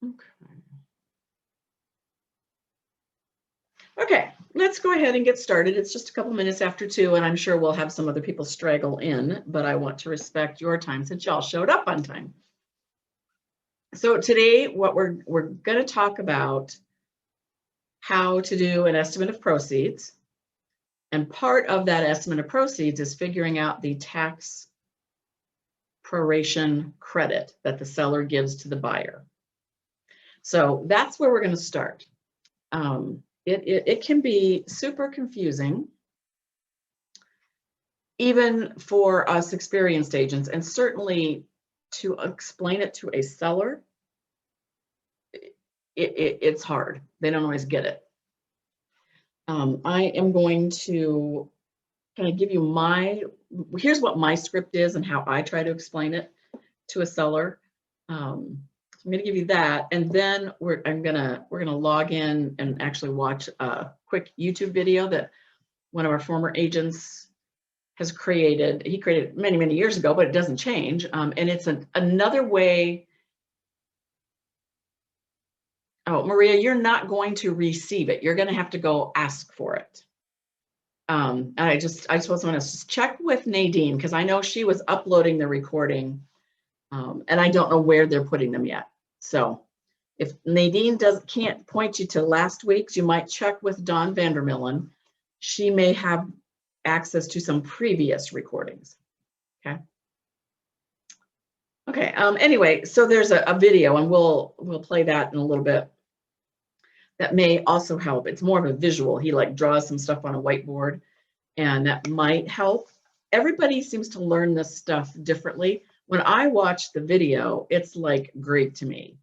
Okay. Okay, let's go ahead and get started. It's just a couple minutes after 2, and I'm sure we'll have some other people straggle in, but I want to respect your time since y'all showed up on time. So today, what we're going to talk about how to do an estimate of proceeds. And part of that estimate of proceeds is figuring out the tax proration credit that the seller gives to the buyer. So that's where we're going to start. It can be super confusing, even for us experienced agents, and certainly to explain it to a seller, it's hard. They don't always get it. I am going to kind of give you here's what my script is and how I try to explain it to a seller. I'm going to give you that, and then we're gonna log in and actually watch a quick YouTube video that one of our former agents has created. He created many, many years ago, but it doesn't change. And it's another way. Oh, Maria, you're not going to receive it. You're going to have to go ask for it. I just was going to check with Nadine because I know she was uploading the recording, and I don't know where they're putting them yet. So if Nadine can't point you to last week's, you might check with Dawn Vandermillen. She may have access to some previous recordings. Okay. Okay. Anyway, so there's a video, and we'll play that in a little bit. That may also help. It's more of a visual. He like draws some stuff on a whiteboard, and that might help. Everybody seems to learn this stuff differently. When I watch the video, it's like Greek to me.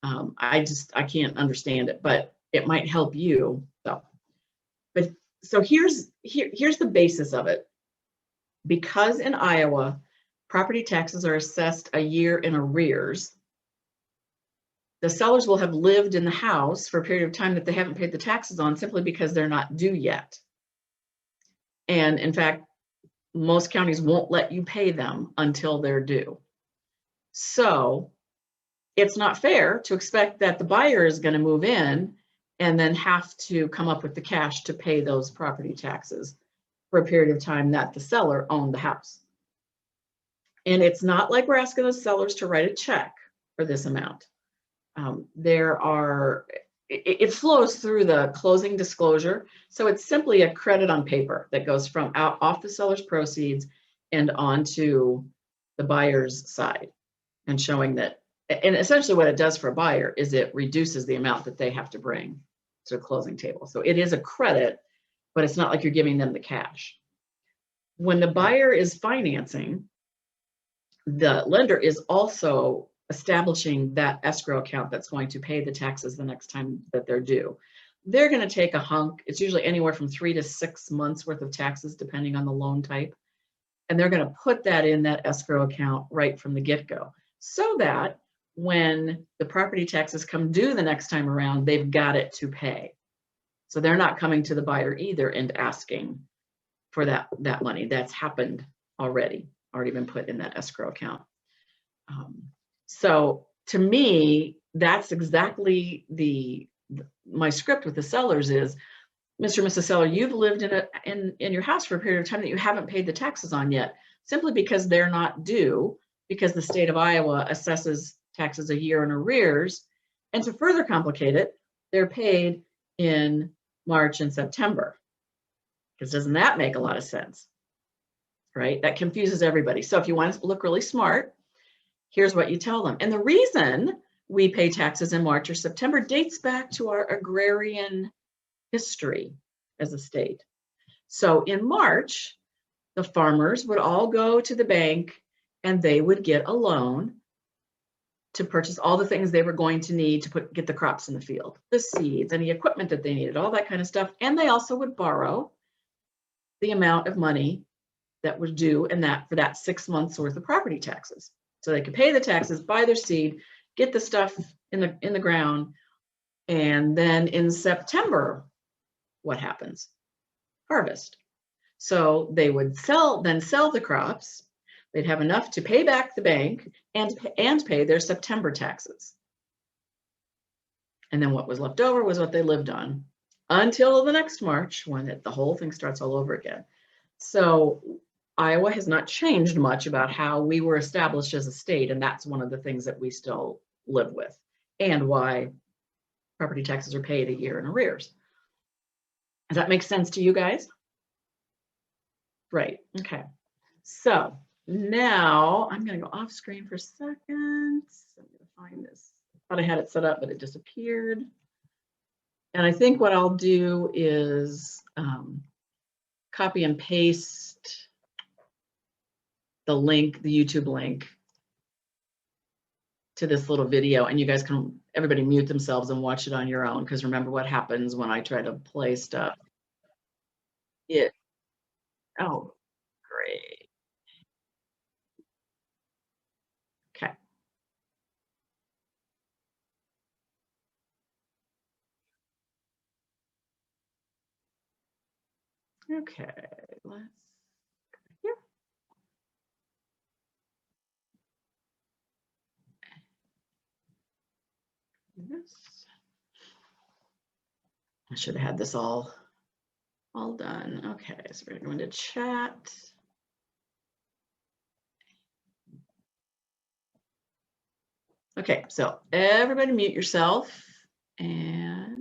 I can't understand it, but it might help you. So here's the basis of it. Because in Iowa, property taxes are assessed a year in arrears, the sellers will have lived in the house for a period of time that they haven't paid the taxes on simply because they're not due yet. And in fact, most counties won't let you pay them until they're due. So it's not fair to expect that the buyer is going to move in and then have to come up with the cash to pay those property taxes for a period of time that the seller owned the house. And it's not like we're asking the sellers to write a check for this amount. It flows through the closing disclosure. So it's simply a credit on paper that goes from off the seller's proceeds and onto the buyer's side, and showing that, and essentially what it does for a buyer is it reduces the amount that they have to bring to the closing table. So it is a credit, but it's not like you're giving them the cash. When the buyer is financing, the lender is also establishing that escrow account that's going to pay the taxes the next time that they're due. They're going to take a hunk. It's usually anywhere from 3 to 6 months worth of taxes, depending on the loan type. And they're going to put that in that escrow account right from the get-go, so that when the property taxes come due the next time around, they've got it to pay. So they're not coming to the buyer either and asking for that money. That's happened already been put in that escrow account. So to me, that's exactly my script with the sellers is, Mr. and Mrs. Seller, you've lived in your house for a period of time that you haven't paid the taxes on yet, simply because they're not due, because the state of Iowa assesses taxes a year in arrears. And to further complicate it, they're paid in March and September. Because doesn't that make a lot of sense? Right? That confuses everybody. So if you want to look really smart, here's what you tell them. And the reason we pay taxes in March or September dates back to our agrarian history as a state. So in March, the farmers would all go to the bank and they would get a loan to purchase all the things they were going to need to get the crops in the field, the seeds, any equipment that they needed, all that kind of stuff. And they also would borrow the amount of money that was due for that 6 months worth of property taxes. So they could pay the taxes, buy their seed, get the stuff in the ground. And then in September, what happens? Harvest. So they would sell the crops. They'd have enough to pay back the bank and pay their September taxes. And then what was left over was what they lived on until the next March when the whole thing starts all over again. So Iowa has not changed much about how we were established as a state, and that's one of the things that we still live with, and why property taxes are paid a year in arrears. Does that make sense to you guys? Right. Okay. So now I'm going to go off screen for a second. I'm going to find this. I thought I had it set up, but it disappeared. And I think what I'll do is copy and paste the link, the YouTube link to this little video, and you guys can, everybody mute themselves and watch it on your own, because remember what happens when I try to play stuff. Oh, great. Okay. Okay, let's here. This. I should have had this all done. Okay, so we're going to chat. Okay, so everybody mute yourself and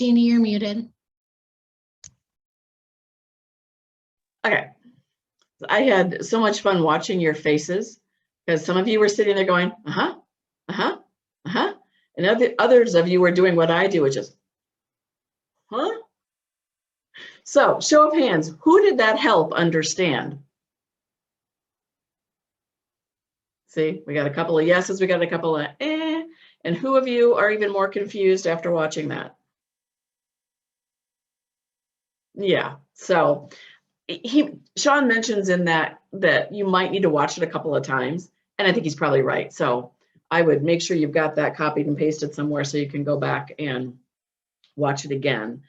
Jeanne, you're muted. Okay. I had so much fun watching your faces because some of you were sitting there going, uh-huh, uh-huh, uh-huh. And others of you were doing what I do, which is, huh? So show of hands, who did that help understand? See, we got a couple of yeses, we got a couple of eh, and who of you are even more confused after watching that? Yeah, so Sean mentions in that you might need to watch it a couple of times, and I think he's probably right. So I would make sure you've got that copied and pasted somewhere so you can go back and watch it again.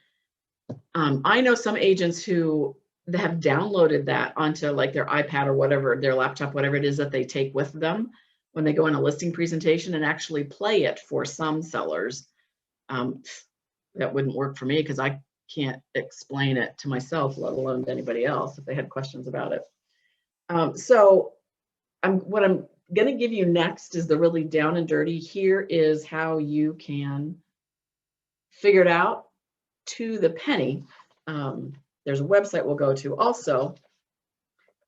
I know some agents who have downloaded that onto like their iPad or whatever, their laptop, whatever it is that they take with them when they go in a listing presentation and actually play it for some sellers. That wouldn't work for me because I can't explain it to myself, let alone to anybody else if they had questions about it. So what I'm going to give you next is the really down and dirty. Here is how you can figure it out to the penny. There's a website we'll go to. Also,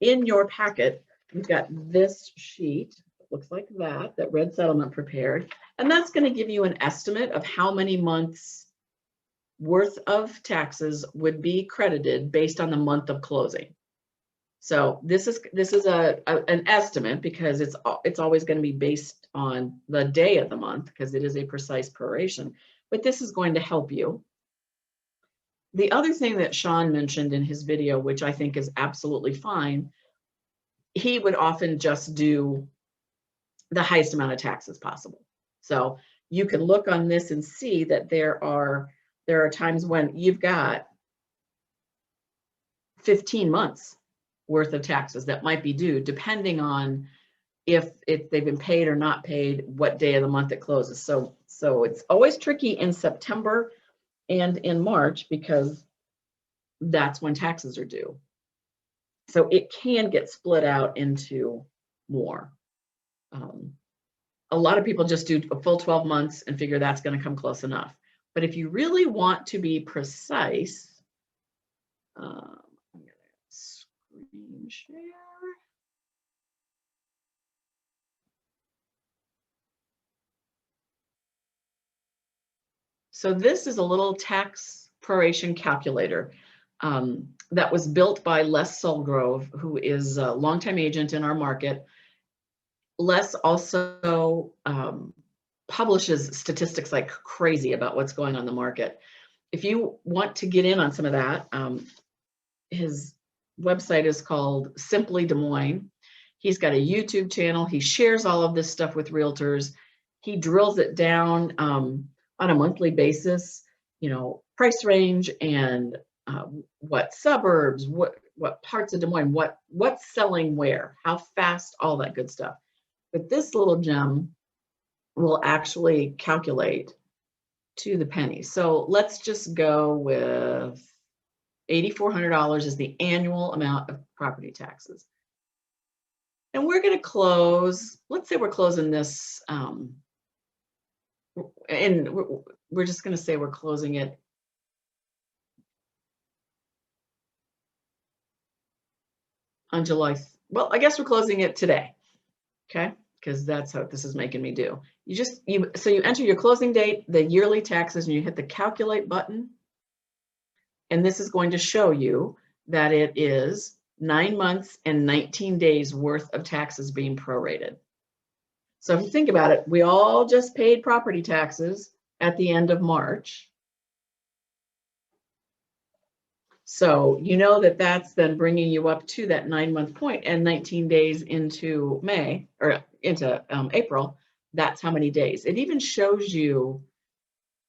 in your packet, you've got this sheet. It looks like that Red Settlement prepared. And that's going to give you an estimate of how many months worth of taxes would be credited based on the month of closing. So this is an estimate because it's always going to be based on the day of the month because it is a precise proration. But this is going to help you. The other thing that Sean mentioned in his video, which I think is absolutely fine, he would often just do the highest amount of taxes possible. So you can look on this and see that there are times when you've got 15 months worth of taxes that might be due, depending on if they've been paid or not paid, what day of the month it closes. So it's always tricky in September and in March because that's when taxes are due. So it can get split out into more. A lot of people just do a full 12 months and figure that's going to come close enough. But if you really want to be precise, I'm going to screen share. So this is a little tax proration calculator that was built by Les Sulgrove, who is a longtime agent in our market. Les also publishes statistics like crazy about what's going on in the market. If you want to get in on some of that, his website is called Simply Des Moines. He's got a YouTube channel. He shares all of this stuff with realtors. He drills it down on a monthly basis, price range and what suburbs, what parts of Des Moines, what's selling where, how fast, all that good stuff. But this little gem will actually calculate to the penny. So let's just go with $8,400 is the annual amount of property taxes. And we're going to close, let's say we're closing this, and we're just going to say we're closing it on July. Well, I guess we're closing it today. Okay, because that's how this is making me do. So you enter your closing date, the yearly taxes, and you hit the calculate button. And this is going to show you that it is 9 months and 19 days worth of taxes being prorated. So if you think about it, we all just paid property taxes at the end of March. So you know that that's then bringing you up to that 9-month point, and 19 days into May or into April, that's how many days. It even shows you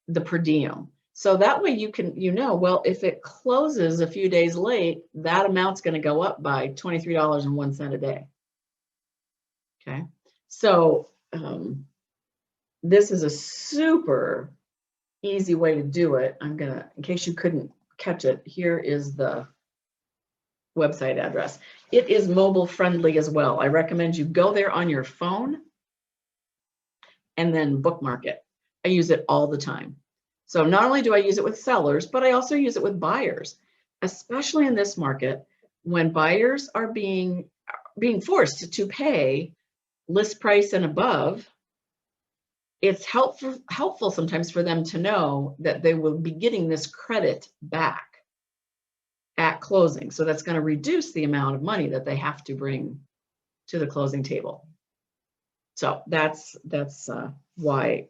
the per diem. So that way you can, well, if it closes a few days late, that amount's going to go up by $23.01 a day. Okay. So this is a super easy way to do it. I'm going to, in case you couldn't catch it, here is the website address. It is mobile friendly as well. I recommend you go there on your phone and then bookmark it. I use it all the time. So not only do I use it with sellers, but I also use it with buyers, especially in this market when buyers are being forced to pay list price and above. It's helpful sometimes for them to know that they will be getting this credit back at closing. So that's going to reduce the amount of money that they have to bring to the closing table. So that's why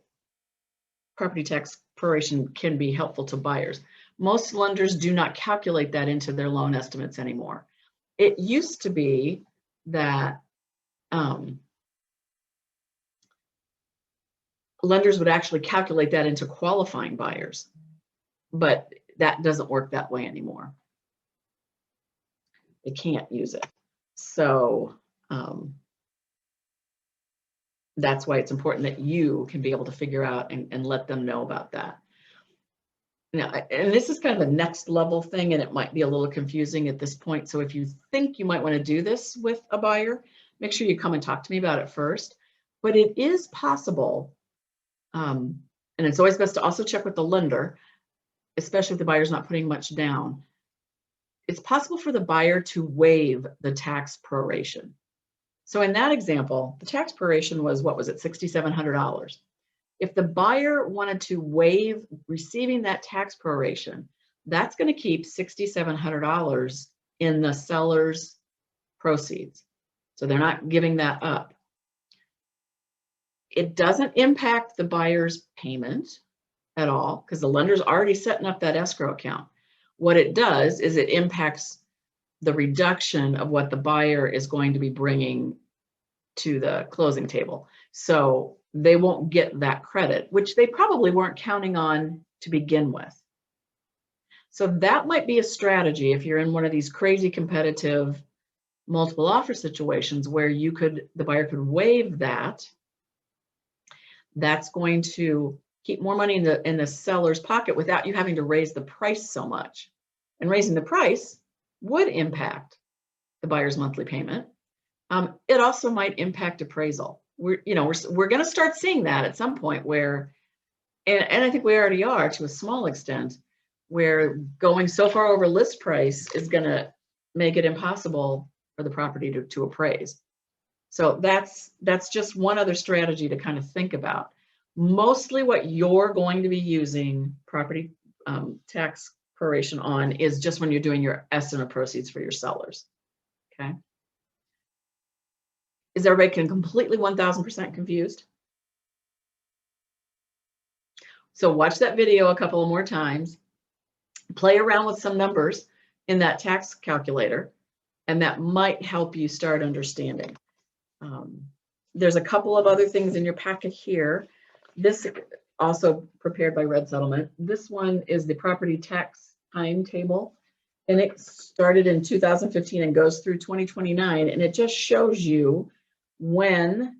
property tax proration can be helpful to buyers. Most lenders do not calculate that into their loan estimates anymore. It used to be that lenders would actually calculate that into qualifying buyers, but that doesn't work that way anymore. They can't use it. So that's why it's important that you can be able to figure out and let them know about that. Now, and this is kind of the next level thing, and it might be a little confusing at this point. So if you think you might want to do this with a buyer, make sure you come and talk to me about it first. But it is possible, and it's always best to also check with the lender, especially if the buyer's not putting much down. It's possible for the buyer to waive the tax proration. So in that example, the tax proration was, what was it, $6,700. If the buyer wanted to waive receiving that tax proration, that's going to keep $6,700 in the seller's proceeds. So they're not giving that up. It doesn't impact the buyer's payment at all because the lender's already setting up that escrow account. What it does is it impacts the reduction of what the buyer is going to be bringing to the closing table. So they won't get that credit, which they probably weren't counting on to begin with. So that might be a strategy if you're in one of these crazy competitive multiple offer situations where the buyer could waive that. That's going to keep more money in the seller's pocket without you having to raise the price so much. And raising the price would impact the buyer's monthly payment. It also might impact appraisal. We're going to start seeing that at some point where, and I think we already are to a small extent, where going so far over list price is going to make it impossible for the property to appraise. So that's just one other strategy to kind of think about. Mostly what you're going to be using property tax proration on is just when you're doing your estimate proceeds for your sellers. Okay. Is everybody completely 1000% confused? So watch that video a couple of more times, play around with some numbers in that tax calculator, and that might help you start understanding. There's a couple of other things in your packet here. This also prepared by Red Settlement. This one is the property tax timetable, and it started in 2015 and goes through 2029, and it just shows you when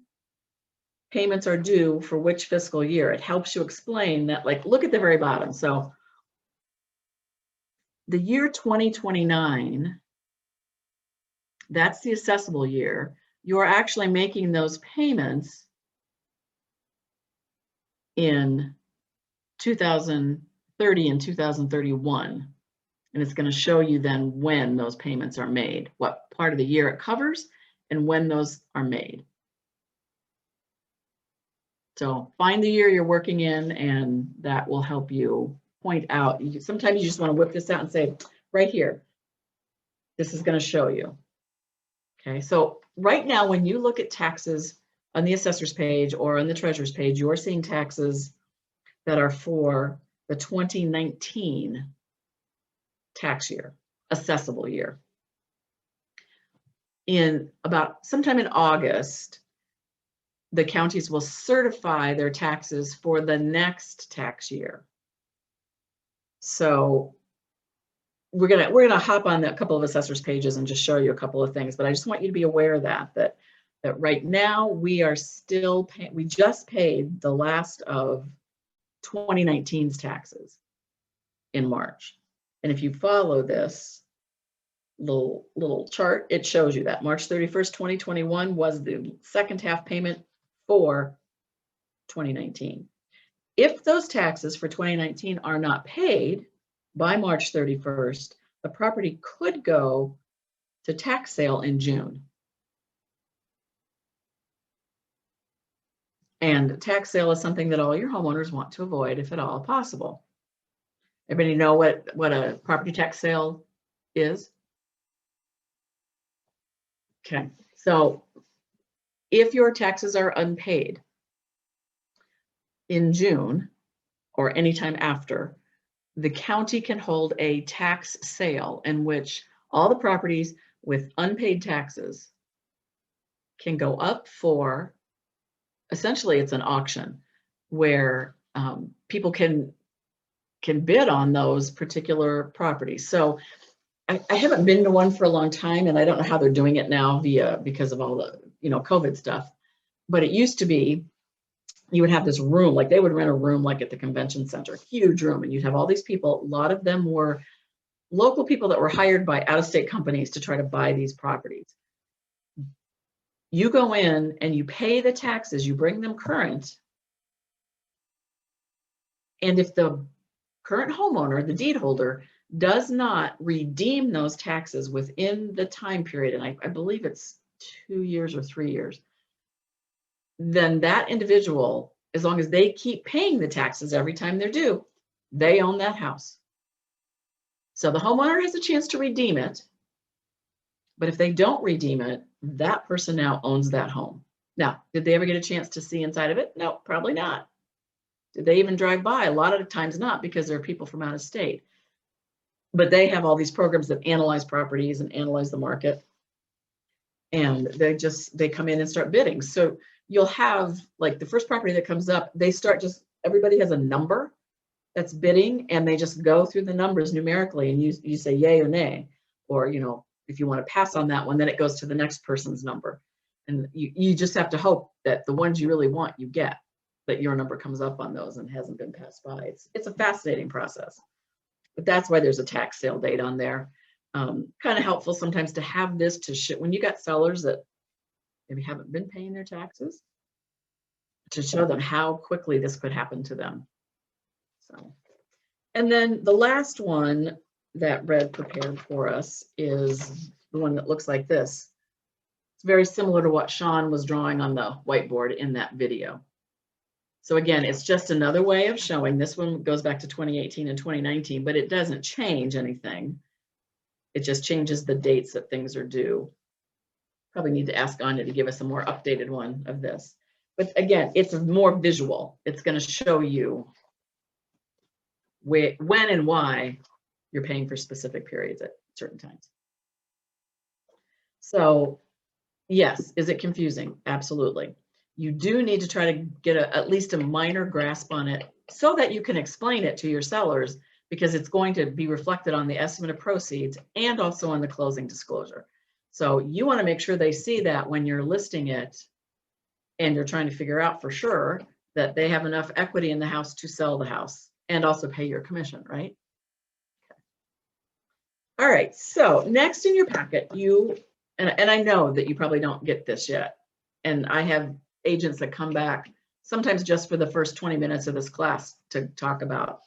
payments are due for which fiscal year. It helps you explain that, like, look at the very bottom. So the year 2029, that's the assessable year. You're actually making those payments in 2030 and 2031. And it's going to show you then when those payments are made, what part of the year it covers, and when those are made. So find the year you're working in, and that will help you point out. Sometimes you just want to whip this out and say, right here, this is going to show you. Okay, so right now, when you look at taxes on the assessor's page or on the treasurer's page, you're seeing taxes that are for the 2019 tax year, assessable year. In about sometime in August, the counties will certify their taxes for the next tax year. So we're gonna hop on a couple of assessors pages and just show you a couple of things, but I just want you to be aware of that right now we are still we just paid the last of 2019's taxes in March. And if you follow this little chart, it shows you that March 31st, 2021 was the second half payment for 2019. If those taxes for 2019 are not paid by March 31st, the property could go to tax sale in June. And tax sale is something that all your homeowners want to avoid if at all possible. Everybody know what a property tax sale is? Okay, so if your taxes are unpaid in June or anytime after, the county can hold a tax sale in which all the properties with unpaid taxes can go up for, essentially it's an auction where people can bid on those particular properties. So I haven't been to one for a long time, and I don't know how they're doing it now because of all the COVID stuff. But it used to be you would have this room, like they would rent a room like at the convention center, huge room, and you'd have all these people. A lot of them were local people that were hired by out-of-state companies to try to buy these properties. You go in and you pay the taxes, you bring them current, and if the current homeowner, the deed holder, does not redeem those taxes within the time period, and I believe it's 2 years or 3 years, then that individual, as long as they keep paying the taxes every time they're due, they own that house. So the homeowner has a chance to redeem it, but if they don't redeem it, that person now owns that home. Now, did they ever get a chance to see inside of it? No, probably not. Did they even drive by? A lot of times not, because there are people from out of state. But they have all these programs that analyze properties and analyze the market. And they come in and start bidding. So you'll have, like, the first property that comes up, everybody has a number that's bidding, and they just go through the numbers numerically, and you say yay or nay. Or, if you want to pass on that one, then it goes to the next person's number. And you just have to hope that the ones you really want, you get, that your number comes up on those and hasn't been passed by. It's a fascinating process. But that's why there's a tax sale date on there. Kind of helpful sometimes to have this when you got sellers that maybe haven't been paying their taxes, to show them how quickly this could happen to them. So, and then the last one that Red prepared for us is the one that looks like this. It's very similar to what Sean was drawing on the whiteboard in that video. So again, it's just another way of showing. This one goes back to 2018 and 2019, but it doesn't change anything. It just changes the dates that things are due. Probably need to ask Anya to give us a more updated one of this. But again, it's more visual. It's going to show you when and why you're paying for specific periods at certain times. So yes, is it confusing? Absolutely. You do need to try to get at least a minor grasp on it so that you can explain it to your sellers, because it's going to be reflected on the estimate of proceeds and also on the closing disclosure. So you want to make sure they see that when you're listing it and you're trying to figure out for sure that they have enough equity in the house to sell the house and also pay your commission, right? Okay. All right, so next in your packet, and I know that you probably don't get this yet, and I have agents that come back sometimes just for the first 20 minutes of this class to talk about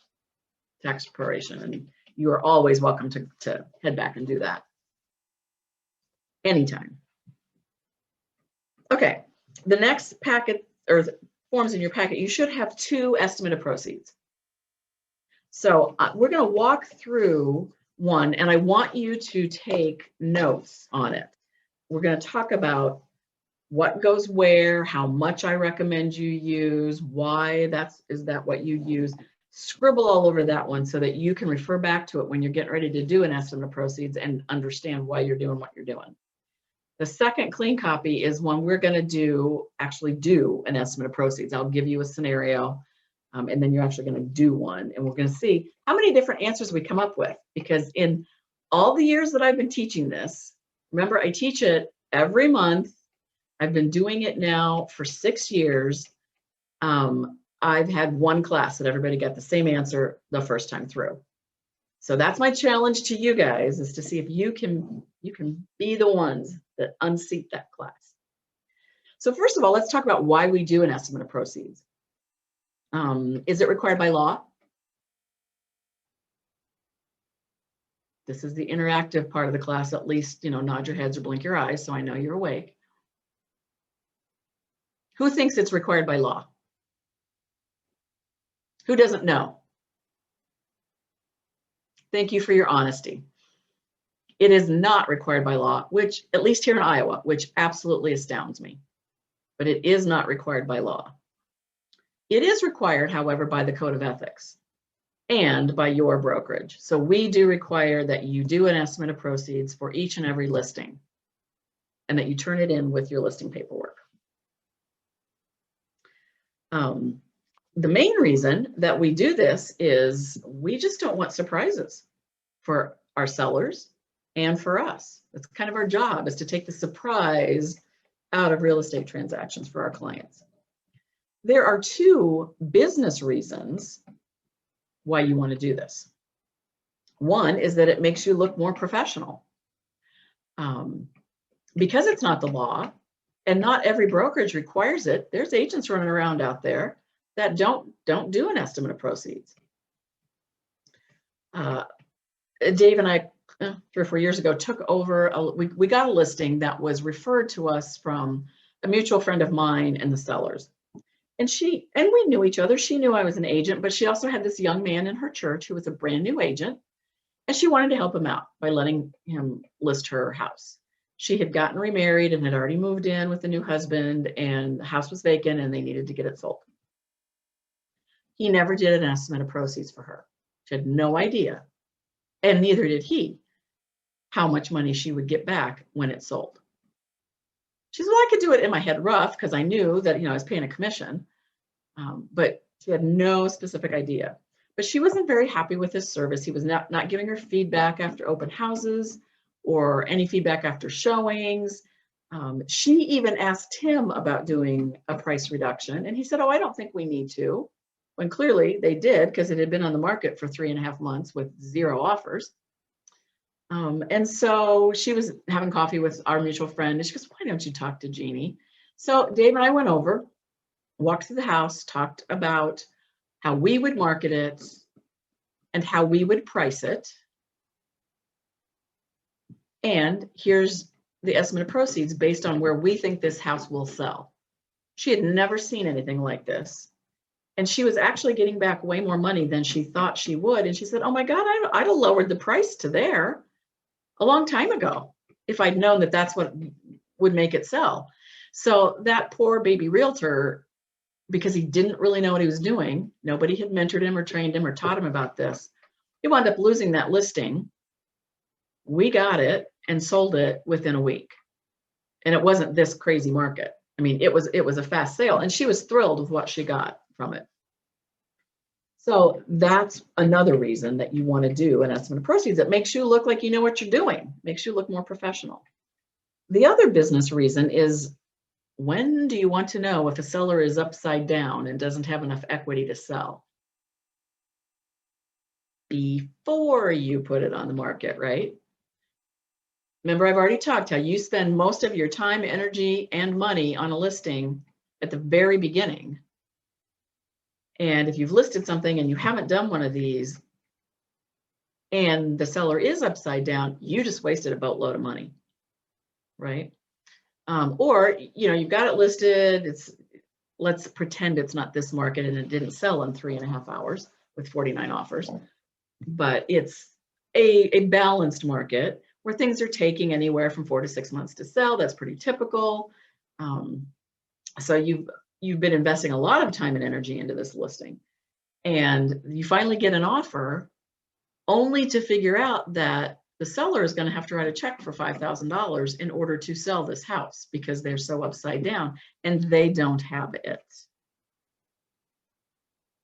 tax preparation, and you are always welcome to head back and do that anytime. Okay, the next packet or forms in your packet, you should have 2 estimate of proceeds. So we're going to walk through one, and I want you to take notes on it. We're going to talk about what goes where, how much I recommend you use, why is that what you use. Scribble all over that one so that you can refer back to it when you're getting ready to do an estimate of proceeds and understand why you're doing what you're doing. The second clean copy is when we're going to actually do an estimate of proceeds. I'll give you a scenario, and then you're actually going to do one, and we're going to see how many different answers we come up with. Because in all the years that I've been teaching this, remember, I teach it every month. I've been doing it now for 6 years. I've had one class that everybody got the same answer the first time through. So that's my challenge to you guys, is to see if you can be the ones that unseat that class. So first of all, let's talk about why we do an estimate of proceeds. Is it required by law? This is the interactive part of the class. At least, nod your heads or blink your eyes so I know you're awake. Who thinks it's required by law? Who doesn't know? Thank you for your honesty. It is not required by law, which, at least here in Iowa, which absolutely astounds me. But it is not required by law. It is required, however, by the Code of Ethics and by your brokerage. So we do require that you do an estimate of proceeds for each and every listing and that you turn it in with your listing paperwork. The main reason that we do this is we just don't want surprises for our sellers and for us. It's kind of our job, is to take the surprise out of real estate transactions for our clients. There are two business reasons why you want to do this. One is that it makes you look more professional. Because it's not the law and not every brokerage requires it, there's agents running around out there that don't do an estimate of proceeds. Dave and I, 3 or 4 years ago, took over, we got a listing that was referred to us from a mutual friend of mine and the sellers. And we knew each other. She knew I was an agent, but she also had this young man in her church who was a brand new agent. And she wanted to help him out by letting him list her house. She had gotten remarried and had already moved in with a new husband, and the house was vacant and they needed to get it sold. He never did an estimate of proceeds for her. She had no idea, and neither did he, how much money she would get back when it sold. She said, well, I could do it in my head rough because I knew that, I was paying a commission, but she had no specific idea. But she wasn't very happy with his service. He was not giving her feedback after open houses or any feedback after showings. She even asked him about doing a price reduction, and he said, oh, I don't think we need to, when clearly they did, because it had been on the market for 3.5 months with 0 offers. And so she was having coffee with our mutual friend, and she goes, why don't you talk to Jeanne? So Dave and I went over, walked through the house, talked about how we would market it and how we would price it. And here's the estimate of proceeds based on where we think this house will sell. She had never seen anything like this. And she was actually getting back way more money than she thought she would. And she said, oh my God, I'd have lowered the price to there a long time ago if I'd known that that's what would make it sell. So that poor baby realtor, because he didn't really know what he was doing, nobody had mentored him or trained him or taught him about this, he wound up losing that listing. We got it and sold it within a week. And it wasn't this crazy market. I mean, it was a fast sale, and she was thrilled with what she got from it. So that's another reason that you want to do an estimate of proceeds. It makes you look like you know what you're doing, makes you look more professional. The other business reason is, when do you want to know if a seller is upside down and doesn't have enough equity to sell? Before you put it on the market, right? Remember, I've already talked how you spend most of your time, energy, and money on a listing at the very beginning. And if you've listed something and you haven't done one of these and the seller is upside down, you just wasted a boatload of money, right? Or, you've got it listed, let's pretend it's not this market and it didn't sell in 3.5 hours with 49 offers, but it's a balanced market where things are taking anywhere from 4 to 6 months to sell. That's pretty typical. So you've been investing a lot of time and energy into this listing, and you finally get an offer only to figure out that the seller is going to have to write a check for $5,000 in order to sell this house because they're so upside down and they don't have it.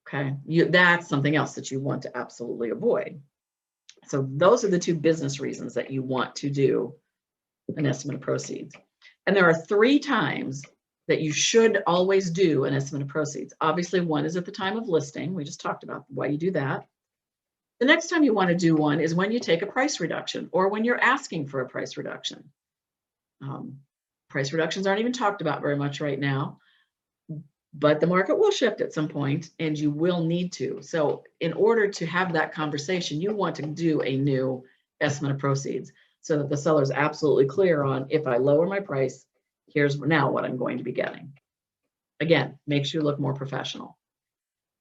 Okay, that's something else that you want to absolutely avoid. So those are the two business reasons that you want to do an estimate of proceeds. And there are 3 times that you should always do an estimate of proceeds. Obviously, one is at the time of listing. We just talked about why you do that. The next time you want to do one is when you take a price reduction or when you're asking for a price reduction. Price reductions aren't even talked about very much right now, but the market will shift at some point and you will need to. So in order to have that conversation, you want to do a new estimate of proceeds so that the seller is absolutely clear on, if I lower my price, here's now what I'm going to be getting. Again, makes you look more professional.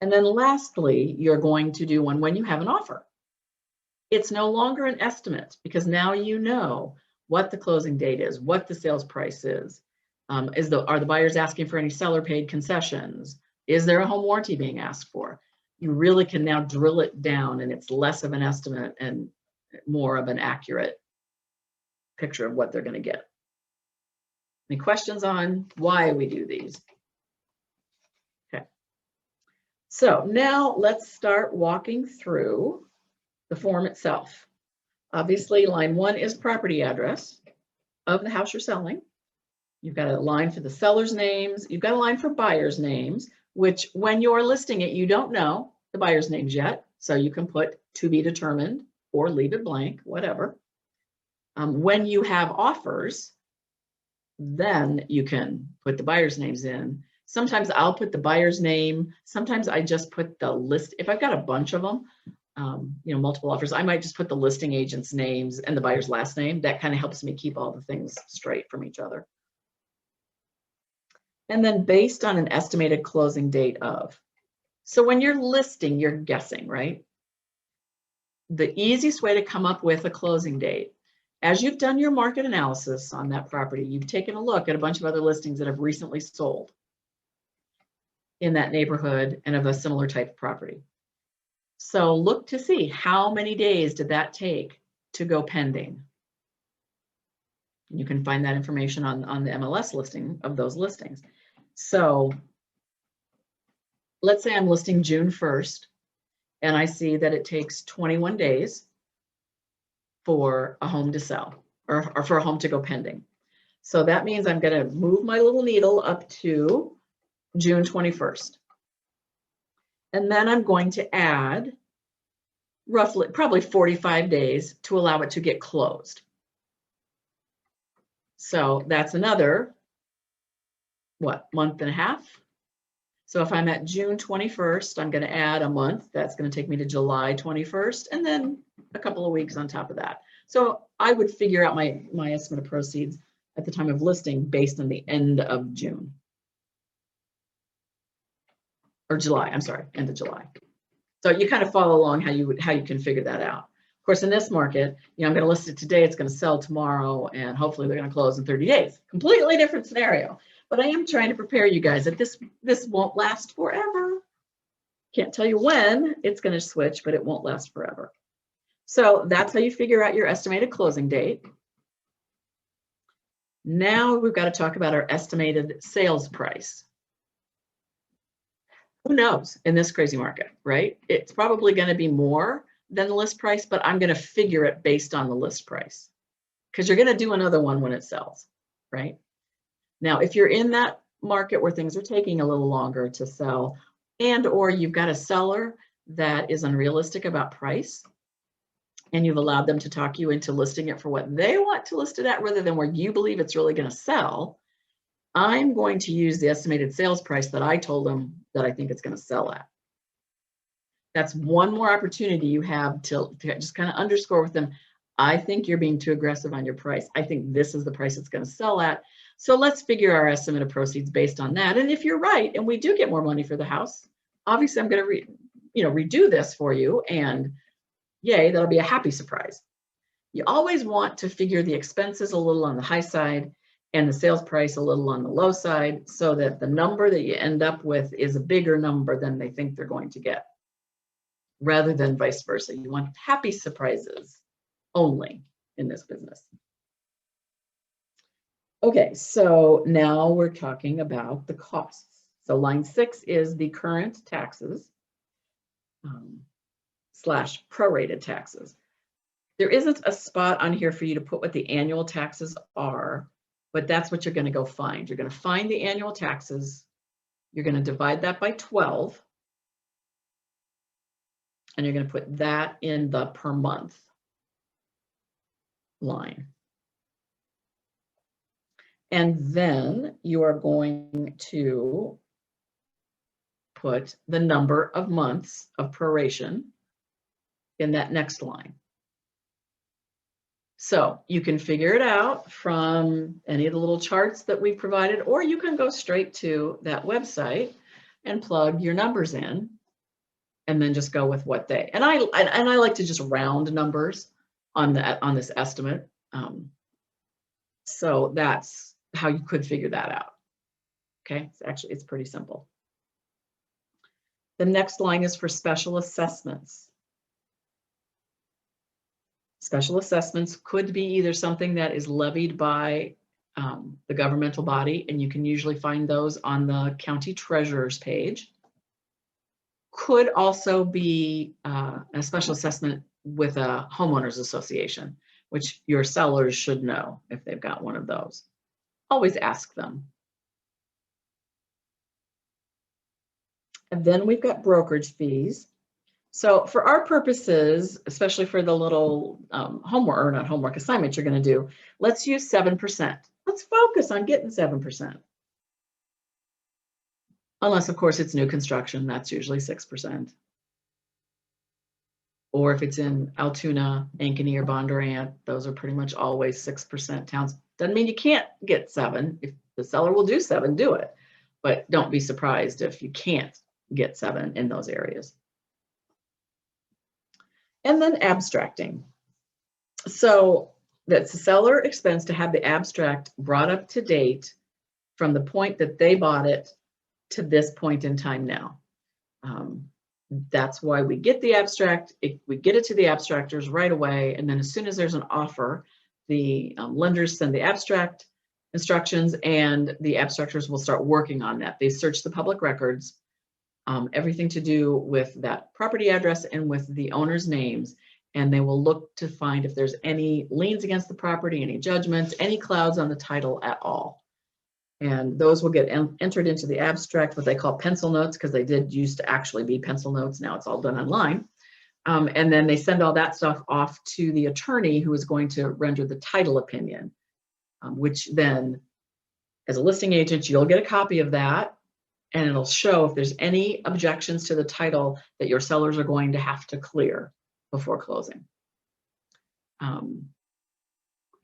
And then lastly, you're going to do one when you have an offer. It's no longer an estimate because now you know what the closing date is, what the sales price is. Are the buyers asking for any seller paid concessions? Is there a home warranty being asked for? You really can now drill it down, and it's less of an estimate and more of an accurate picture of what they're going to get. Any questions on why we do these? Okay. So now let's start walking through the form itself. Obviously, line 1 is property address of the house you're selling. You've got a line for the seller's names. You've got a line for buyer's names, which when you're listing it, you don't know the buyer's names yet. So you can put to be determined or leave it blank, whatever. When you have offers, then you can put the buyer's names in. Sometimes I'll put the buyer's name. Sometimes I just put the list. If I've got a bunch of them, multiple offers, I might just put the listing agent's names and the buyer's last name. That kind of helps me keep all the things straight from each other. And then based on an estimated closing date of. So when you're listing, you're guessing, right? The easiest way to come up with a closing date, as you've done your market analysis on that property, you've taken a look at a bunch of other listings that have recently sold in that neighborhood and of a similar type of property. So look to see how many days did that take to go pending. You can find that information on the MLS listing of those listings. So let's say I'm listing June 1st, and I see that it takes 21 days for a home to sell or for a home to go pending. So that means I'm going to move my little needle up to June 21st. And then I'm going to add roughly, probably 45 days to allow it to get closed. So that's another, month and a half? So if I'm at June 21st, I'm going to add a month. That's going to take me to July 21st, and then a couple of weeks on top of that. So I would figure out my estimate of proceeds at the time of listing based on the end of June. Or July, I'm sorry, end of July. So you kind of follow along how you can figure that out. Of course, in this market, I'm going to list it today, it's going to sell tomorrow, and hopefully they're going to close in 30 days. Completely different scenario. But I am trying to prepare you guys that this won't last forever. Can't tell you when it's going to switch, but it won't last forever. So that's how you figure out your estimated closing date. Now we've got to talk about our estimated sales price. Who knows in this crazy market, right? It's probably going to be more than the list price, but I'm going to figure it based on the list price because you're going to do another one when it sells, right? Now, if you're in that market where things are taking a little longer to sell and or you've got a seller that is unrealistic about price and you've allowed them to talk you into listing it for what they want to list it at rather than where you believe it's really going to sell, I'm going to use the estimated sales price that I told them that I think it's going to sell at. That's one more opportunity you have to just kind of underscore with them, I think you're being too aggressive on your price. I think this is the price it's going to sell at. So let's figure our estimate of proceeds based on that. And if you're right, and we do get more money for the house, obviously I'm going to redo this for you, and yay, that'll be a happy surprise. You always want to figure the expenses a little on the high side and the sales price a little on the low side so that the number that you end up with is a bigger number than they think they're going to get, rather than vice versa. You want happy surprises only in this business. Okay, so now we're talking about the costs. So line 6 is the current taxes slash prorated taxes. There isn't a spot on here for you to put what the annual taxes are, but that's what you're going to go find. You're going to find the annual taxes. You're going to divide that by 12. And you're going to put that in the per month line. And then you are going to put the number of months of proration in that next line. So you can figure it out from any of the little charts that we provided, or you can go straight to that website and plug your numbers in and then just go with what they, and I like to just round numbers on this estimate. So that's how you could figure that out. Okay, it's pretty simple. The next line is for special assessments. Special assessments could be either something that is levied by the governmental body, and you can usually find those on the county treasurer's page. Could also be a special assessment with a homeowners association, which your sellers should know if they've got one of those. Always ask them. And then we've got brokerage fees. So for our purposes, especially for the little homework, or not homework assignment you're going to do, let's use 7%. Let's focus on getting 7%. Unless, of course, it's new construction, that's usually 6%. Or if it's in Altoona, Ankeny, or Bondurant, those are pretty much always 6% towns. Doesn't mean you can't get 7. If the seller will do 7, do it. But don't be surprised if you can't get 7 in those areas. And then abstracting. So that's a seller expense to have the abstract brought up to date from the point that they bought it to this point in time now. That's why we get the abstract. We get it to the abstractors right away, and then as soon as there's an offer, the lenders send the abstract instructions, and the abstractors will start working on that. They search the public records, everything to do with that property address and with the owner's names, and they will look to find if there's any liens against the property, any judgments, any clouds on the title at all. And those will get entered into the abstract, what they call pencil notes, because they did used to actually be pencil notes. Now it's all done online. And then they send all that stuff off to the attorney who is going to render the title opinion, which then, as a listing agent, you'll get a copy of that, and it'll show if there's any objections to the title that your sellers are going to have to clear before closing.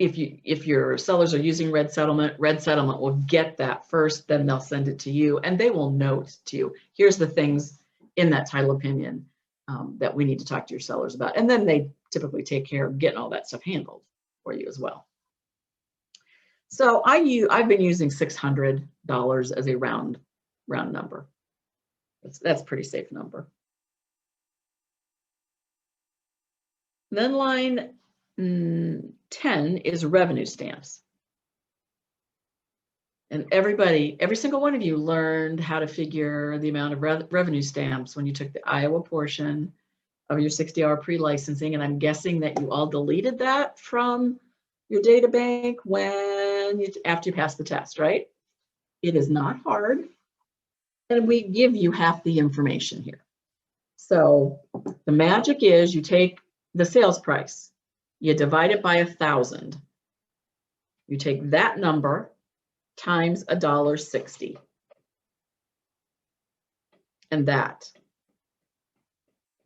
If your sellers are using Red Settlement will get that first, then they'll send it to you, and they will note to you, here's the things in that title opinion that we need to talk to your sellers about. And then they typically take care of getting all that stuff handled for you as well. So I've been using $600 as a round number. That's a pretty safe number. Then line 10 is revenue stamps. And every single one of you learned how to figure the amount of revenue stamps when you took the Iowa portion of your 60-hour pre-licensing. And I'm guessing that you all deleted that from your data bank after you passed the test, right? It is not hard. And we give you half the information here. So the magic is you take the sales price, you divide it by 1,000. You take that number times $1.60. And that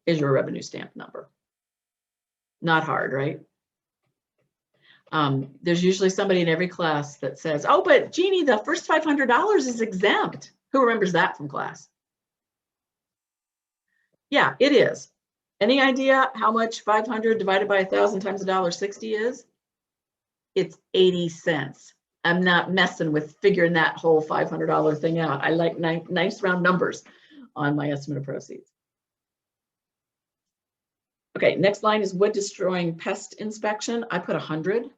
is your revenue stamp number. Not hard, right? There's usually somebody in every class that says, oh, but Jeannie, the first $500 is exempt. Who remembers that from class? Yeah, it is. Any idea how much 500 divided by 1,000 times $1.60 is? It's 80 cents. I'm not messing with figuring that whole $500 thing out. I like nice round numbers on my estimate of proceeds. Okay, next line is wood destroying pest inspection. I put 100.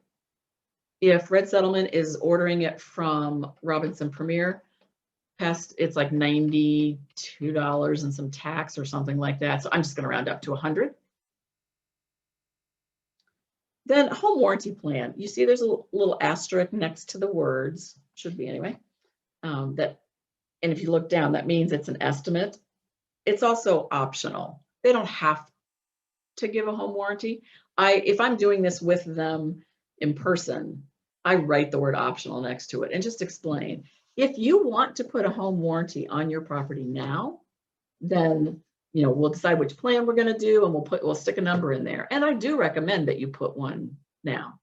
If Red Settlement is ordering it from Robinson Premier Pest, it's like $92 and some tax or something like that. So I'm just going to round up to 100. Then home warranty plan. You see there's a little asterisk next to the words, should be anyway. And if you look down, that means it's an estimate. It's also optional. They don't have to give a home warranty. If I'm doing this with them in person, I write the word optional next to it and just explain. If you want to put a home warranty on your property now, then, you know, we'll decide which plan we're going to do, and we'll stick a number in there. And I do recommend that you put one now.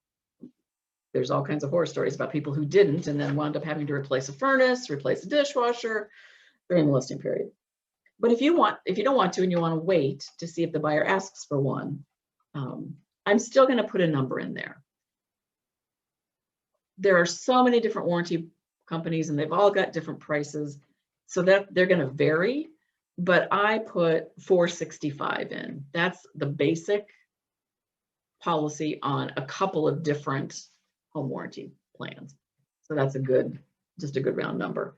There's all kinds of horror stories about people who didn't and then wound up having to replace a furnace, replace a dishwasher during the listing period. But if you don't want to, and you want to wait to see if the buyer asks for one, I'm still going to put a number in there. There are so many different warranty companies, and they've all got different prices, so that they're going to vary. But I put $465 in. That's the basic policy on a couple of different home warranty plans. So that's just a good round number.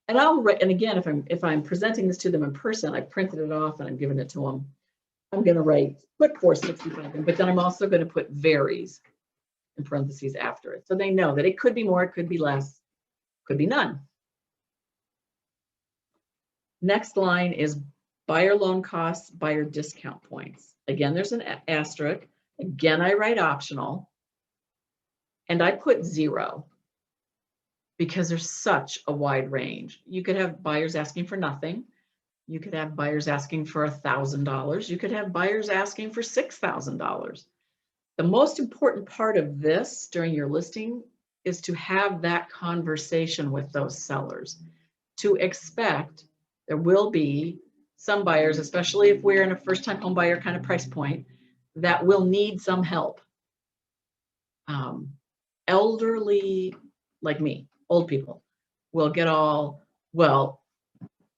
And and again, if I'm presenting this to them in person, I printed it off and I'm giving it to them. I'm going to put $465 in, but then I'm also going to put varies in parentheses after it, so they know that it could be more, it could be less, could be none. Next line is buyer loan costs, buyer discount points. Again, there's an asterisk. Again, I write optional, and I put 0 because there's such a wide range. You could have buyers asking for nothing. You could have buyers asking for $1,000. You could have buyers asking for $6,000. The most important part of this during your listing is to have that conversation with those sellers, to expect there will be some buyers, especially if we're in a first-time home buyer kind of price point, that will need some help. Elderly, like me, old people, will get all, well,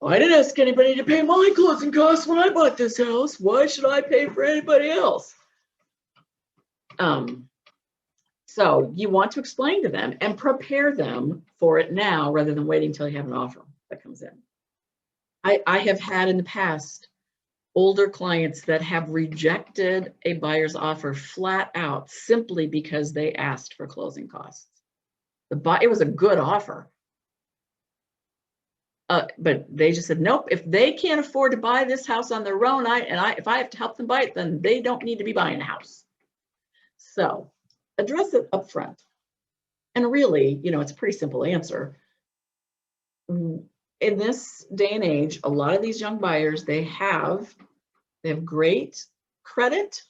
I didn't ask anybody to pay my closing costs when I bought this house. Why should I pay for anybody else? So you want to explain to them and prepare them for it now rather than waiting until you have an offer that comes in. I have had in the past older clients that have rejected a buyer's offer flat out simply because they asked for closing costs. It was a good offer. But they just said, nope, if they can't afford to buy this house on their own, if I have to help them buy it, then they don't need to be buying a house. So address it up front. And really, you know, it's a pretty simple answer. In this day and age, a lot of these young buyers, they have great credit,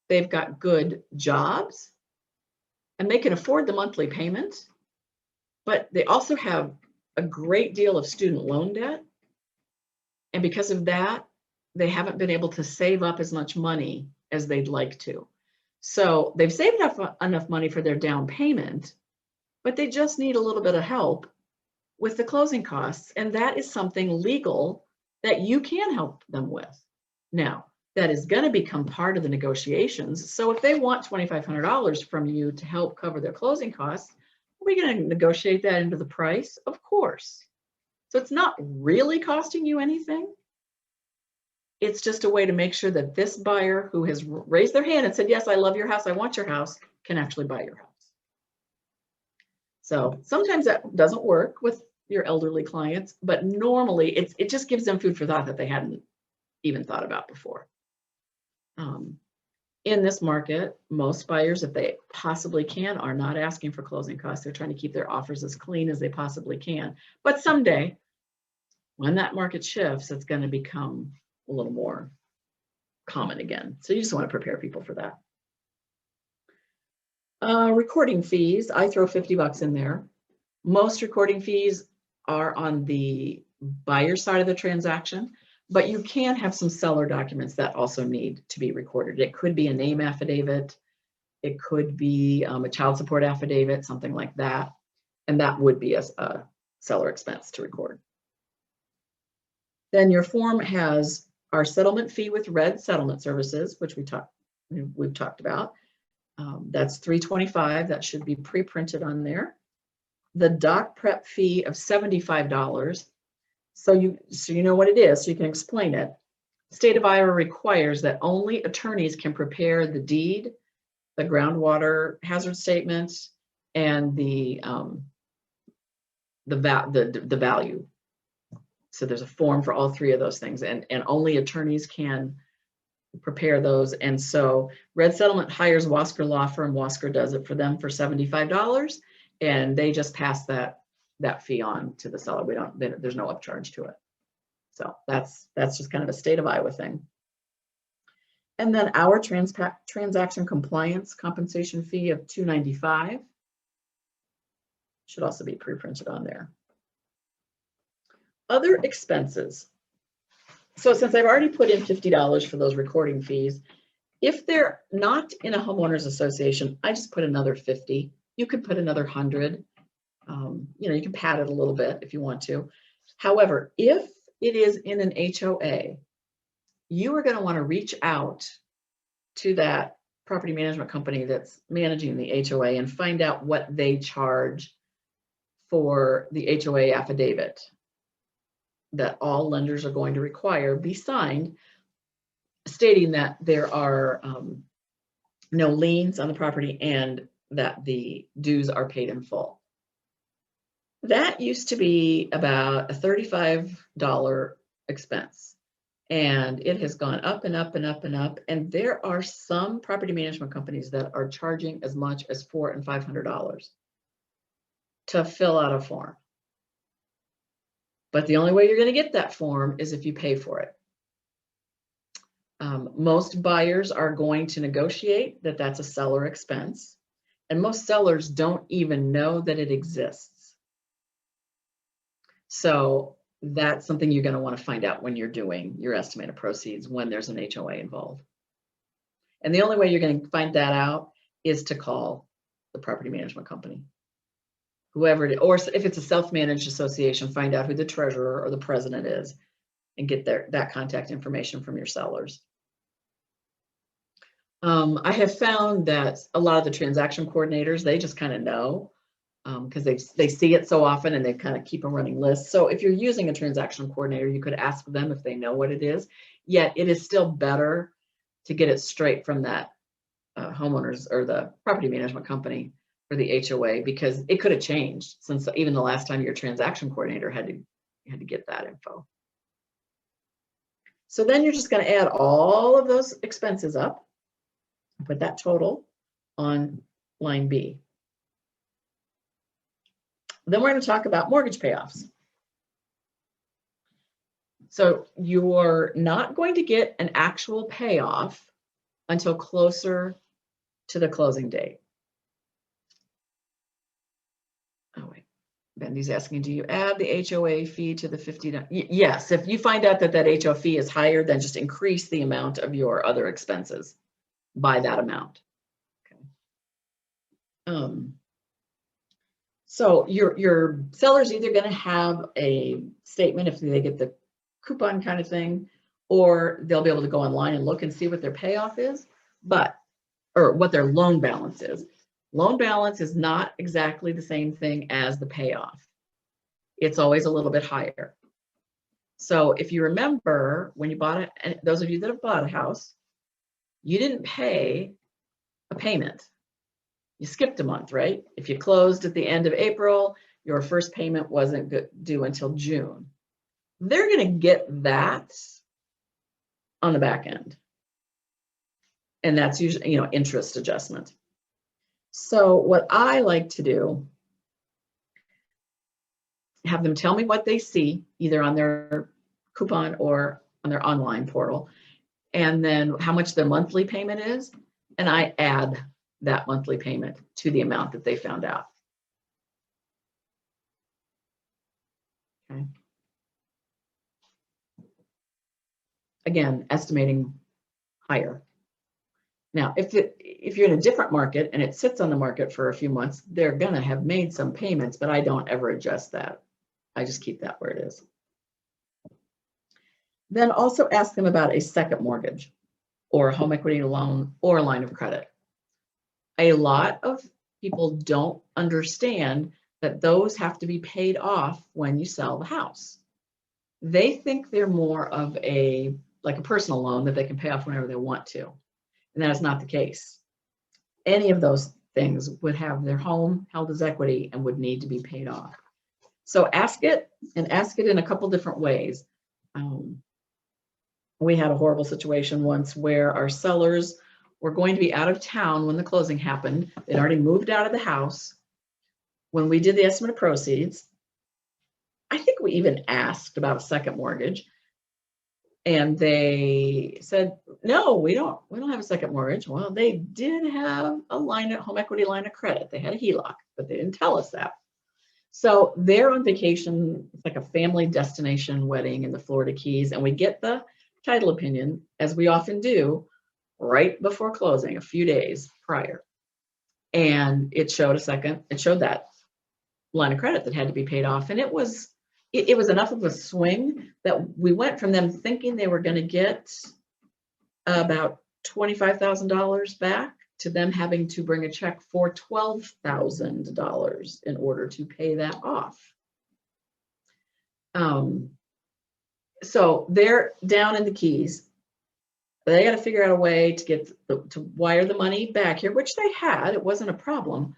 they've got good jobs, and they can afford the monthly payment, but they also have a great deal of student loan debt. And because of that, they haven't been able to save up as much money as they'd like to. So they've saved enough money for their down payment, but they just need a little bit of help with the closing costs. And that is something legal that you can help them with. Now, that is going to become part of the negotiations. So if they want $2,500 from you to help cover their closing costs, are we going to negotiate that into the price? Of course. So it's not really costing you anything. It's just a way to make sure that this buyer who has raised their hand and said, yes, I love your house, I want your house, can actually buy your house. So sometimes that doesn't work with your elderly clients, but normally it just gives them food for thought that they hadn't even thought about before. In this market, most buyers, if they possibly can, are not asking for closing costs. They're trying to keep their offers as clean as they possibly can. But someday, when that market shifts, it's going to become a little more common again. So you just want to prepare people for that. Recording fees, I throw $50 in there. Most recording fees are on the buyer side of the transaction, but you can have some seller documents that also need to be recorded. It could be a name affidavit. It could be a child support affidavit, something like that. And that would be a seller expense to record. Then your form has our settlement fee with Red Settlement Services, which we've talked about. That's $325. That should be pre-printed on there. The doc prep fee of $75. So you know what it is, so you can explain it. State of Iowa requires that only attorneys can prepare the deed, the groundwater hazard statement, and the value. So there's a form for all three of those things, and only attorneys can prepare those. And so Red Settlement hires Wasker Law Firm. Wasker does it for them for $75, and they just pass that fee on to the seller. There's no upcharge to it. So that's just kind of a state of Iowa thing. And then our transaction compliance compensation fee of $295 should also be pre-printed on there. Other expenses. So since I've already put in $50 for those recording fees, if they're not in a homeowners association, I just put another 50. You could put another 100. You can pad it a little bit if you want to. However, if it is in an HOA, you are going to want to reach out to that property management company that's managing the HOA and find out what they charge for the HOA affidavit that all lenders are going to require be signed, stating that there are no liens on the property and that the dues are paid in full. That used to be about a $35 expense, and it has gone up and up and up and up. And there are some property management companies that are charging as much as $400 and $500 to fill out a form. But the only way you're going to get that form is if you pay for it. Most buyers are going to negotiate that that's a seller expense, and most sellers don't even know that it exists. So that's something you're going to want to find out when you're doing your estimate of proceeds when there's an HOA involved. And the only way you're going to find that out is to call the property management company. Whoever it is, or if it's a self-managed association, find out who the treasurer or the president is and get that contact information from your sellers. I have found that a lot of the transaction coordinators, they just kind of know because they see it so often and they kind of keep a running list. So if you're using a transaction coordinator, you could ask them if they know what it is. Yet it is still better to get it straight from that homeowners or the property management company for the HOA, because it could have changed since even the last time your transaction coordinator had to get that info. So then you're just going to add all of those expenses up, put that total on line B. Then we're going to talk about mortgage payoffs. So you're not going to get an actual payoff until closer to the closing date. Oh, wait. Bendy's asking, do you add the HOA fee to the $50? Yes, if you find out that that HOA fee is higher, then just increase the amount of your other expenses by that amount. Okay. So your seller's either going to have a statement if they get the coupon kind of thing, or they'll be able to go online and look and see what their payoff is, or what their loan balance is. Loan balance is not exactly the same thing as the payoff. It's always a little bit higher. So if you remember when you bought it, and those of you that have bought a house, you didn't pay a payment. You skipped a month, right? If you closed at the end of April, your first payment wasn't due until June. They're going to get that on the back end. And that's usually, interest adjustment. So what I like to do, have them tell me what they see, either on their coupon or on their online portal, and then how much their monthly payment is, and I add that monthly payment to the amount that they found out. Okay. Again, estimating higher. Now, if you're in a different market and it sits on the market for a few months, they're going to have made some payments, but I don't ever adjust that. I just keep that where it is. Then also ask them about a second mortgage or a home equity loan or a line of credit. A lot of people don't understand that those have to be paid off when you sell the house. They think they're more of like a personal loan that they can pay off whenever they want to. And that is not the case. Any of those things would have their home held as equity and would need to be paid off. So ask it, and ask it in a couple different ways. We had a horrible situation once where our sellers were going to be out of town when the closing happened. They'd already moved out of the house. When we did the estimate of proceeds, I think we even asked about a second mortgage. And they said, no, we don't have a second mortgage. Well, they did have a home equity line of credit. They had a HELOC, but they didn't tell us that. So they're on vacation. It's like a family destination wedding in the Florida Keys. And we get the title opinion, as we often do, right before closing, a few days prior. And it showed that line of credit that had to be paid off. And it was enough of a swing that we went from them thinking they were going to get about $25,000 back to them having to bring a check for $12,000 in order to pay that off. So they're down in the Keys. They got to figure out a way to wire the money back here, which they had. It wasn't a problem.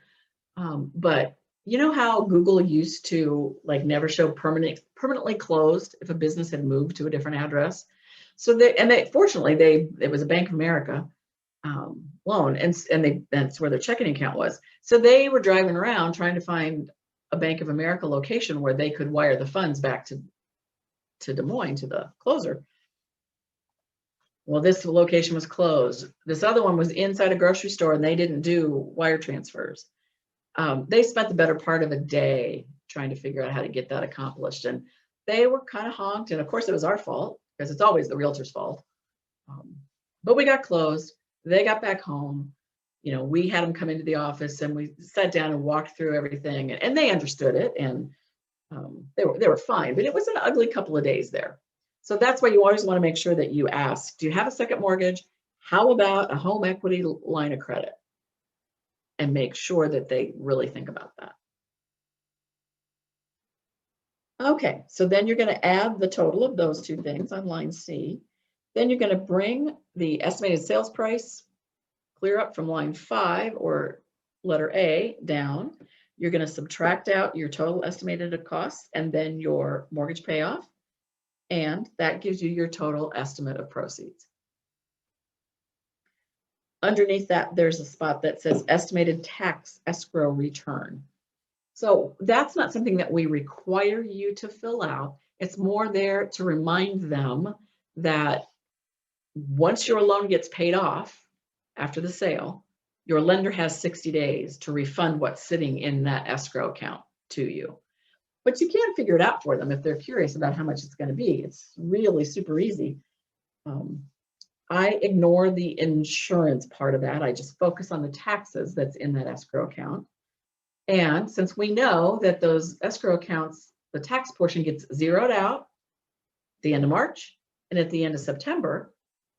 But you know how Google used to like never show permanently closed if a business had moved to a different address? So fortunately it was a Bank of America loan, and that's where their checking account was. So they were driving around trying to find a Bank of America location where they could wire the funds back to Des Moines, to the closer. Well, this location was closed. This other one was inside a grocery store, and they didn't do wire transfers. They spent the better part of a day trying to figure out how to get that accomplished. And they were kind of honked. And of course, it was our fault, because it's always the realtor's fault. But we got closed. They got back home. You know, we had them come into the office, and we sat down and walked through everything. And they understood it, and they were fine. But it was an ugly couple of days there. So that's why you always want to make sure that you ask, do you have a second mortgage? How about a home equity line of credit? And make sure that they really think about that. Okay, so then you're going to add the total of those two things on line C. Then you're going to bring the estimated sales price clear up from line 5 or letter A down. You're going to subtract out your total estimated costs and then your mortgage payoff. And that gives you your total estimate of proceeds. Underneath that, there's a spot that says estimated tax escrow return. So that's not something that we require you to fill out. It's more there to remind them that once your loan gets paid off after the sale, your lender has 60 days to refund what's sitting in that escrow account to you. But you can figure it out for them if they're curious about how much it's going to be. It's really super easy. I ignore the insurance part of that. I just focus on the taxes that's in that escrow account. And since we know that those escrow accounts, the tax portion gets zeroed out at the end of March and at the end of September,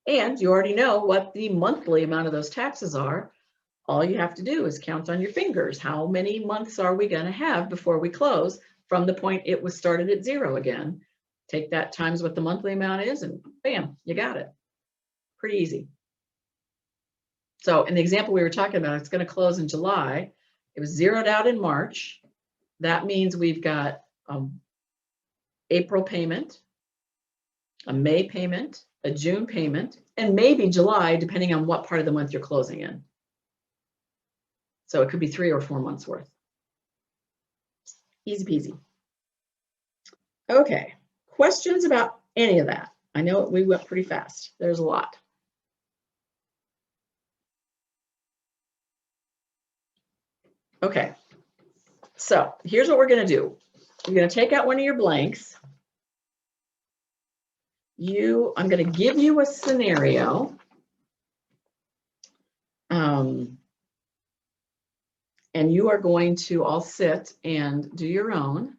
and you already know what the monthly amount of those taxes are, all you have to do is count on your fingers. How many months are we going to have before we close from the point it was started at 0 again? Take that times what the monthly amount is, and bam, you got it. Pretty easy. So in the example we were talking about, it's going to close in July. It was zeroed out in March. That means we've got April payment, a May payment, a June payment, and maybe July, depending on what part of the month you're closing in. So it could be 3 or 4 months worth. Easy peasy. Okay, questions about any of that? I know we went pretty fast. There's a lot. Okay, so here's what we're going to do. You're going to take out one of your blanks. I'm going to give you a scenario. And you are going to all sit and do your own.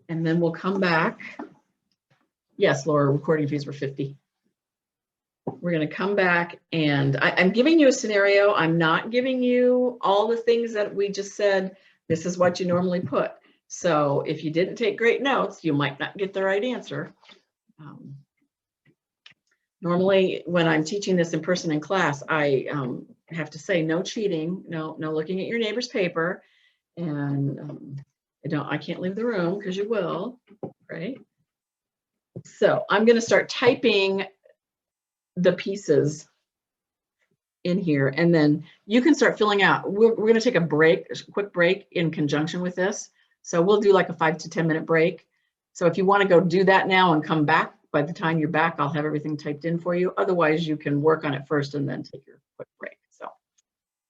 And then we'll come back. Yes, Laura, recording fees were $50. We're going to come back, and I'm giving you a scenario. I'm not giving you all the things that we just said. This is what you normally put. So if you didn't take great notes, you might not get the right answer. Normally, when I'm teaching this in person in class, I have to say no cheating, no looking at your neighbor's paper, and I can't leave the room because you will, right? So I'm going to start typing the pieces in here, and then you can start filling out. We're going to take a quick break in conjunction with this. So we'll do like a 5 to 10 minute break. So if you want to go do that now and come back By the time you're back, I'll have everything typed in for you. Otherwise, you can work on it first and then take your quick break. So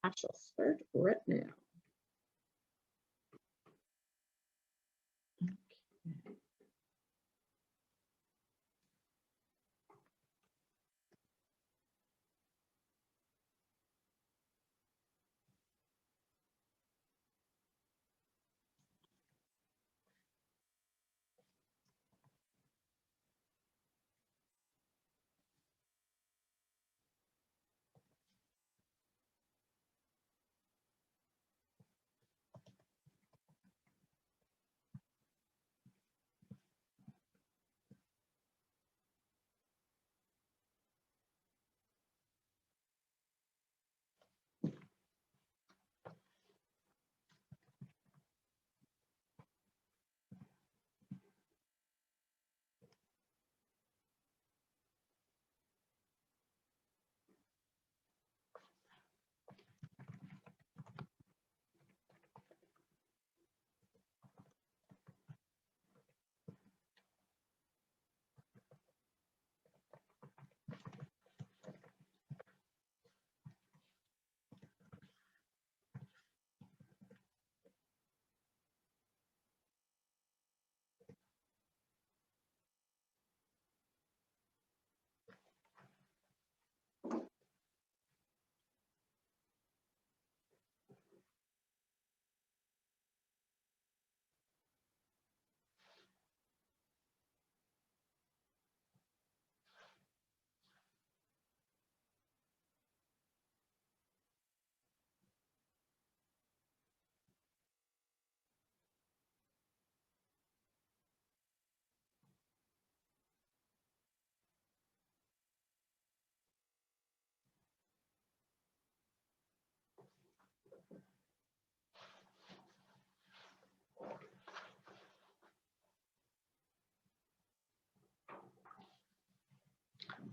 I shall start right now.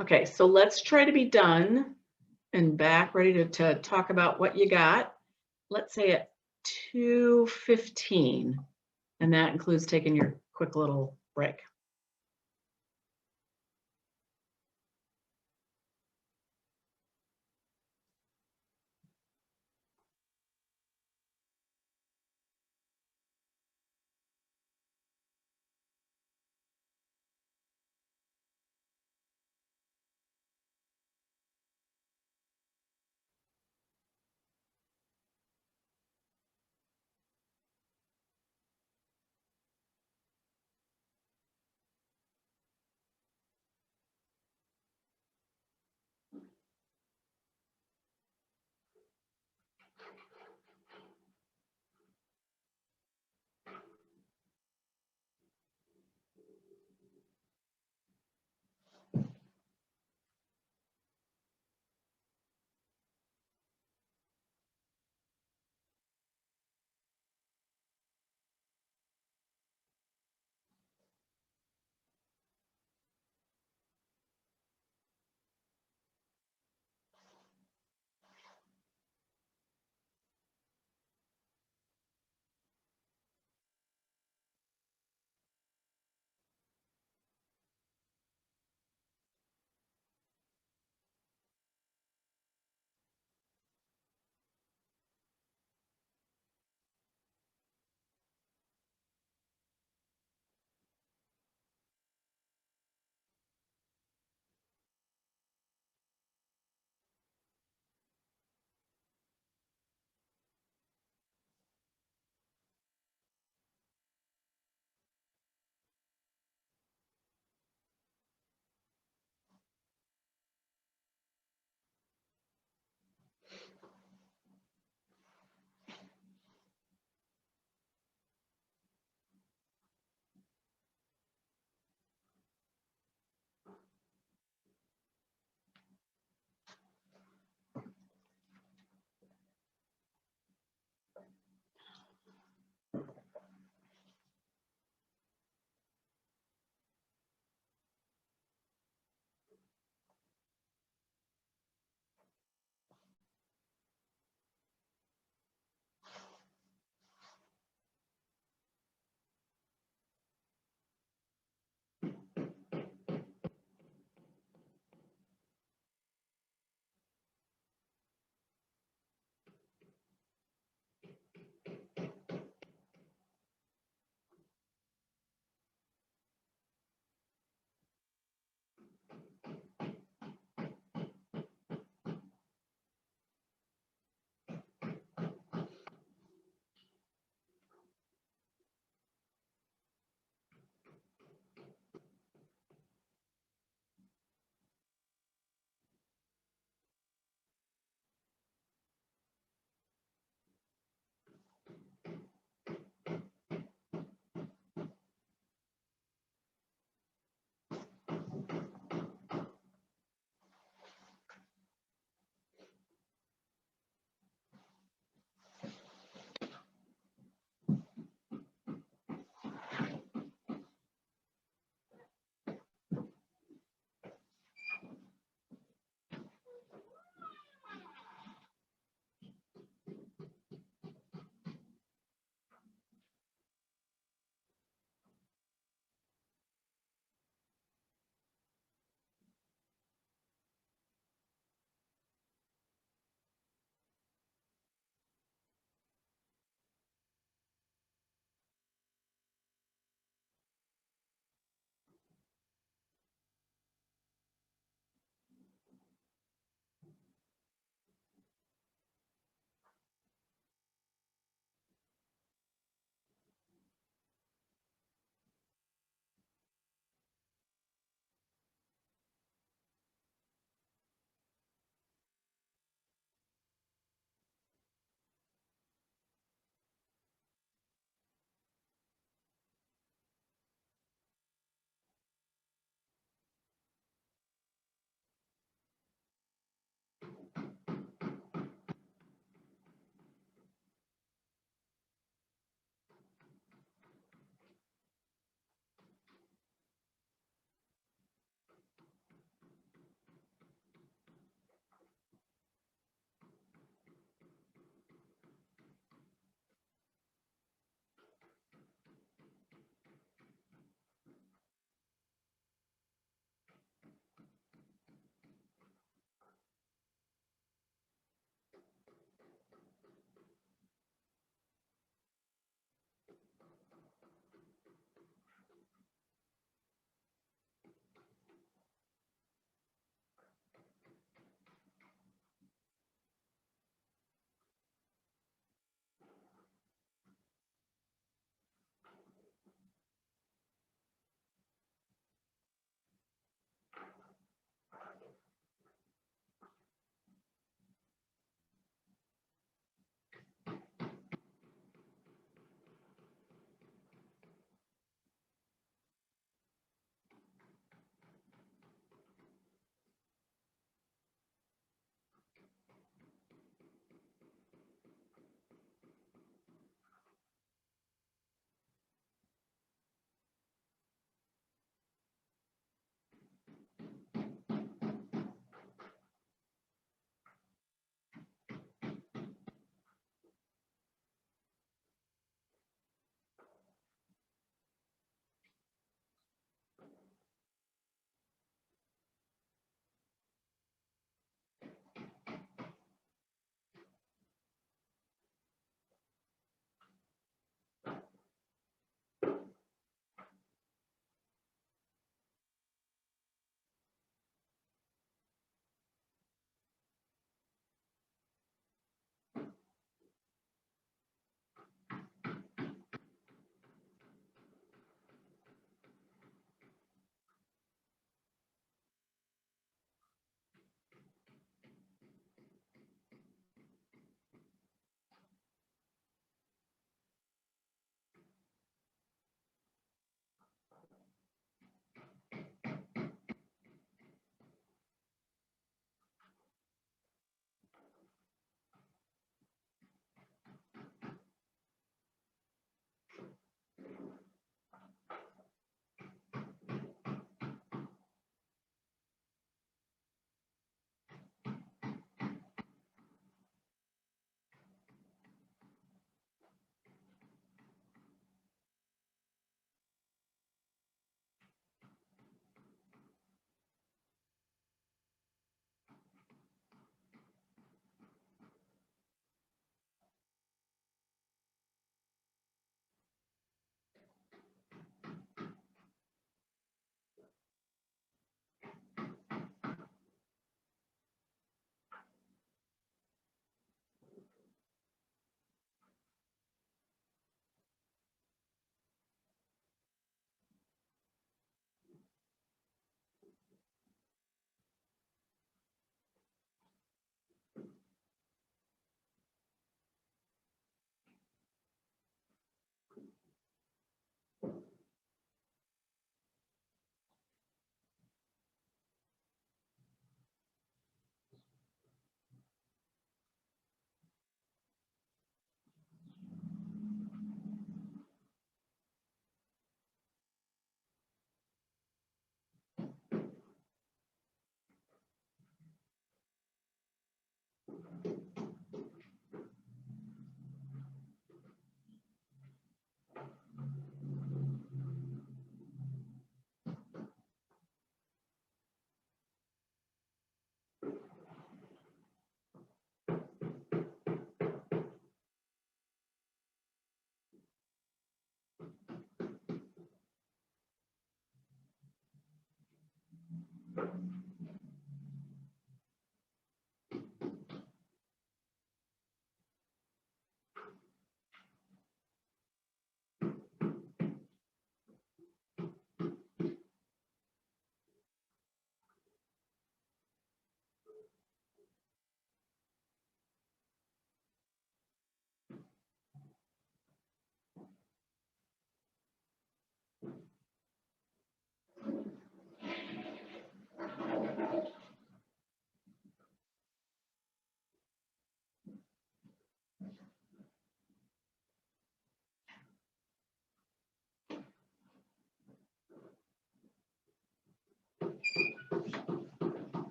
Okay, so let's try to be done and back ready to talk about what you got. Let's say at 2:15, and that includes taking your quick little break.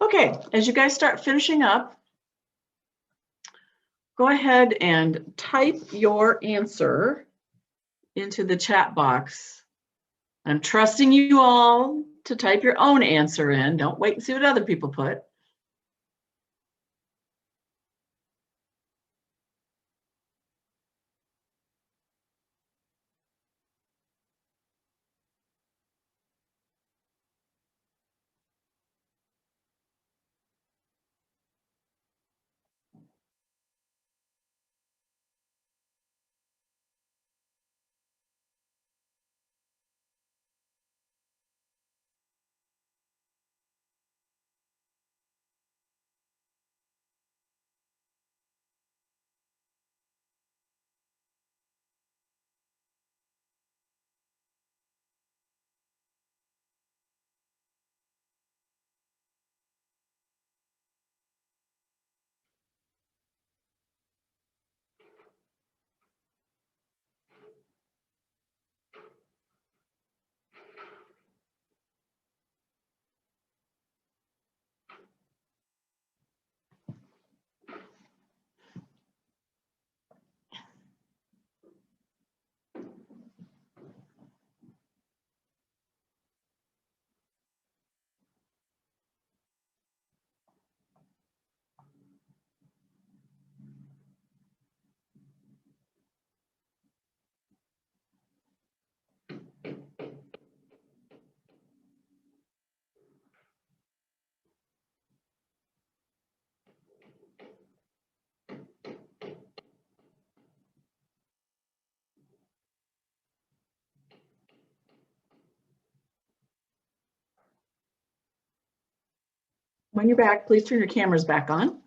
Okay, as you guys start finishing up, go ahead and type your answer into the chat box. I'm trusting you all to type your own answer in. Don't wait and see what other people put. When you're back, please turn your cameras back on.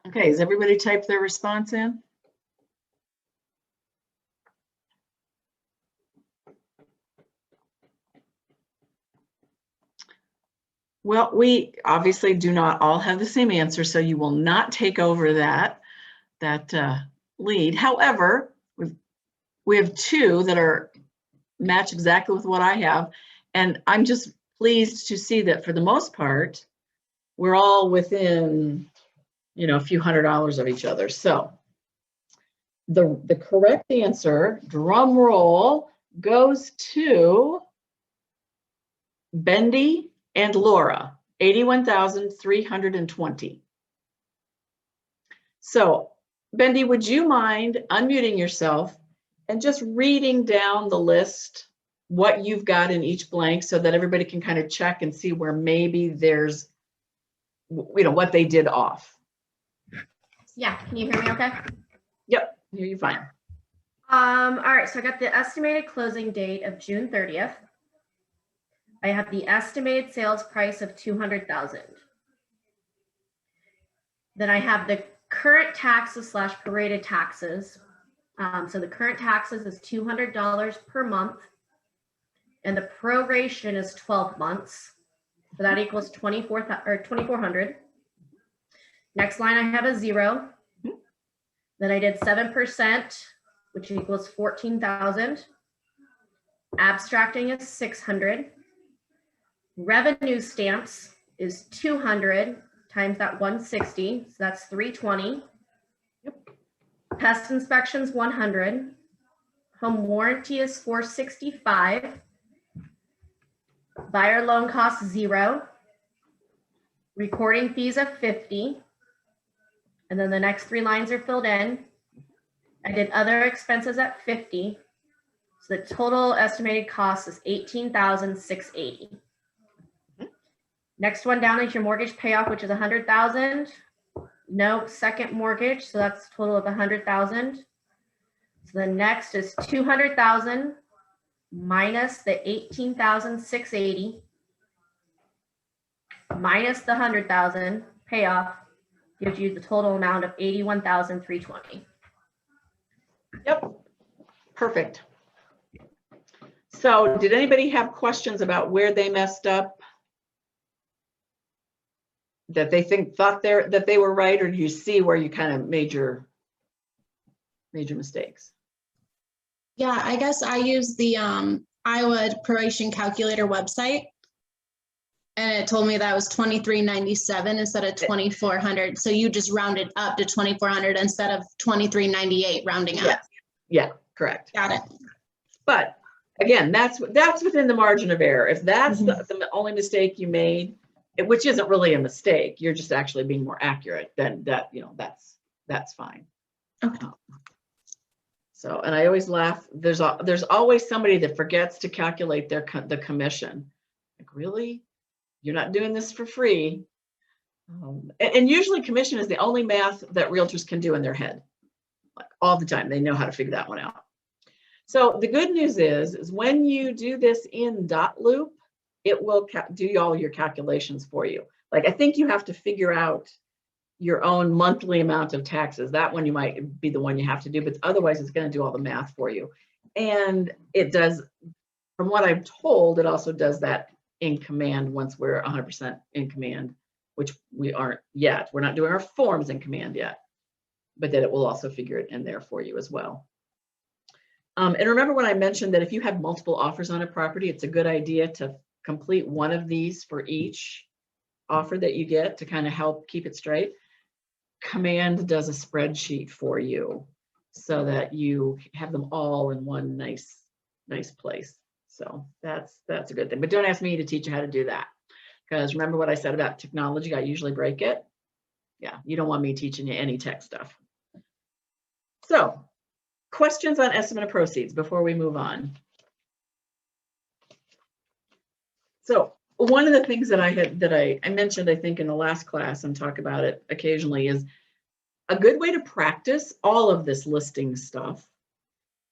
Okay, has everybody typed their response in? Well, we obviously do not all have the same answer, so you will not take over that lead. However, we have two that are match exactly with what I have, and I'm just pleased to see that for the most part, we're all within, a few $100s of each other. So the correct answer, drum roll, goes to Bendy and Laura, 81,320. So, Bendy, would you mind unmuting yourself and just reading down the list, what you've got in each blank, so that everybody can kind of check and see where maybe there's, what they did off? Yeah, can you hear me okay? Yep, hear you fine. All right, so I got the estimated closing date of June 30th. I have the estimated sales price of $200,000. Then I have the current taxes / prorated taxes. So the current taxes is $200 per month, and the proration is 12 months. So that equals $2,400. Next line, I have a 0. Then I did 7%, which equals 14,000. Abstracting is 600. Revenue stamps is 200 times that 160, so that's 320. Pest inspections 100. Home warranty is 465. Buyer loan costs $0. Recording fees of $50. And then the next 3 lines are filled in. I did other expenses at $50. So the total estimated cost is $18,680. Next one down is your mortgage payoff, which is $100,000. No second mortgage, so that's a total of $100,000. So the next is $200,000 minus the $18,680 minus the $100,000 payoff gives you the total amount of $81,320. Yep, perfect. So did anybody have questions about where they messed up? That they thought that they were right, or do you see where you kind of made your mistakes? Yeah, I guess I use the Iowa proration calculator website, and it told me that was $23.97 instead of $2,400. So you just rounded up to $2,400 instead of $23.98 rounding up. Yes. Yeah, correct. Got it. But again, that's within the margin of error. If that's the only mistake you made, which isn't really a mistake, you're just actually being more accurate, then that's fine. Okay. So, and I always laugh, there's always somebody that forgets to calculate the commission. Like, really? You're not doing this for free. And usually commission is the only math that realtors can do in their head. Like, all the time, they know how to figure that one out. So the good news is when you do this in dot loop, it will do all your calculations for you. Like, I think you have to figure out your own monthly amount of taxes. That one you might be the one you have to do, but otherwise it's going to do all the math for you. And it does, from what I'm told, it also does that in command once we're 100% in command, which we aren't yet. We're not doing our forms in command yet, but that it will also figure it in there for you as well. And remember when I mentioned that if you have multiple offers on a property, it's a good idea to complete one of these for each offer that you get to kind of help keep it straight. Command does a spreadsheet for you so that you have them all in one nice place. So that's a good thing. But don't ask me to teach you how to do that, because remember what I said about technology, I usually break it. Yeah, you don't want me teaching you any tech stuff. So, questions on estimate of proceeds before we move on. So one of the things that I mentioned, I think in the last class and talk about it occasionally, is a good way to practice all of this listing stuff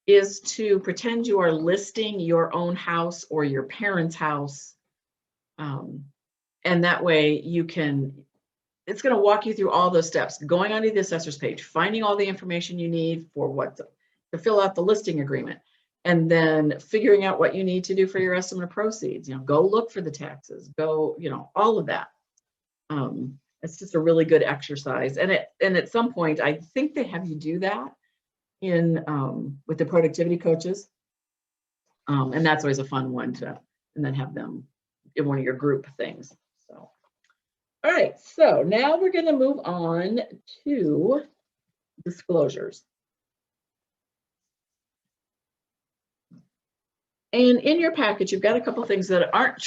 is to pretend you are listing your own house or your parents' house. And that way you can, it's going to walk you through all those steps, going onto the assessor's page, finding all the information you need for to fill out the listing agreement, and then figuring out what you need to do for your estimate of proceeds. Go look for the taxes, go, all of that. It's just a really good exercise. And at some point, I think they have you do that with the productivity coaches. And that's always a fun one and then have them in one of your group things. So, all right, so now we're going to move on to disclosures. And in your package, you've got a couple of things that aren't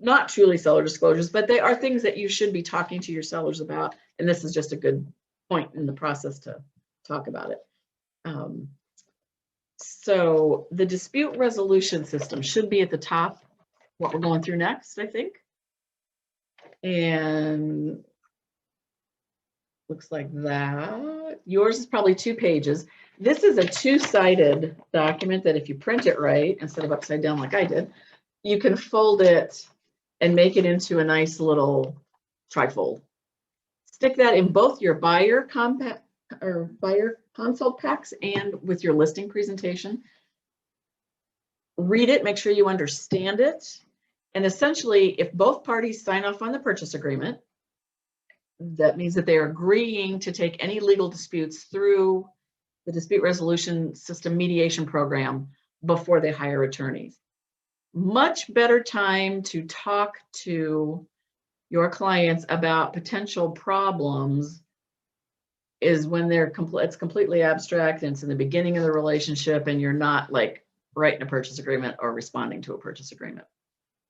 not truly seller disclosures, but they are things that you should be talking to your sellers about. And this is just a good point in the process to talk about it. So the dispute resolution system should be at the top, what we're going through next, I think. And looks like that. Yours is probably 2 pages. This is a 2-sided document that if you print it right, instead of upside down like I did, you can fold it and make it into a nice little trifold. Stick that in both your buyer consult packs and with your listing presentation. Read it, make sure you understand it. And essentially, if both parties sign off on the purchase agreement, that means that they're agreeing to take any legal disputes through the dispute resolution system mediation program before they hire attorneys. Much better time to talk to your clients about potential problems is when it's completely abstract and it's in the beginning of the relationship and you're not like writing a purchase agreement or responding to a purchase agreement.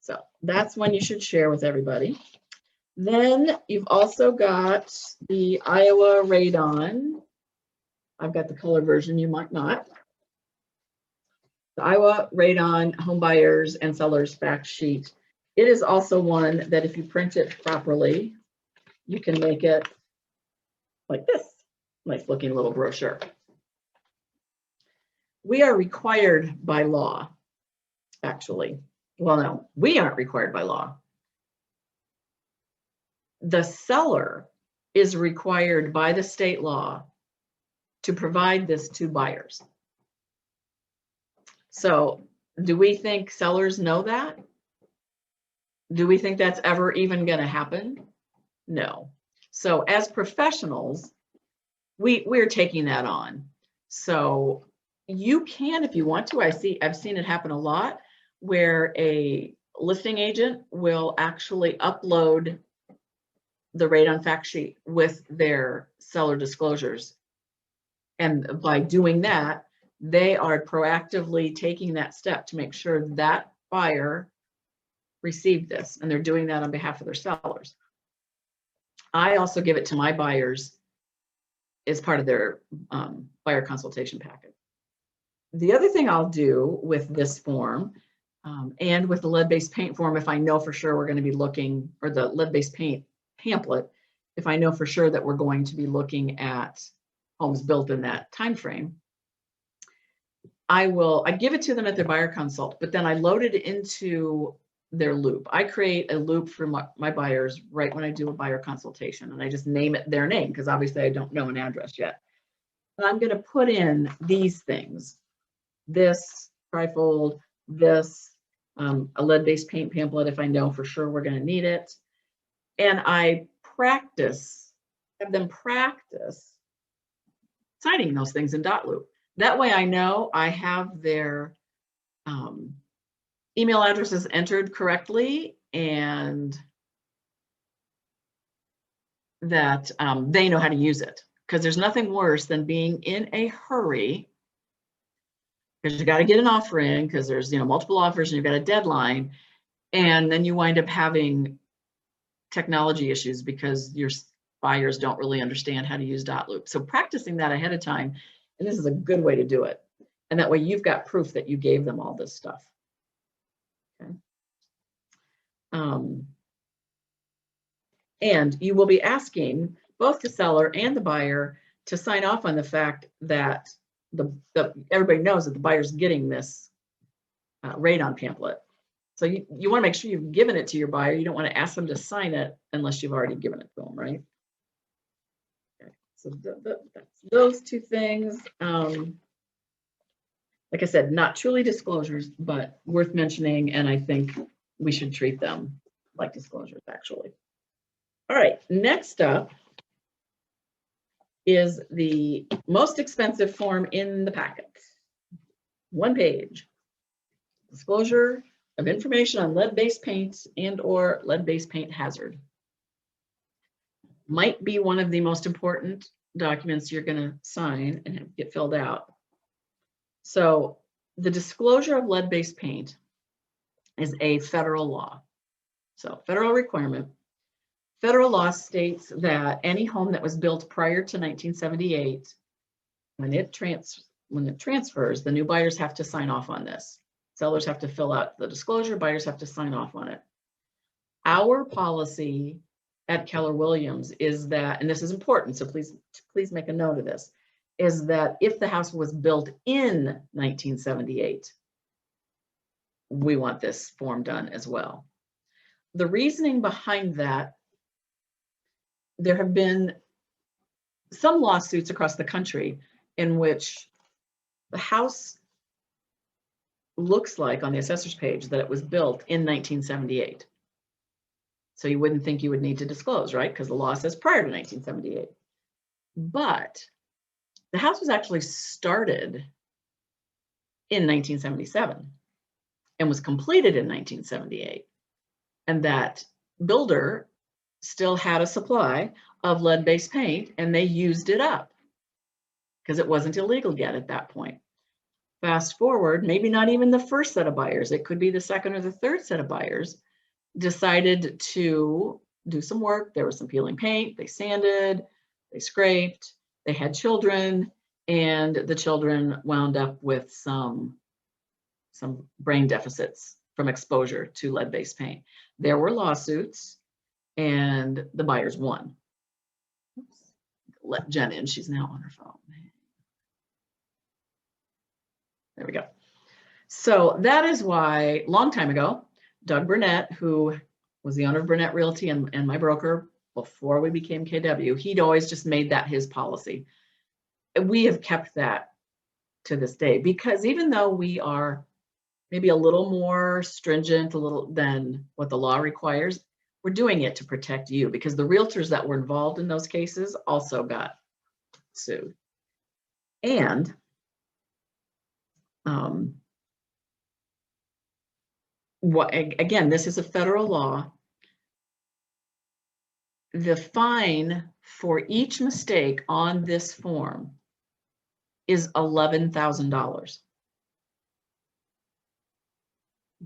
So that's one you should share with everybody. Then you've also got the Iowa Radon. I've got the color version, you might not. The Iowa Radon Home Buyers and Sellers Fact Sheet. It is also one that if you print it properly, you can make it like this. Nice looking little brochure. We are required by law, actually. Well, no, we aren't required by law. The seller is required by the state law to provide this to buyers. So do we think sellers know that? Do we think that's ever even going to happen? No. So as professionals, we're taking that on. So you can, if you want to, I've seen it happen a lot, where a listing agent will actually upload the radon fact sheet with their seller disclosures. And by doing that, they are proactively taking that step to make sure that buyer received this, and they're doing that on behalf of their sellers. I also give it to my buyers as part of their buyer consultation packet. The other thing I'll do with this form and with the lead-based paint form, if I know for sure we're going to be looking, or the lead-based paint pamphlet, if I know for sure that we're going to be looking at homes built in that time frame, I give it to them at their buyer consult, but then I load it into their loop. I create a loop for my buyers right when I do a buyer consultation, and I just name it their name because obviously I don't know an address yet. And I'm going to put in these things: this trifold, this, a lead-based paint pamphlet if I know for sure we're going to need it. And I have them practice signing those things in dot loop. That way I know I have their email addresses entered correctly, and that they know how to use it. Because there's nothing worse than being in a hurry, because you got to get an offer in, because there's multiple offers and you've got a deadline, and then you wind up having technology issues because your buyers don't really understand how to use dot loop. So practicing that ahead of time, and this is a good way to do it. And that way you've got proof that you gave them all this stuff. Okay. And you will be asking both the seller and the buyer to sign off on the fact that everybody knows that the buyer's getting this radon pamphlet. So you want to make sure you've given it to your buyer. You don't want to ask them to sign it unless you've already given it to them, right? Okay. So that's those two things. Like I said, not truly disclosures, but worth mentioning, and I think we should treat them like disclosures, actually. All right, next up is the most expensive form in the packet. One page. Disclosure of information on lead-based paint and/or lead-based paint hazard. Might be one of the most important documents you're going to sign and get filled out. So the disclosure of lead-based paint is a federal law. So federal requirement. Federal law states that any home that was built prior to 1978, when it transfers, the new buyers have to sign off on this. Sellers have to fill out the disclosure, buyers have to sign off on it. Our policy at Keller Williams is that, and this is important, so please make a note of this, is that if the house was built in 1978, we want this form done as well. The reasoning behind that, there have been some lawsuits across the country in which the house looks like on the assessor's page that it was built in 1978. So you wouldn't think you would need to disclose, right? Because the law says prior to 1978. But the house was actually started in 1977 and was completed in 1978. And that builder still had a supply of lead-based paint, and they used it up because it wasn't illegal yet at that point. Fast forward, maybe not even the first set of buyers, it could be the second or the third set of buyers decided to do some work. There was some peeling paint, they sanded, they scraped, they had children, and the children wound up with some brain deficits from exposure to lead-based paint. There were lawsuits and the buyers won. Oops. Let Jen in, she's now on her phone. There we go. So that is why, long time ago, Doug Burnett, who was the owner of Burnett Realty and my broker before we became KW, he'd always just made that his policy. We have kept that to this day, because even though we are maybe a little more stringent, a little than what the law requires, we're doing it to protect you, because the realtors that were involved in those cases also got sued. And again, this is a federal law. The fine for each mistake on this form is $11,000.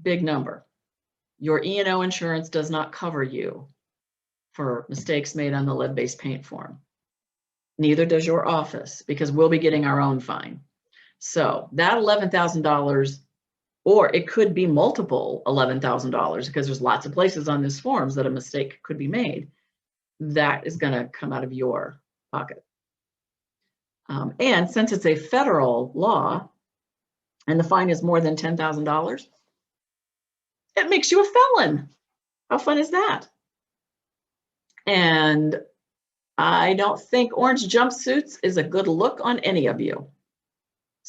Big number. Your E&O insurance does not cover you for mistakes made on the lead-based paint form. Neither does your office, because we'll be getting our own fine. So that $11,000, or it could be multiple $11,000, because there's lots of places on this forms that a mistake could be made, that is going to come out of your pocket. And since it's a federal law and the fine is more than $10,000, it makes you a felon. How fun is that? And I don't think orange jumpsuits is a good look on any of you.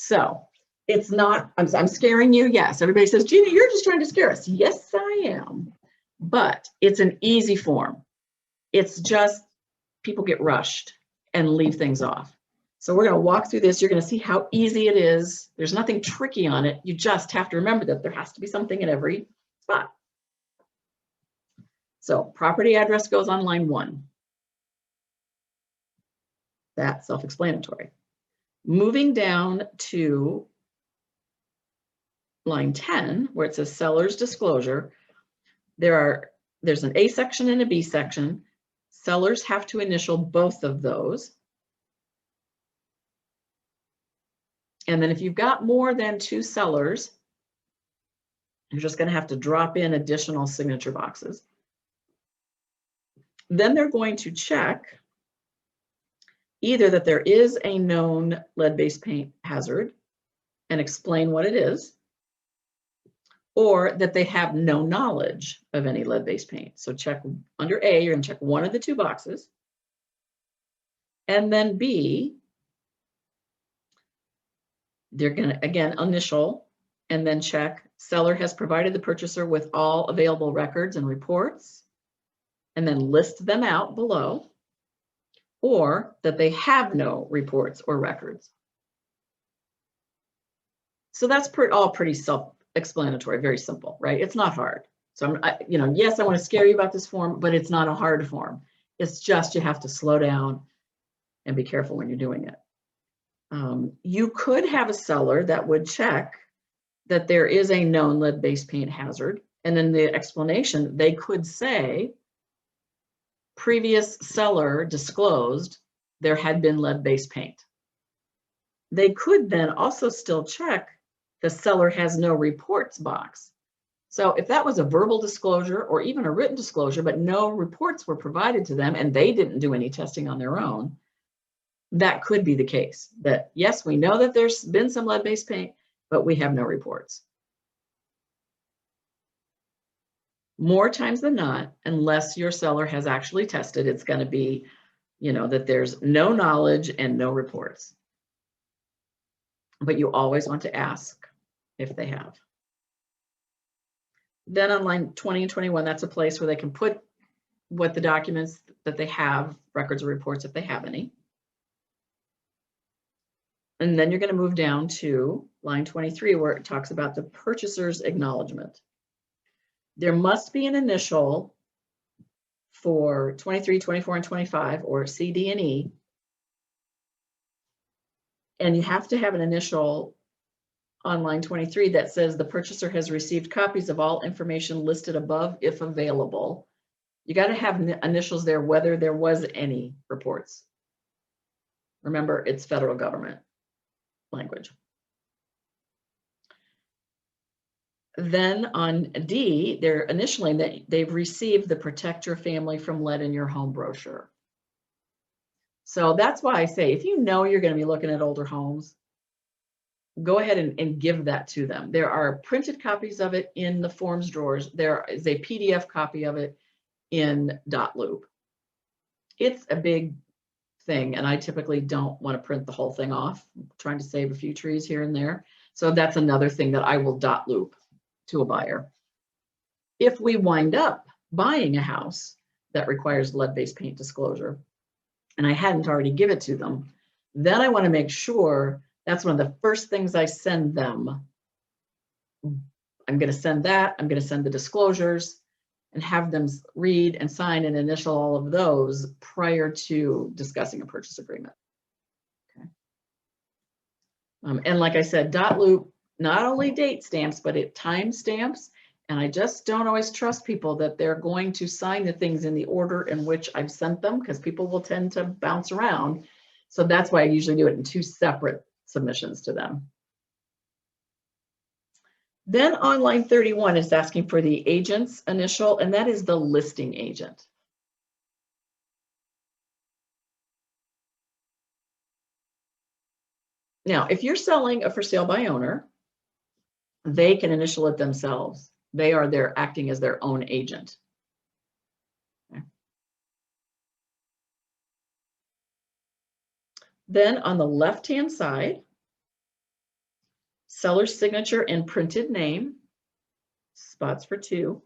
So it's not, I'm scaring you. Yes, everybody says, Jeanne, you're just trying to scare us. Yes, I am. But it's an easy form. It's just people get rushed and leave things off. So we're going to walk through this. You're going to see how easy it is. There's nothing tricky on it. You just have to remember that there has to be something in every spot. So property address goes on line 1. That's self-explanatory. Moving down to line 10, where it says seller's disclosure, there's an A section and a B section. Sellers have to initial both of those. And then if you've got more than 2 sellers, you're just going to have to drop in additional signature boxes. Then they're going to check either that there is a known lead-based paint hazard and explain what it is, or that they have no knowledge of any lead-based paint. So check under A, you're going to check one of the 2 boxes. And then B, they're going to, again, initial and then check seller has provided the purchaser with all available records and reports, and then list them out below, or that they have no reports or records. So that's all pretty self-explanatory, very simple, right? It's not hard. So yes, I want to scare you about this form, but it's not a hard form. It's just you have to slow down and be careful when you're doing it. You could have a seller that would check that there is a known lead-based paint hazard, and in the explanation, they could say, previous seller disclosed there had been lead-based paint. They could then also still check the seller has no reports box. So if that was a verbal disclosure or even a written disclosure, but no reports were provided to them and they didn't do any testing on their own, that could be the case. That yes, we know that there's been some lead-based paint, but we have no reports. More times than not, unless your seller has actually tested, it's going to be, that there's no knowledge and no reports. But you always want to ask if they have. Then on line 20 and 21, that's a place where they can put what the documents that they have, records or reports if they have any. And then you're going to move down to line 23, where it talks about the purchaser's acknowledgement. There must be an initial for 23, 24, and 25, or C, D, and E. And you have to have an initial on line 23 that says the purchaser has received copies of all information listed above if available. You got to have initials there whether there was any reports. Remember, it's federal government language. Then on D, they're initialing that they've received the Protect Your Family from Lead in Your Home brochure. So that's why I say, if you know you're going to be looking at older homes, go ahead and give that to them. There are printed copies of it in the forms drawers. There is a PDF copy of it in .loop. It's a big thing, and I typically don't want to print the whole thing off. I'm trying to save a few trees here and there. So that's another thing that I will .loop to a buyer. If we wind up buying a house that requires lead-based paint disclosure, and I hadn't already given it to them, then I want to make sure that's one of the first things I send them. I'm going to send that. I'm going to send the disclosures and have them read and sign and initial all of those prior to discussing a purchase agreement. Okay. And like I said, .loop not only date stamps, but it time stamps. And I just don't always trust people that they're going to sign the things in the order in which I've sent them, because people will tend to bounce around. So that's why I usually do it in 2 separate submissions to them. Then on line 31 is asking for the agent's initial, and that is the listing agent. Now, if you're selling a for sale by owner, they can initial it themselves. They are there acting as their own agent. Okay. Then on the left-hand side, seller's signature and printed name, spots for 2.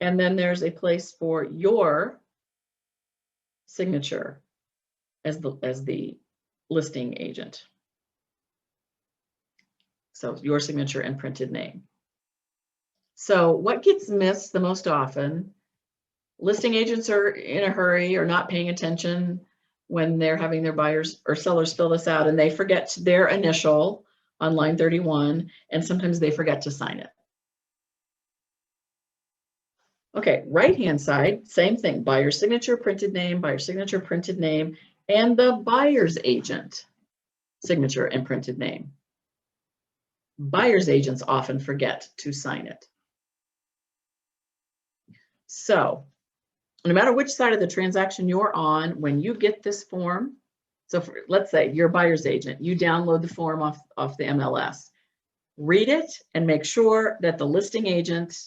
And then there's a place for your signature as the listing agent. So your signature and printed name. So what gets missed the most often, listing agents are in a hurry or not paying attention when they're having their buyers or sellers fill this out, and they forget their initial on line 31, and sometimes they forget to sign it. Okay, right-hand side, same thing, buyer signature, printed name, buyer signature, printed name, and the buyer's agent signature and printed name. Buyer's agents often forget to sign it. So no matter which side of the transaction you're on, when you get this form, so let's say you're a buyer's agent, you download the form off the MLS, read it and make sure that the listing agent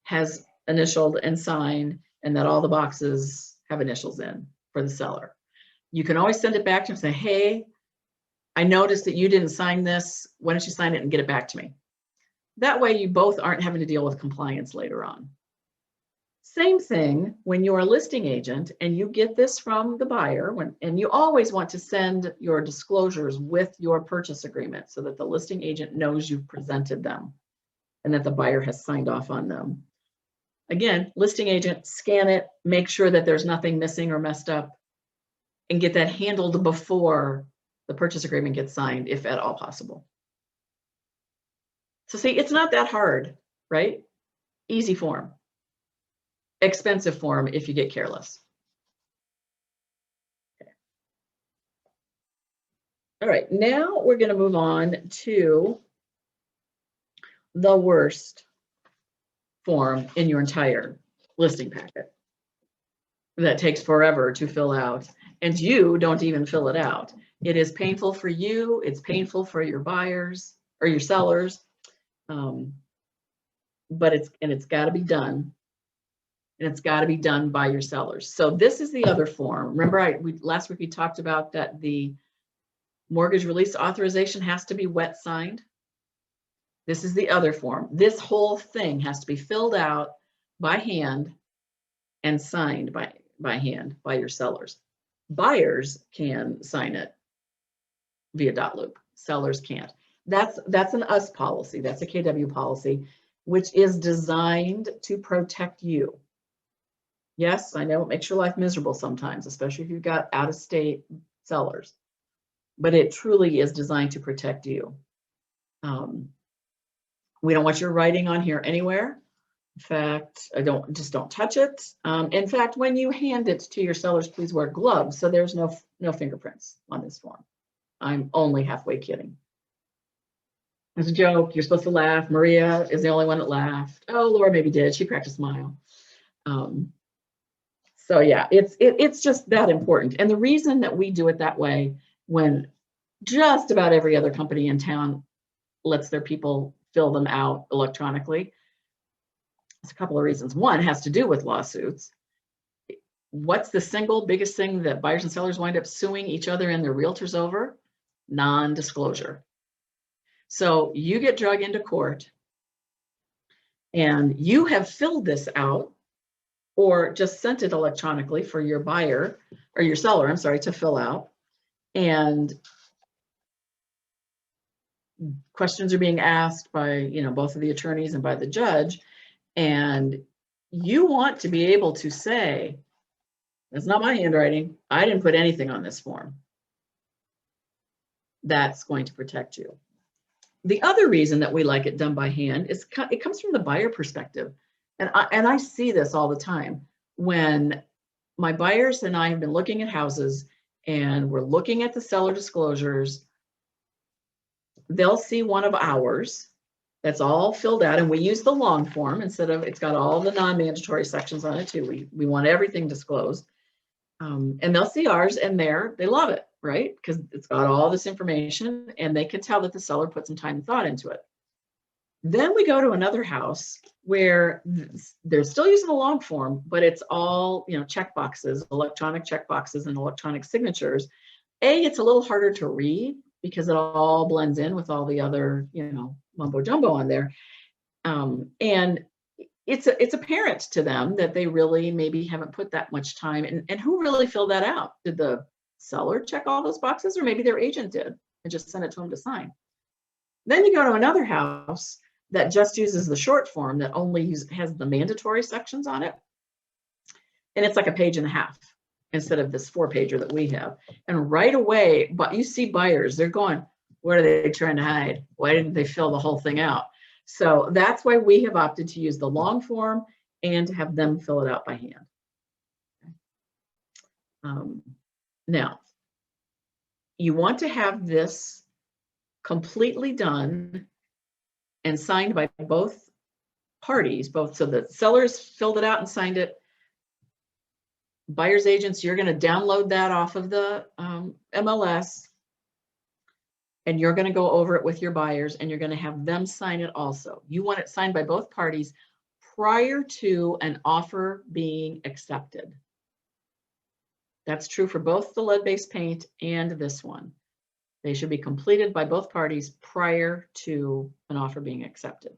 has initialed and signed and that all the boxes have initials in for the seller. You can always send it back to them and say, hey, I noticed that you didn't sign this. Why don't you sign it and get it back to me? That way you both aren't having to deal with compliance later on. Same thing when you're a listing agent and you get this from the buyer, and you always want to send your disclosures with your purchase agreement so that the listing agent knows you've presented them and that the buyer has signed off on them. Again, listing agent, scan it, make sure that there's nothing missing or messed up, and get that handled before the purchase agreement gets signed, if at all possible. So see, it's not that hard, right? Easy form. Expensive form if you get careless. Okay. All right, now we're going to move on to the worst form in your entire listing packet that takes forever to fill out, and you don't even fill it out. It is painful for you, it's painful for your buyers or your sellers, but it's got to be done. And it's got to be done by your sellers. So this is the other form. Remember, last week we talked about that the mortgage release authorization has to be wet signed. This is the other form. This whole thing has to be filled out by hand and signed by hand by your sellers. Buyers can sign it via .loop. Sellers can't. That's an US policy. That's a KW policy, which is designed to protect you. Yes, I know it makes your life miserable sometimes, especially if you've got out-of-state sellers, but it truly is designed to protect you. We don't want your writing on here anywhere. In fact, don't touch it. In fact, when you hand it to your sellers, please wear gloves so there's no fingerprints on this form. I'm only halfway kidding. It's a joke. You're supposed to laugh. Maria is the only one that laughed. Oh, Laura maybe did. She cracked a smile. So yeah, it's just that important. And the reason that we do it that way, when just about every other company in town lets their people fill them out electronically, there's a couple of reasons. One has to do with lawsuits. What's the single biggest thing that buyers and sellers wind up suing each other and their realtors over? Non-disclosure. So you get dragged into court and you have filled this out or just sent it electronically for your buyer or your seller, I'm sorry, to fill out. And questions are being asked by, both of the attorneys and by the judge. And you want to be able to say, that's not my handwriting. I didn't put anything on this form. That's going to protect you. The other reason that we like it done by hand is it comes from the buyer perspective. And I see this all the time when my buyers and I have been looking at houses and we're looking at the seller disclosures. They'll see one of ours that's all filled out, and we use the long form instead of, it's got all the non-mandatory sections on it too. We want everything disclosed. And they'll see ours and they love it, right? Because it's got all this information and they can tell that the seller put some time and thought into it. Then we go to another house where they're still using the long form, but it's all, check boxes, electronic check boxes and electronic signatures. It's a little harder to read because it all blends in with all the other, mumbo jumbo on there. And it's apparent to them that they really maybe haven't put that much time. And who really filled that out? Did the seller check all those boxes, or maybe their agent did and just sent it to them to sign? Then you go to another house that just uses the short form that only has the mandatory sections on it. And it's like a page and a half instead of this 4-pager that we have. And right away, but you see buyers, they're going, what are they trying to hide? Why didn't they fill the whole thing out? So that's why we have opted to use the long form and to have them fill it out by hand. Now, you want to have this completely done and signed by both parties, so the sellers filled it out and signed it. Buyer's agents, you're going to download that off of the MLS, and you're going to go over it with your buyers, and you're going to have them sign it also. You want it signed by both parties prior to an offer being accepted. That's true for both the lead-based paint and this one. They should be completed by both parties prior to an offer being accepted.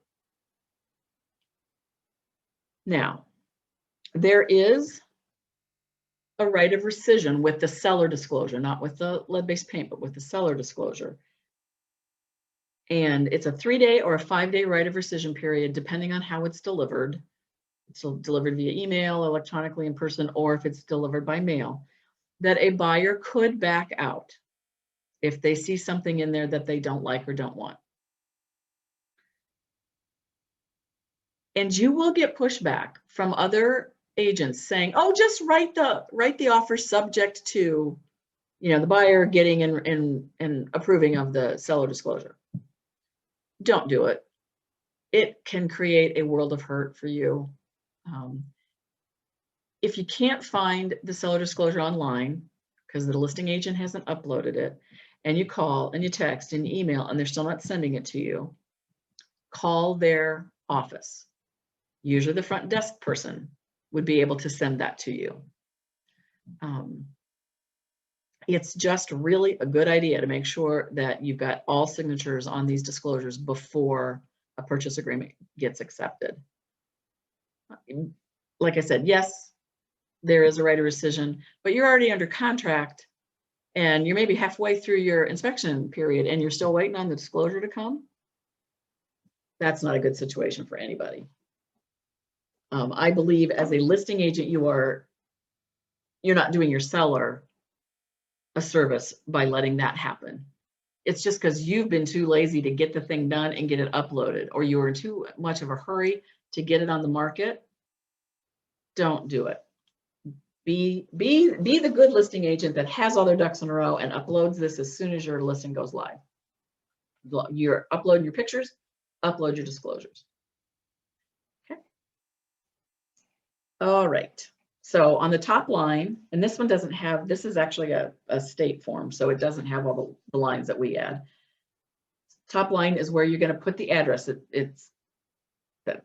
Now, there is a right of rescission with the seller disclosure, not with the lead-based paint, but with the seller disclosure. And it's a 3-day or a 5-day right of rescission period, depending on how it's delivered. It's delivered via email, electronically, in person, or if it's delivered by mail, that a buyer could back out if they see something in there that they don't like or don't want. And you will get pushback from other agents saying, oh, just write the offer subject to, the buyer getting and approving of the seller disclosure. Don't do it. It can create a world of hurt for you. If you can't find the seller disclosure online because the listing agent hasn't uploaded it, and you call and you text and you email and they're still not sending it to you, call their office. Usually the front desk person would be able to send that to you. It's just really a good idea to make sure that you've got all signatures on these disclosures before a purchase agreement gets accepted. Like I said, yes, there is a right of rescission, but you're already under contract and you're maybe halfway through your inspection period and you're still waiting on the disclosure to come. That's not a good situation for anybody. I believe as a listing agent, you're not doing your seller a service by letting that happen. it's just because you've been too lazy to get the thing done and get it uploaded, or you were in too much of a hurry to get it on the market, don't do it. Be the good listing agent that has all their ducks in a row and uploads this as soon as your listing goes live. You're uploading your pictures, upload your disclosures. Okay. All right. So on the top line, and this one doesn't have, this is actually a state form, so it doesn't have all the lines that we add. Top line is where you're going to put the address. It's that,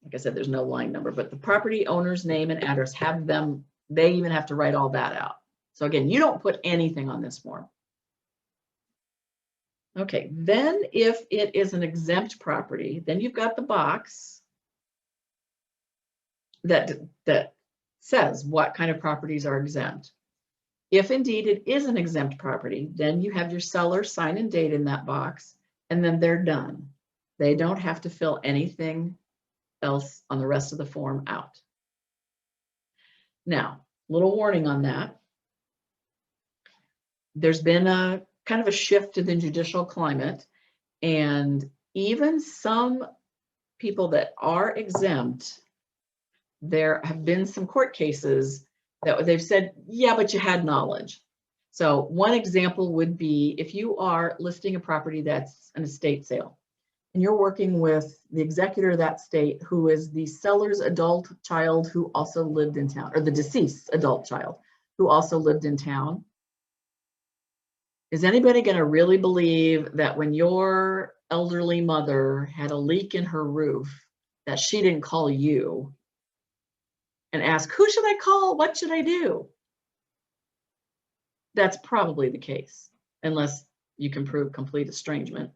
like I said, there's no line number, but the property owner's name and address, have them, they even have to write all that out. So again, you don't put anything on this form. Okay, then if it is an exempt property, then you've got the box that says what kind of properties are exempt. If indeed it is an exempt property, then you have your seller sign and date in that box, and then they're done. They don't have to fill anything else on the rest of the form out. Now, little warning on that. There's been a kind of a shift in the judicial climate, and even some people that are exempt, there have been some court cases that they've said, yeah, but you had knowledge. So one example would be if you are listing a property that's an estate sale, and you're working with the executor of that state who is the seller's adult child who also lived in town, or the deceased adult child who also lived in town. Is anybody going to really believe that when your elderly mother had a leak in her roof, that she didn't call you and ask, who should I call? What should I do? That's probably the case, unless you can prove complete estrangement.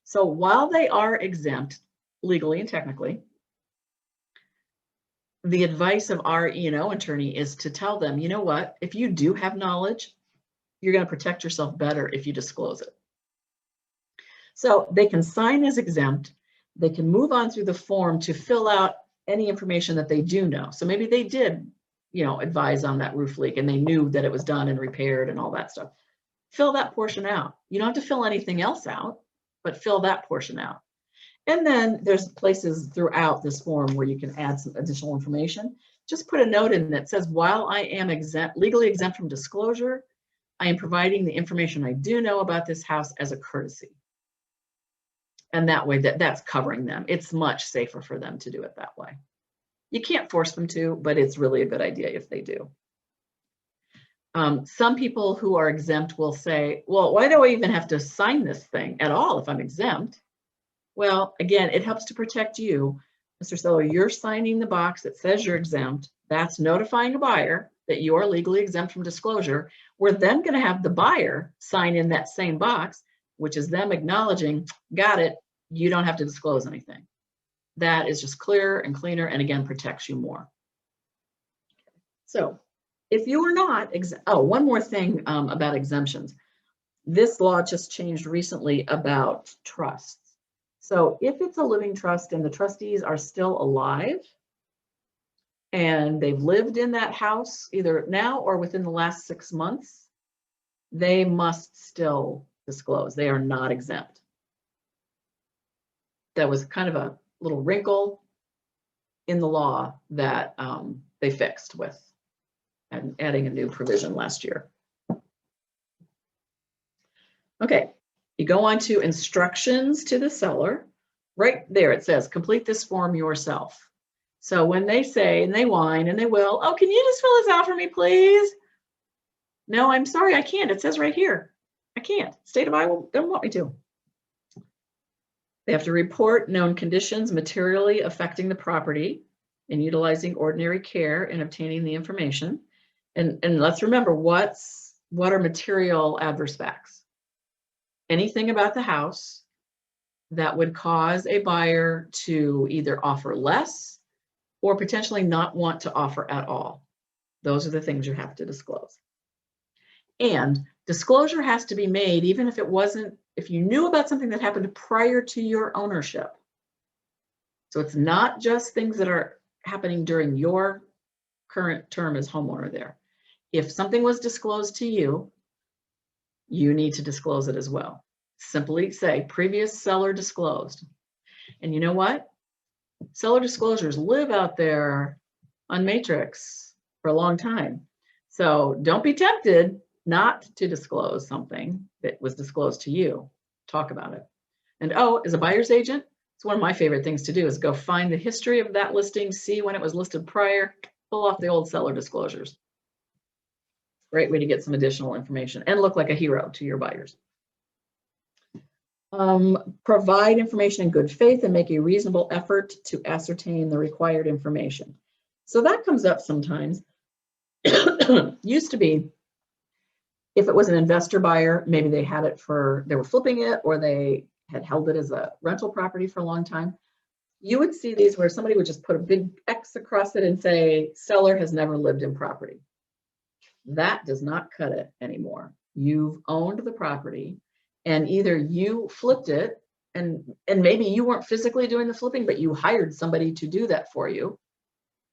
So while they are exempt legally and technically, the advice of our E&O attorney is to tell them, you know what, if you do have knowledge, you're going to protect yourself better if you disclose it. So they can sign as exempt. They can move on through the form to fill out any information that they do know. So maybe they did, advise on that roof leak and they knew that it was done and repaired and all that stuff. Fill that portion out. You don't have to fill anything else out, but fill that portion out. And then there's places throughout this form where you can add some additional information. Just put a note in that says, while I am legally exempt from disclosure, I am providing the information I do know about this house as a courtesy. And that way that's covering them. It's much safer for them to do it that way. You can't force them to, but it's really a good idea if they do. Some people who are exempt will say, well, why do I even have to sign this thing at all if I'm exempt? Well, again, it helps to protect you. Mr. Seller, you're signing the box that says you're exempt. That's notifying a buyer that you are legally exempt from disclosure. We're then going to have the buyer sign in that same box, which is them acknowledging, got it, you don't have to disclose anything. That is just clearer and cleaner, and again, protects you more. So if you are not exempt, oh, one more thing about exemptions. This law just changed recently about trusts. So if it's a living trust and the trustees are still alive and they've lived in that house either now or within the last 6 months, they must still disclose. They are not exempt. That was kind of a little wrinkle in the law that they fixed with and adding a new provision last year. Okay, you go on to instructions to the seller. Right there it says, complete this form yourself. So when they say, and they whine, and they will, oh, can you just fill this out for me, please? No, I'm sorry, I can't. It says right here. I can't. State of Iowa don't want me to. They have to report known conditions materially affecting the property and utilizing ordinary care in obtaining the information. And let's remember, what are material adverse facts? Anything about the house that would cause a buyer to either offer less or potentially not want to offer at all. Those are the things you have to disclose. And disclosure has to be made even if it wasn't, if you knew about something that happened prior to your ownership. So it's not just things that are happening during your current term as homeowner there. If something was disclosed to you you need to disclose it as well. Simply say previous seller disclosed. And you know what? Seller disclosures live out there on Matrix for a long time. So don't be tempted not to disclose something that was disclosed to you. Talk about it. And oh, as a buyer's agent, it's one of my favorite things to do is go find the history of that listing, see when it was listed prior, pull off the old seller disclosures. Great way to get some additional information and look like a hero to your buyers. Provide information in good faith and make a reasonable effort to ascertain the required information. So that comes up sometimes. Used to be, if it was an investor buyer, maybe they had it they were flipping it, or they had held it as a rental property for a long time. You would see these where somebody would just put a big X across it and say, seller has never lived in property. That does not cut it anymore. You've owned the property, and either you flipped it, and maybe you weren't physically doing the flipping, but you hired somebody to do that for you.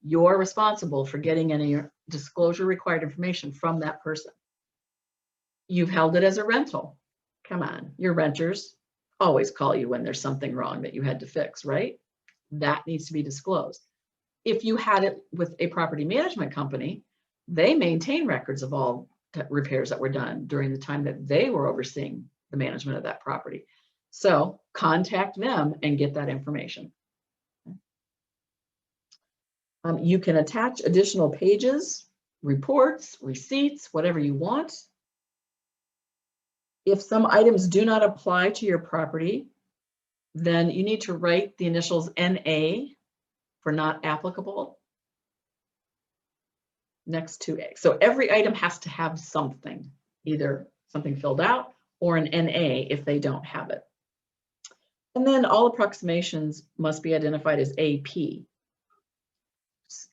You're responsible for getting any disclosure required information from that person. You've held it as a rental. Come on, your renters always call you when there's something wrong that you had to fix, right? That needs to be disclosed. If you had it with a property management company, they maintain records of all repairs that were done during the time that they were overseeing the management of that property. So contact them and get that information. You can attach additional pages, reports, receipts, whatever you want. If some items do not apply to your property, then you need to write the initials NA for not applicable next to A. So every item has to have something, either something filled out or an NA if they don't have it. And then all approximations must be identified as AP.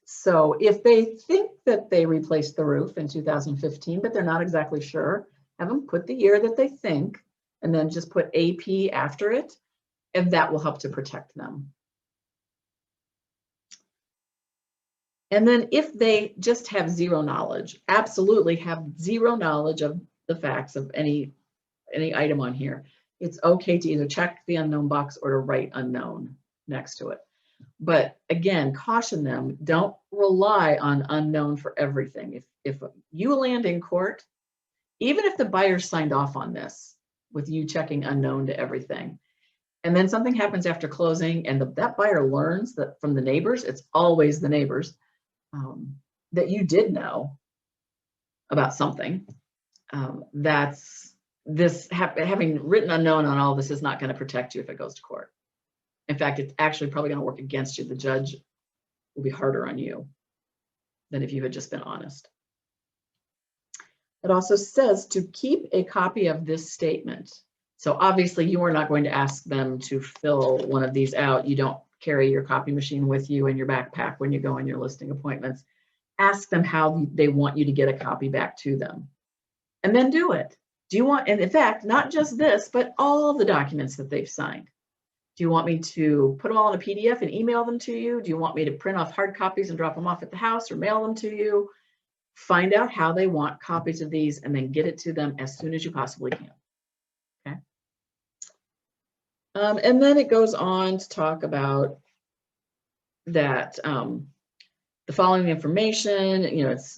So if they think that they replaced the roof in 2015, but they're not exactly sure, have them put the year that they think, and then just put AP after it, and that will help to protect them. And then if they just have zero knowledge, absolutely have zero knowledge of the facts of any item on here, it's okay to either check the unknown box or to write unknown next to it. But again, caution them, don't rely on unknown for everything. If you land in court, even if the buyer signed off on this with you checking unknown to everything, and then something happens after closing and that buyer learns that from the neighbors, it's always the neighbors, that you did know about something, having written unknown on all this is not going to protect you if it goes to court. In fact, it's actually probably going to work against you. The judge will be harder on you than if you had just been honest. It also says to keep a copy of this statement. So obviously you are not going to ask them to fill one of these out. You don't carry your copy machine with you in your backpack when you go on your listing appointments. Ask them how they want you to get a copy back to them, and then do it. Do you want, and in fact, not just this, but all the documents that they've signed. Do you want me to put them all in a PDF and email them to you? Do you want me to print off hard copies and drop them off at the house or mail them to you? Find out how they want copies of these and then get it to them as soon as you possibly can. Okay. And then it goes on to talk about that the following information,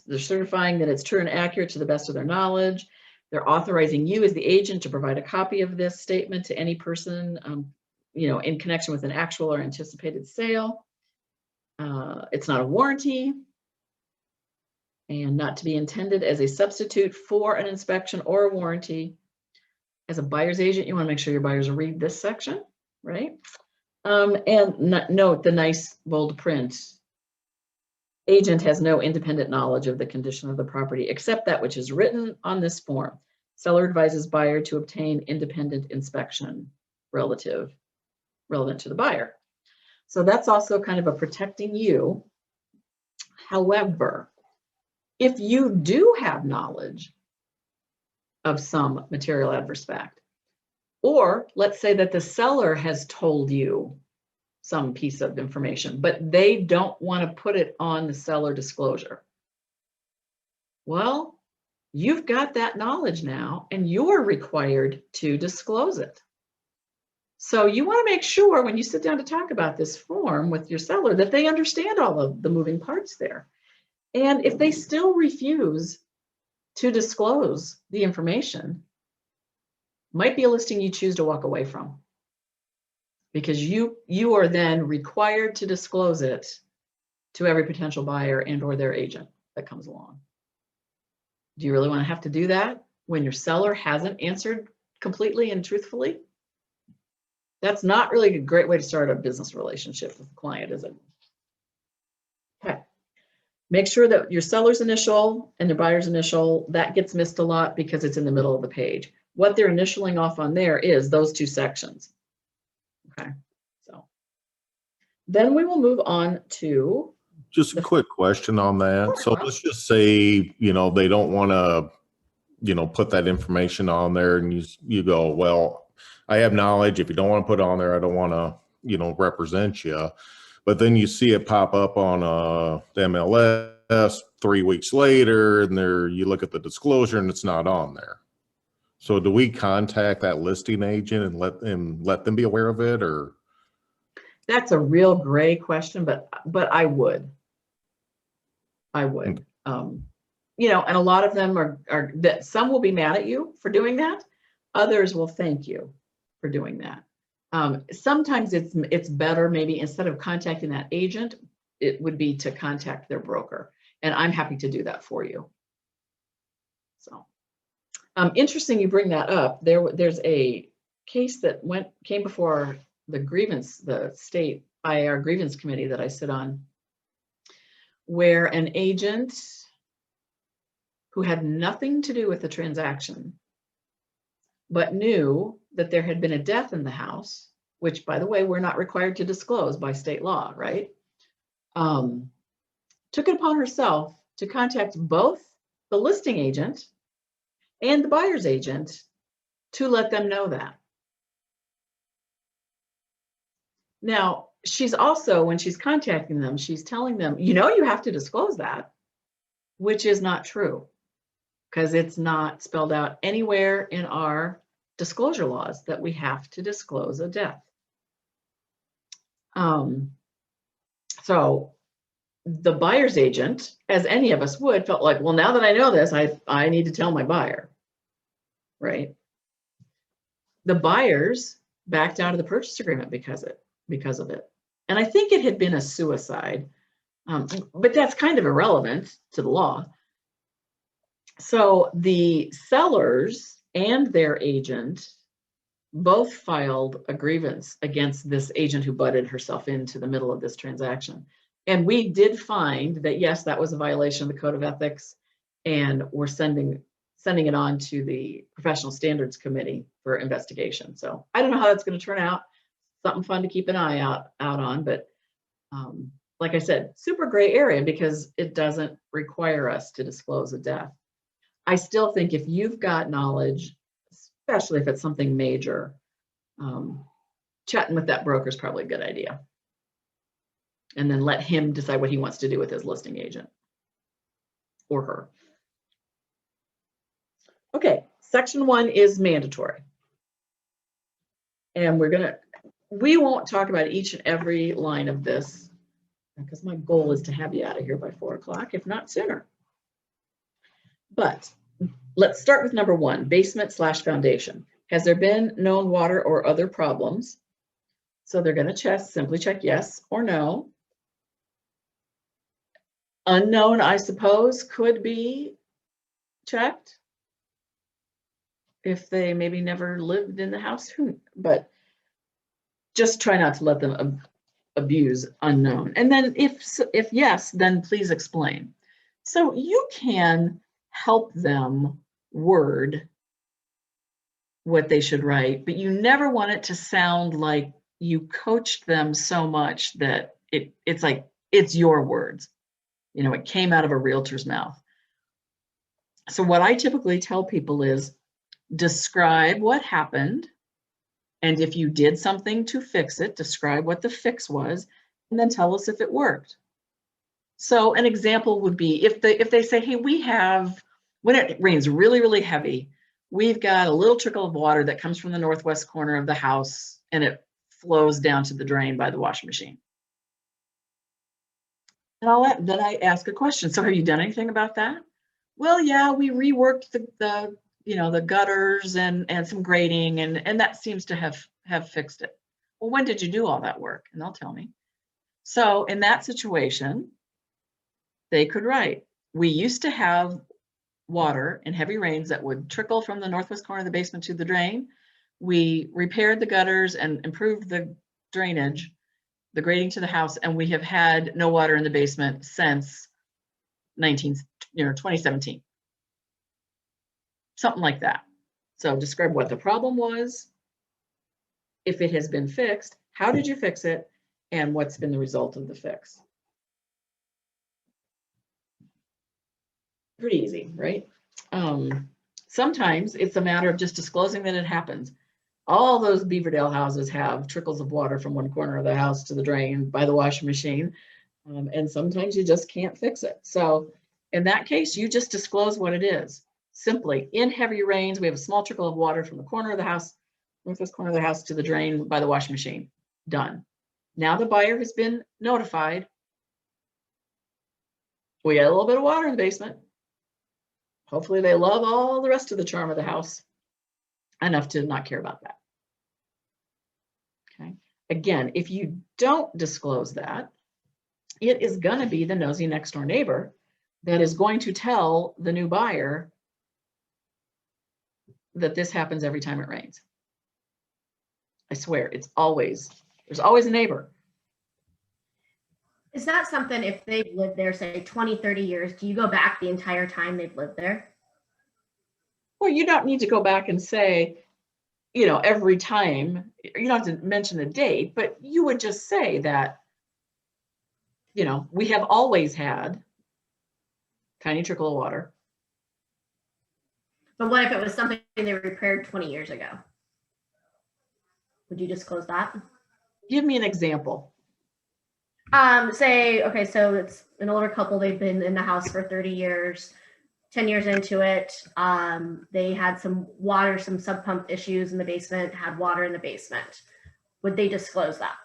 they're certifying that it's true and accurate to the best of their knowledge. They're authorizing you as the agent to provide a copy of this statement to any person, in connection with an actual or anticipated sale. It's not a warranty and not to be intended as a substitute for an inspection or a warranty. As a buyer's agent, you want to make sure your buyers read this section, right? And note the nice bold print. Agent has no independent knowledge of the condition of the property except that which is written on this form. Seller advises buyer to obtain independent inspection relevant to the buyer. So that's also kind of a protecting you. However, if you do have knowledge of some material adverse fact, or let's say that the seller has told you some piece of information, but they don't want to put it on the seller disclosure. Well, You've got that knowledge now, and you're required to disclose it. So you want to make sure when you sit down to talk about this form with your seller that they understand all of the moving parts there. And if they still refuse to disclose the information, might be a listing you choose to walk away from, because you are then required to disclose it to every potential buyer and or their agent that comes along. Do you really want to have to do that when your seller hasn't answered completely and truthfully? That's not really a great way to start a business relationship with a client, is it? Okay. Make sure that your seller's initial and your buyer's initial, that gets missed a lot because it's in the middle of the page. What they're initialing off on there is those two sections. Okay, so then we will move on to just a quick question on that. So let's just say, you know, they don't want to, you know, put that information on there, and you go, well, I have knowledge. If you don't want to put it on there, I don't want to, you know, represent you. But then you see it pop up on the MLS 3 weeks later, and you look at the disclosure and it's not on there. So do we contact that listing agent and let them be aware of it, or? That's a real gray question, but I would. You know, and a lot of them are that some will be mad at you for doing that. Others will thank you for doing that. Sometimes it's better, maybe instead of contacting that agent, it would be to contact their broker. And I'm happy to do that for you. So interesting you bring that up. There's a case that came before the state IAR grievance committee that I sit on, where an agent who had nothing to do with the transaction, but knew that there had been a death in the house, which, by the way, we're not required to disclose by state law, right? Took it upon herself to contact both the listing agent and the buyer's agent to let them know that. Now, she's also, when she's contacting them, she's telling them, you know, you have to disclose that, which is not true, because it's not spelled out anywhere in our disclosure laws that we have to disclose a death. So the buyer's agent, as any of us would, felt like, well, now that I know this, I need to tell my buyer, right? The buyers backed out of the purchase agreement because of it. And I think it had been a suicide, but that's kind of irrelevant to the law. So the sellers and their agent both filed a grievance against this agent who butted herself into the middle of this transaction. And we did find that, yes, that was a violation of the Code of Ethics, and we're sending it on to the Professional Standards Committee for investigation. So I don't know how that's going to turn out. Something fun to keep an eye out on, but like I said, super gray area because it doesn't require us to disclose a death. I still think if you've got knowledge, especially if it's something major, chatting with that broker is probably a good idea. And then let him decide what he wants to do with his listing agent or her. Okay, section 1 is mandatory. And we won't talk about each and every line of this because my goal is to have you out of here by 4 o'clock, if not sooner. But let's start with number 1, basement/foundation. Has there been known water or other problems? So they're going to simply check yes or no. Unknown, I suppose, could be checked if they maybe never lived in the house, but just try not to let them abuse unknown. And then if yes, then please explain. So you can help them word what they should write, but you never want it to sound like you coached them so much that it's like it's your words. You know, it came out of a realtor's mouth. So what I typically tell people is describe what happened. And if you did something to fix it, describe what the fix was, and then tell us if it worked. So an example would be if they say, hey, we have when it rains really, really heavy, we've got a little trickle of water that comes from the northwest corner of the house and it flows down to the drain by the washing machine. And then I ask a question. So have you done anything about that? Well, yeah, we reworked the gutters and some grading and that seems to have fixed it. Well, when did you do all that work? And they'll tell me. So in that situation, they could write, we used to have water in heavy rains that would trickle from the northwest corner of the basement to the drain. We repaired the gutters and improved the drainage, the grading to the house, and we have had no water in the basement since 2017. Something like that. So describe what the problem was, if it has been fixed, how did you fix it, and what's been the result of the fix. Pretty easy, right? Sometimes it's a matter of just disclosing that it happens. All those Beaverdale houses have trickles of water from one corner of the house to the drain by the washing machine. And sometimes you just can't fix it. So in that case, you just disclose what it is. Simply, in heavy rains, we have a small trickle of water from the corner of the house, northwest corner of the house to the drain by the washing machine. Done. Now the buyer has been notified. We got a little bit of water in the basement. Hopefully they love all the rest of the charm of the house enough to not care about that. Okay. Again, if you don't disclose that, it is going to be the nosy next door neighbor that is going to tell the new buyer that this happens every time it rains. I swear, there's always a neighbor. Is that something, if they've lived there, say 20, 30 years, do you go back the entire time they've lived there? Well, you don't need to go back and say, every time, you don't have to mention a date, but you would just say that, we have always had tiny trickle of water. But what if it was something they repaired 20 years ago? Would you disclose that? Give me an example. Okay, so it's an older couple. They've been in the house for 30 years, 10 years into it. They had some sub pump issues in the basement, had water in the basement. Would they disclose that?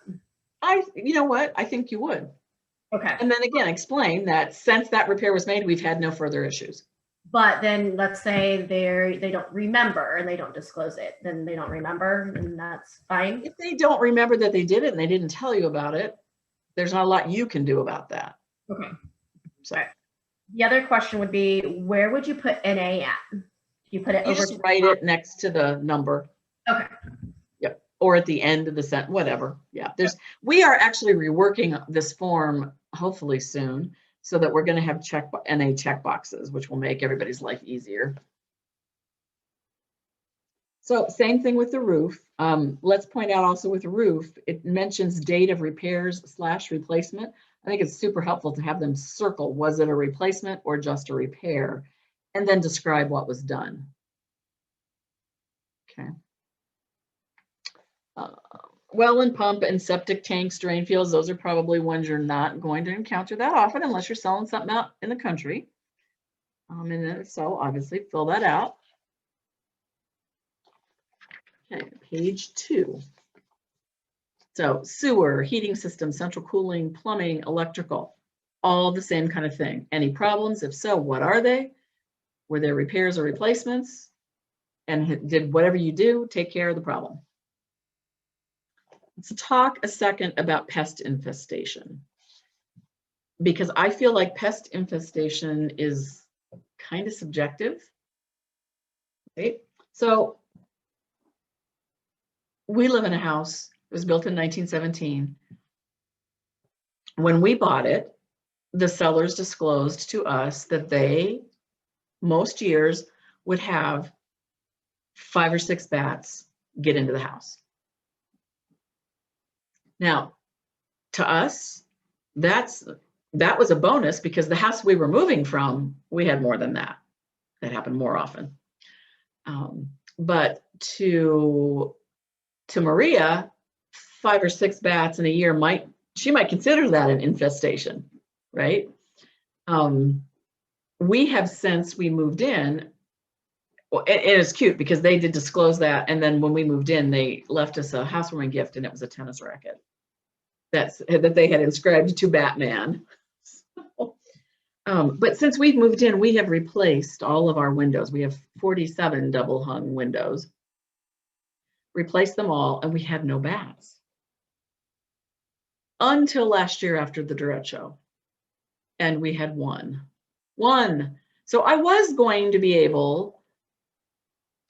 You know what? I think you would. Okay. And then again, explain that since that repair was made, we've had no further issues. But then let's say they don't remember and they don't disclose it, then they don't remember and that's fine. If they don't remember that they did it and they didn't tell you about it, there's not a lot you can do about that. Okay. So right. The other question would be, where would you put NA at? You put it you over. Just write it next to the number. Okay. Yep. Or at the end of the sentence, whatever. Yeah. We are actually reworking this form hopefully soon so that we're going to have NA check boxes, which will make everybody's life easier. So same thing with the roof. Let's point out also with the roof, it mentions date of repairs / replacement. I think it's super helpful to have them circle, was it a replacement or just a repair? And then describe what was done. Okay. Well and pump and septic tanks, drain fields, those are probably ones you're not going to encounter that often unless you're selling something out in the country. And then so obviously fill that out. Okay, page 2. So sewer, heating system, central cooling, plumbing, electrical, all the same kind of thing. Any problems? If so, what are they? Were there repairs or replacements? And did whatever you do take care of the problem? Let's talk a second about pest infestation, because I feel like pest infestation is kind of subjective, right? So we live in a house, it was built in 1917. When we bought it, the sellers disclosed to us that they, most years, would have 5 or 6 bats get into the house. Now, to us, that was a bonus because the house we were moving from, we had more than that. That happened more often. But to Maria, 5 or 6 bats in a year she might consider that an infestation, right? we have since we moved in, well, it is cute because they did disclose that. And then when we moved in, they left us a housewarming gift, and it was a tennis racket that they had inscribed to Batman. But since we've moved in, we have replaced all of our windows. We have 47 double hung windows, replaced them all, and we had no bats until last year after the Durrett show. And we had one. So I was going to be able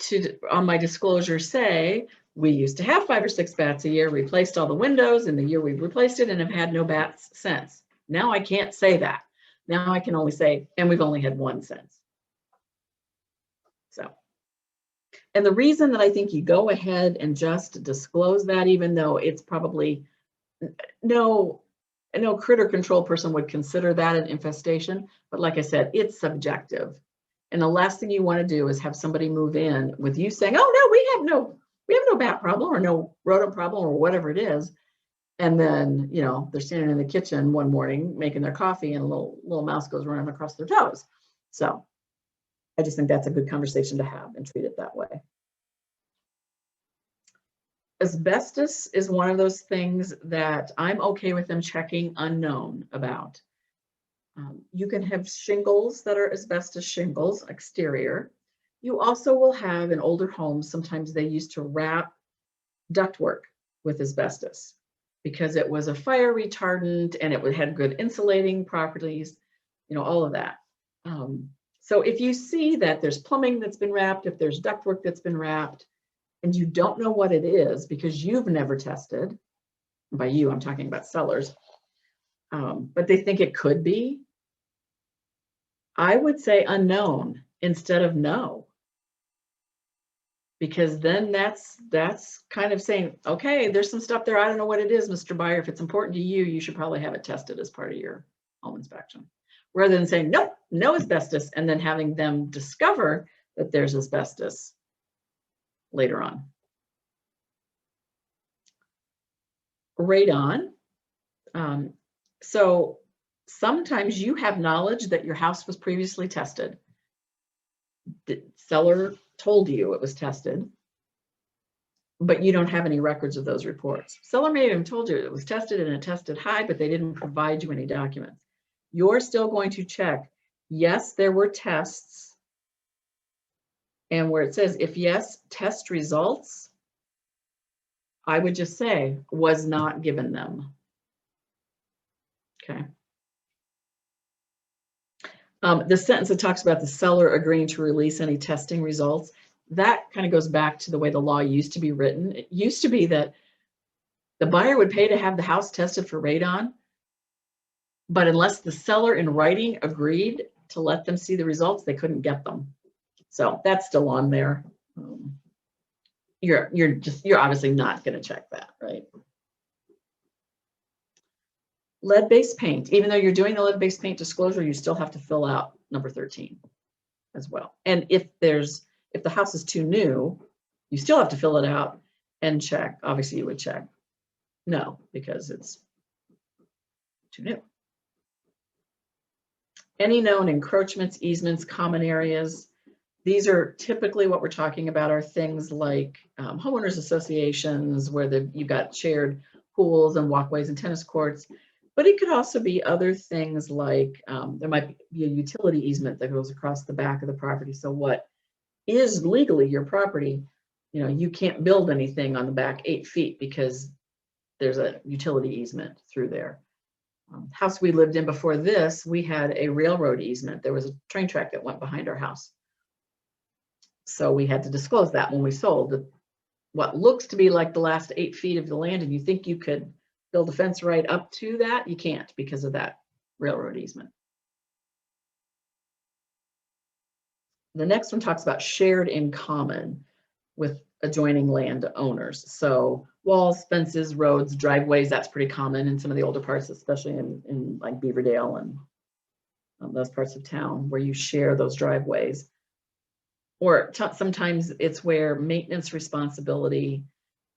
to, on my disclosure, say, we used to have 5 or 6 bats a year, replaced all the windows in the year we've replaced it, and have had no bats since. Now I can't say that. Now I can only say, and we've only had one since. So, and the reason that I think you go ahead and just disclose that, even though it's probably no critter control person would consider that an infestation, but like I said, it's subjective. And the last thing you want to do is have somebody move in with you saying, "Oh no, we have no bat problem or no rodent problem or whatever it is." And then, you know, they're standing in the kitchen one morning making their coffee and a little mouse goes running across their toes. So I just think that's a good conversation to have and treat it that way. Asbestos is one of those things that I'm okay with them checking unknown about. You can have shingles that are asbestos shingles, exterior. You also will have in older homes, sometimes they used to wrap ductwork with asbestos because it was a fire retardant and it had good insulating properties, you know, all of that. So if you see that there's plumbing that's been wrapped, if there's ductwork that's been wrapped, and you don't know what it is because you've never tested, by you, I'm talking about sellers, but they think it could be, I would say unknown instead of no. Because then that's kind of saying, okay, there's some stuff there. I don't know what it is, Mr. Buyer. If it's important to you, you should probably have it tested as part of your home inspection. Rather than saying, nope, no asbestos, and then having them discover that there's asbestos later on. Radon. So sometimes you have knowledge that your house was previously tested. The seller told you it was tested, but you don't have any records of those reports. Seller may have told you it was tested and it tested high, but they didn't provide you any documents. You're still going to check, yes, there were tests. And where it says, if yes, test results, I would just say, was not given them. Okay. The sentence that talks about the seller agreeing to release any testing results, that kind of goes back to the way the law used to be written. It used to be that the buyer would pay to have the house tested for radon, but unless the seller in writing agreed to let them see the results, they couldn't get them. So that's still on there. You're obviously not going to check that, right? Lead-based paint, even though you're doing the lead-based paint disclosure, you still have to fill out number 13 as well. And if the house is too new, you still have to fill it out and check. Obviously you would check no, because it's too new. Any known encroachments, easements, common areas, these are typically what we're talking about are things like homeowners associations where you've got shared pools and walkways and tennis courts. But it could also be other things like there might be a utility easement that goes across the back of the property. So what is legally your property, you know, you can't build anything on the back 8 feet because there's a utility easement through there. House we lived in before this, we had a railroad easement. There was a train track that went behind our house. So we had to disclose that when we sold. What looks to be like the last 8 feet of the land, and you think you could build a fence right up to that, you can't because of that railroad easement. The next one talks about shared in common with adjoining landowners. So walls, fences, roads, driveways, that's pretty common in some of the older parts, especially in like Beaverdale and those parts of town where you share those driveways. Or sometimes it's where maintenance responsibility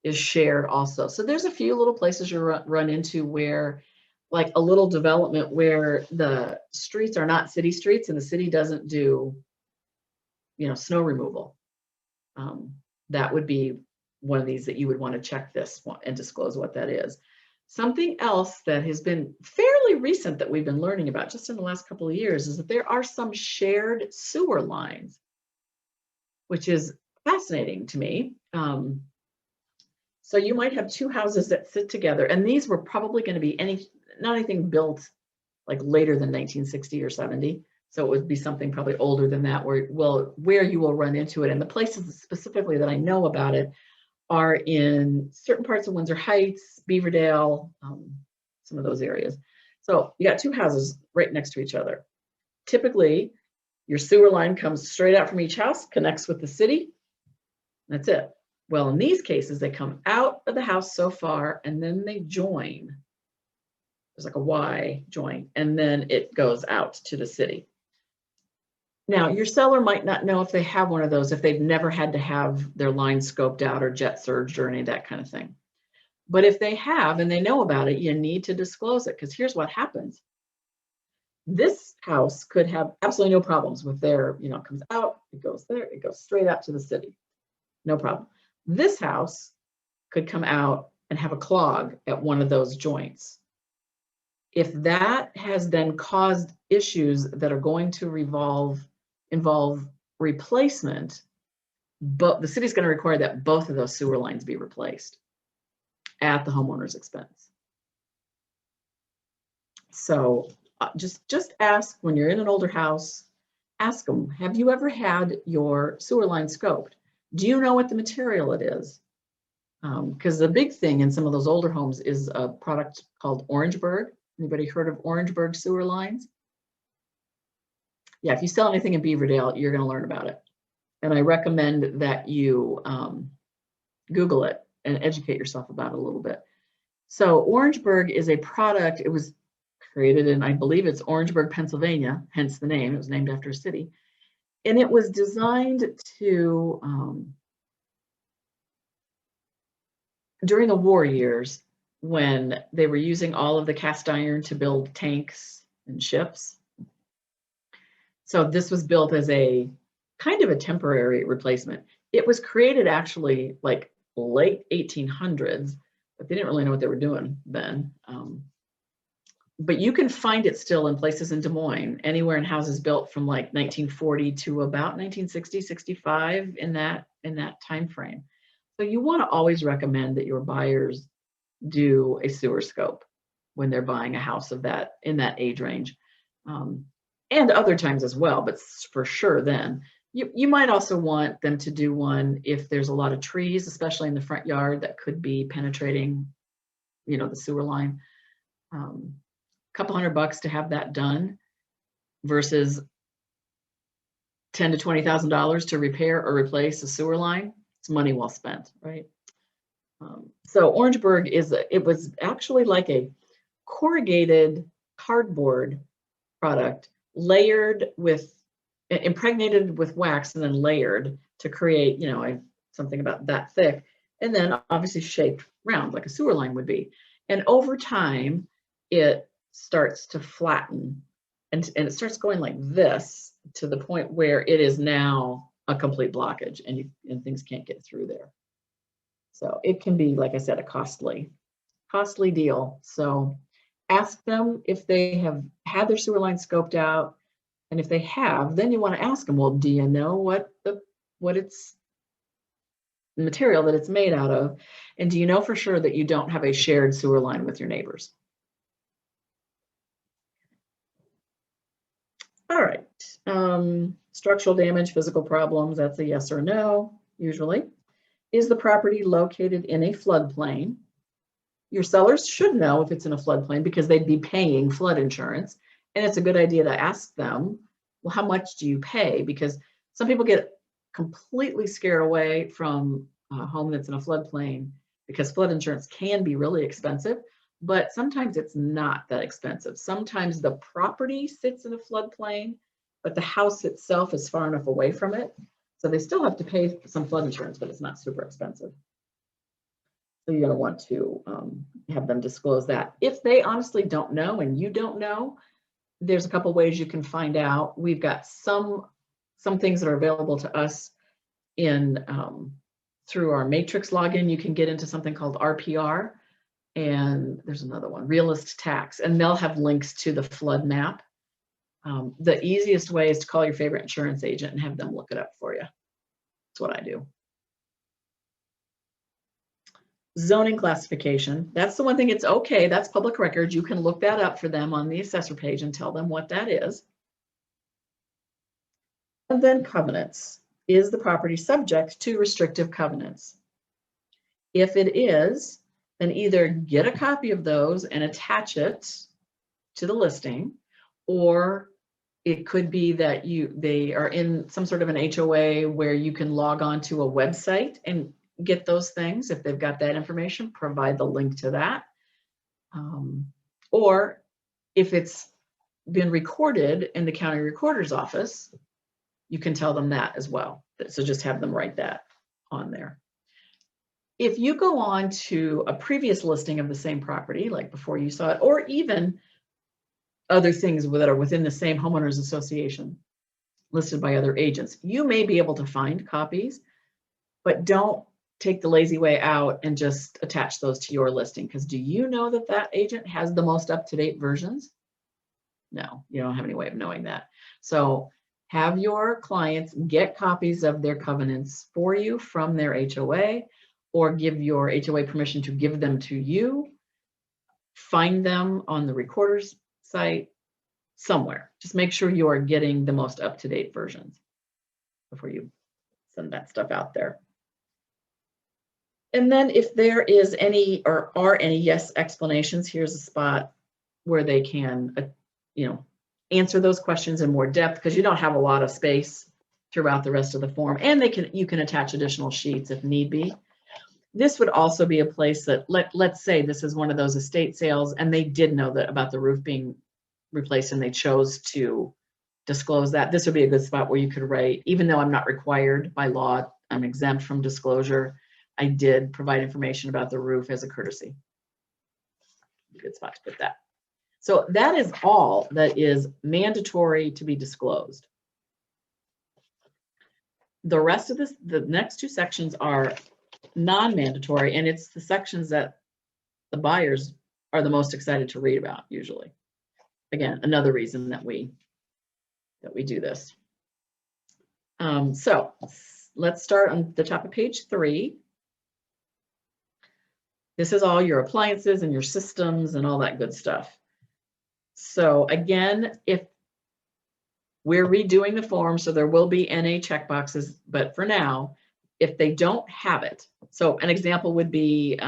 is shared also. So there's a few little places you run into where like a little development where the streets are not city streets and the city doesn't do, snow removal. That would be one of these that you would want to check this one and disclose what that is. Something else that has been fairly recent that we've been learning about just in the last couple of years is that there are some shared sewer lines, which is fascinating to me. So you might have two houses that sit together, and these were probably going to be not anything built like later than 1960 or 70. So it would be something probably older than that, where you will run into it. And the places specifically that I know about it are in certain parts of Windsor Heights, Beaverdale, some of those areas. So you got two houses right next to each other. Typically, your sewer line comes straight out from each house, connects with the city. That's it. Well, in these cases, they come out of the house so far, and then they join. There's like a Y join, and then it goes out to the city. Now, your seller might not know if they have one of those, if they've never had to have their line scoped out or jet surged or any of that kind of thing. But if they have and they know about it, you need to disclose it, because here's what happens. This house could have absolutely no problems with their, comes out, it goes there, it goes straight out to the city. No problem. This house could come out and have a clog at one of those joints. If that has then caused issues that are going to involve replacement, but the city's going to require that both of those sewer lines be replaced at the homeowner's expense. So just ask when you're in an older house, ask them, have you ever had your sewer line scoped? Do you know what the material it is? Because the big thing in some of those older homes is a product called Orangeburg. Anybody heard of Orangeburg sewer lines? Yeah, if you sell anything in Beaverdale, you're going to learn about it. And I recommend that you Google it and educate yourself about it a little bit. So Orangeburg is a product, it was created in, I believe it's Orangeburg, Pennsylvania, hence the name, it was named after a city. And it was designed to, during the war years, when they were using all of the cast iron to build tanks and ships. So this was built as a kind of a temporary replacement. It was created actually like late 1800s, but they didn't really know what they were doing then. But you can find it still in places in Des Moines, anywhere in houses built from like 1940 to about 1960, 65 in that time frame. So you want to always recommend that your buyers do a sewer scope when they're buying a house of that in that age range, and other times as well, but for sure then. You might also want them to do one if there's a lot of trees, especially in the front yard, that could be penetrating, the sewer line. Couple $100 to have that done versus $10,000 to $20,000 to repair or replace a sewer line. It's money well spent, right? So Orangeburg it was actually like a corrugated cardboard product layered with, impregnated with wax and then layered to create, something about that thick, and then obviously shaped round like a sewer line would be. And over time, it starts to flatten and it starts going like this to the point where it is now a complete blockage and things can't get through there. So it can be, like I said, a costly deal. So ask them if they have had their sewer line scoped out. And if they have, then you want to ask them, well, do you know what it's the material that it's made out of? And do you know for sure that you don't have a shared sewer line with your neighbors? All right. Structural damage, physical problems, that's a yes or no, usually. Is the property located in a floodplain? Your sellers should know if it's in a floodplain because they'd be paying flood insurance. And it's a good idea to ask them, well, how much do you pay? Because some people get completely scared away from a home that's in a floodplain because flood insurance can be really expensive, but sometimes it's not that expensive. Sometimes the property sits in a floodplain, but the house itself is far enough away from it. So they still have to pay some flood insurance, but it's not super expensive. So you're going to want to have them disclose that. If they honestly don't know and you don't know, there's a couple ways you can find out. We've got some things that are available to us in through our Matrix login. You can get into something called RPR, and there's another one, Realist Tax, and they'll have links to the flood map. The easiest way is to call your favorite insurance agent and have them look it up for you. That's what I do. Zoning classification. That's the one thing. It's okay. That's public record. You can look that up for them on the assessor page and tell them what that is. And then covenants. Is the property subject to restrictive covenants? If it is, then either get a copy of those and attach it to the listing, or it could be that they are in some sort of an HOA where you can log on to a website and get those things. If they've got that information, provide the link to that. Or if it's been recorded in the county recorder's office, you can tell them that as well. So just have them write that on there. If you go on to a previous listing of the same property, like before you saw it, or even other things that are within the same homeowners association listed by other agents, you may be able to find copies, but don't take the lazy way out and just attach those to your listing. Because do you know that that agent has the most up-to-date versions? No, you don't have any way of knowing that. So have your clients get copies of their covenants for you from their HOA, or give your HOA permission to give them to you. Find them on the recorder's site somewhere. Just make sure you are getting the most up-to-date versions before you send that stuff out there. And then if there is any or are any yes explanations, here's a spot where they can, answer those questions in more depth, because you don't have a lot of space throughout the rest of the form. And you can attach additional sheets if need be. This would also be a place that, let's say this is one of those estate sales and they did know that about the roof being replaced and they chose to disclose that. This would be a good spot where you could write, even though I'm not required by law, I'm exempt from disclosure, I did provide information about the roof as a courtesy. Good spot to put that. So that is all that is mandatory to be disclosed. The rest of the next two sections are non-mandatory, and it's the sections that the buyers are the most excited to read about usually. Again, another reason that we do this. So let's start on the top of page 3. This is all your appliances and your systems and all that good stuff. So again, if we're redoing the form, so there will be NA checkboxes, but for now, if they don't have it, so an example would be,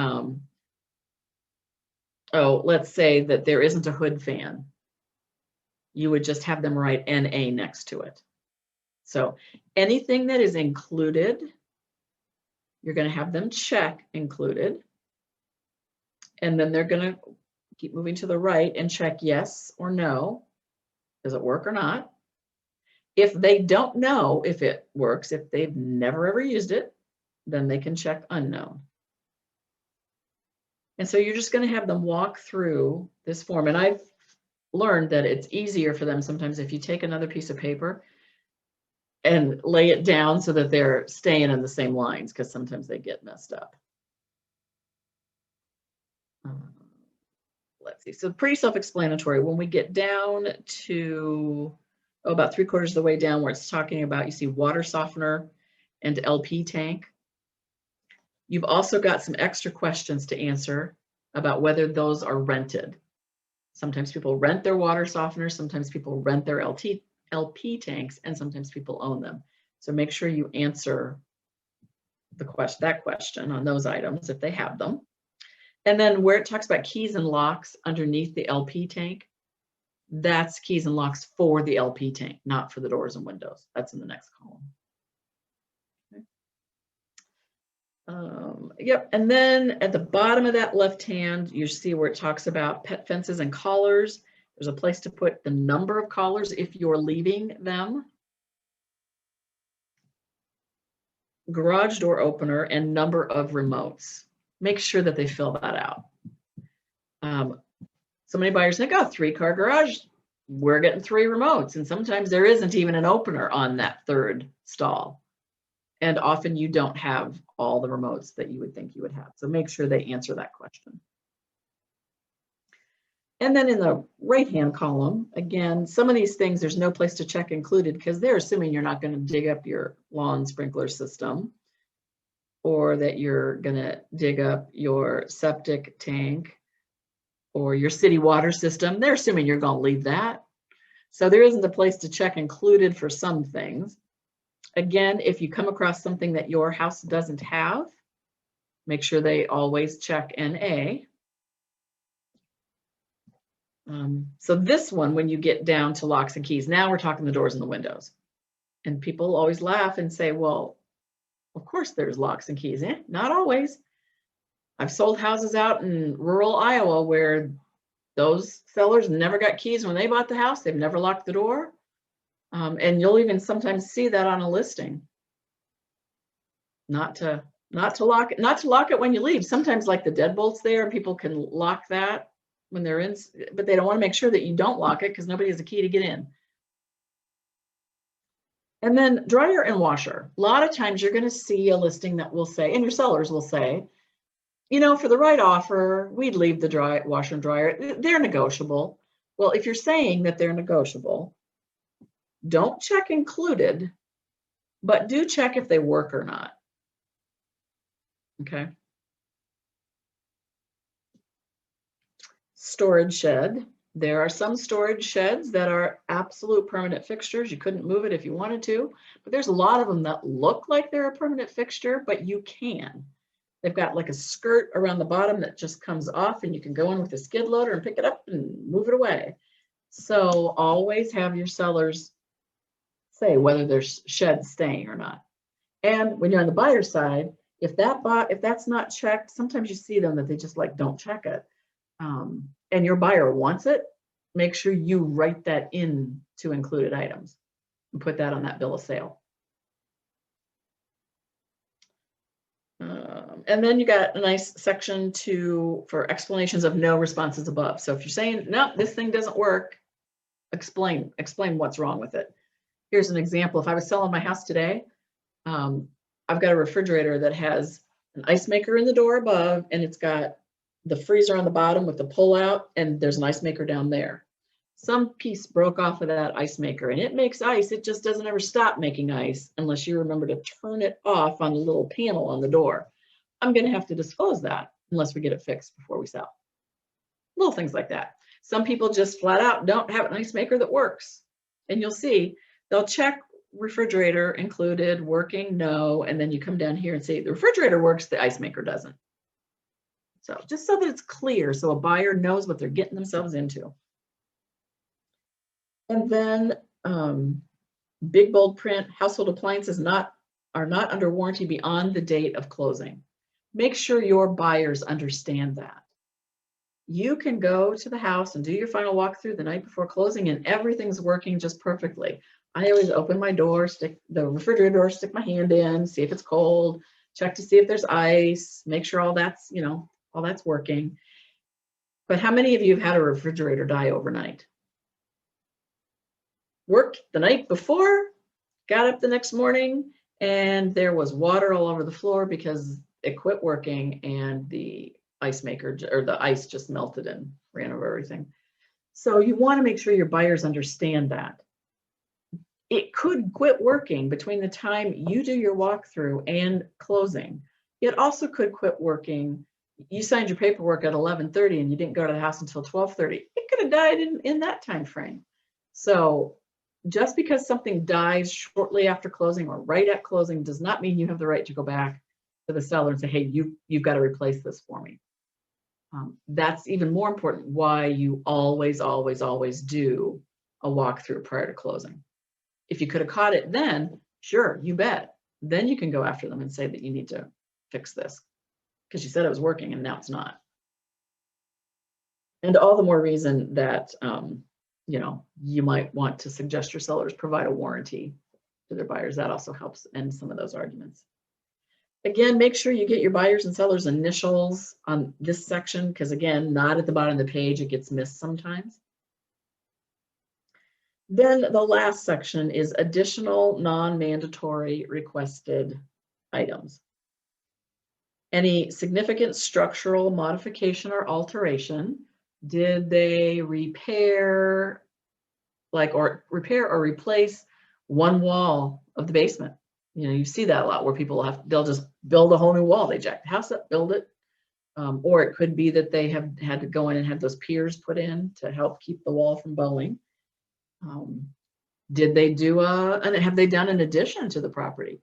let's say that there isn't a hood fan. You would just have them write NA next to it. So anything that is included, you're going to have them check included. And then they're going to keep moving to the right and check yes or no. Does it work or not? If they don't know if it works, if they've never ever used it, then they can check unknown. And so you're just going to have them walk through this form. And I've learned that it's easier for them sometimes if you take another piece of paper and lay it down so that they're staying in the same lines, because sometimes they get messed up. Let's see, so pretty self-explanatory. When we get down to about 3/4 of the way down where it's talking about, you see water softener and LP tank. You've also got some extra questions to answer about whether those are rented. Sometimes people rent their water softeners, sometimes people rent their LP tanks, and sometimes people own them. So make sure you answer that question on those items if they have them. And then where it talks about keys and locks underneath the LP tank, that's keys and locks for the LP tank, not for the doors and windows. That's in the next column. Okay. Yep, and then at the bottom of that left hand, you see where it talks about pet fences and collars. There's a place to put the number of collars if you're leaving them. Garage door opener and number of remotes. make sure that they fill that out. So many buyers think, oh, 3-car garage, we're getting 3 remotes. And sometimes there isn't even an opener on that 3rd stall. And often you don't have all the remotes that you would think you would have. So make sure they answer that question. And then in the right-hand column, again, some of these things, there's no place to check included because they're assuming you're not going to dig up your lawn sprinkler system or that you're going to dig up your septic tank or your city water system. They're assuming you're going to leave that. So there isn't a place to check included for some things. Again, if you come across something that your house doesn't have, make sure they always check NA. So this one, when you get down to locks and keys, now we're talking the doors and the windows. And people always laugh and say, well, of course there's locks and keys. Not always. I've sold houses out in rural Iowa where those sellers never got keys when they bought the house. They've never locked the door. And you'll even sometimes see that on a listing. Not to lock it when you leave. Sometimes like the deadbolt's there and people can lock that when they're in, but they don't want to make sure that you don't lock it because nobody has a key to get in. And then dryer and washer. A lot of times you're going to see a listing that will say, and your sellers will say, you know, for the right offer, we'd leave the washer and dryer. They're negotiable. Well, if you're saying that they're negotiable, don't check included, but do check if they work or not. Okay. Storage shed. There are some storage sheds that are absolute permanent fixtures. You couldn't move it if you wanted to, but there's a lot of them that look like they're a permanent fixture, but you can. They've got like a skirt around the bottom that just comes off and you can go in with a skid loader and pick it up and move it away. So always have your sellers say whether there's sheds staying or not. And when you're on the buyer side, if that's not checked, sometimes you see them that they just like don't check it. And your buyer wants it, make sure you write that in to included items and put that on that bill of sale. And then you got a nice section for explanations of no responses above. So if you're saying, no, this thing doesn't work, explain what's wrong with it. Here's an example. If I was selling my house today, I've got a refrigerator that has an ice maker in the door above, and it's got the freezer on the bottom with the pull out, and there's an ice maker down there. Some piece broke off of that ice maker and it makes ice. It just doesn't ever stop making ice unless you remember to turn it off on the little panel on the door. I'm going to have to disclose that unless we get it fixed before we sell. Little things like that. Some people just flat out don't have an ice maker that works. And you'll see they'll check refrigerator included, working, no, and then you come down here and say the refrigerator works, the ice maker doesn't. So just so that it's clear, so a buyer knows what they're getting themselves into. And then big bold print, household appliances are not under warranty beyond the date of closing. Make sure your buyers understand that. You can go to the house and do your final walkthrough the night before closing and everything's working just perfectly. I always open my door, stick the refrigerator door, stick my hand in, see if it's cold, check to see if there's ice, make sure all that's, all that's working. But how many of you have had a refrigerator die overnight? Worked the night before, got up the next morning, and there was water all over the floor because it quit working and the ice maker or the ice just melted and ran over everything. So you want to make sure your buyers understand that. It could quit working between the time you do your walkthrough and closing. It also could quit working. You signed your paperwork at 11:30 and you didn't go to the house until 12:30. It could have died in that time frame. So just because something dies shortly after closing or right at closing does not mean you have the right to go back to the seller and say, hey, you've got to replace this for me. That's even more important why you always, always, always do a walkthrough prior to closing. If you could have caught it then, sure, you bet. Then you can go after them and say that you need to fix this because you said it was working and now it's not. And all the more reason that, you might want to suggest your sellers provide a warranty to their buyers. That also helps end some of those arguments. Again, make sure you get your buyers and sellers initials on this section, because again, not at the bottom of the page, it gets missed sometimes. Then the last section is additional non-mandatory requested items. Any significant structural modification or alteration? Did they repair, or replace one wall of the basement? You know, you see that a lot where people they'll just build a whole new wall. They jack the house up, build it. Or it could be that they have had to go in and have those piers put in to help keep the wall from bowing. Did they do and have they done an addition to the property,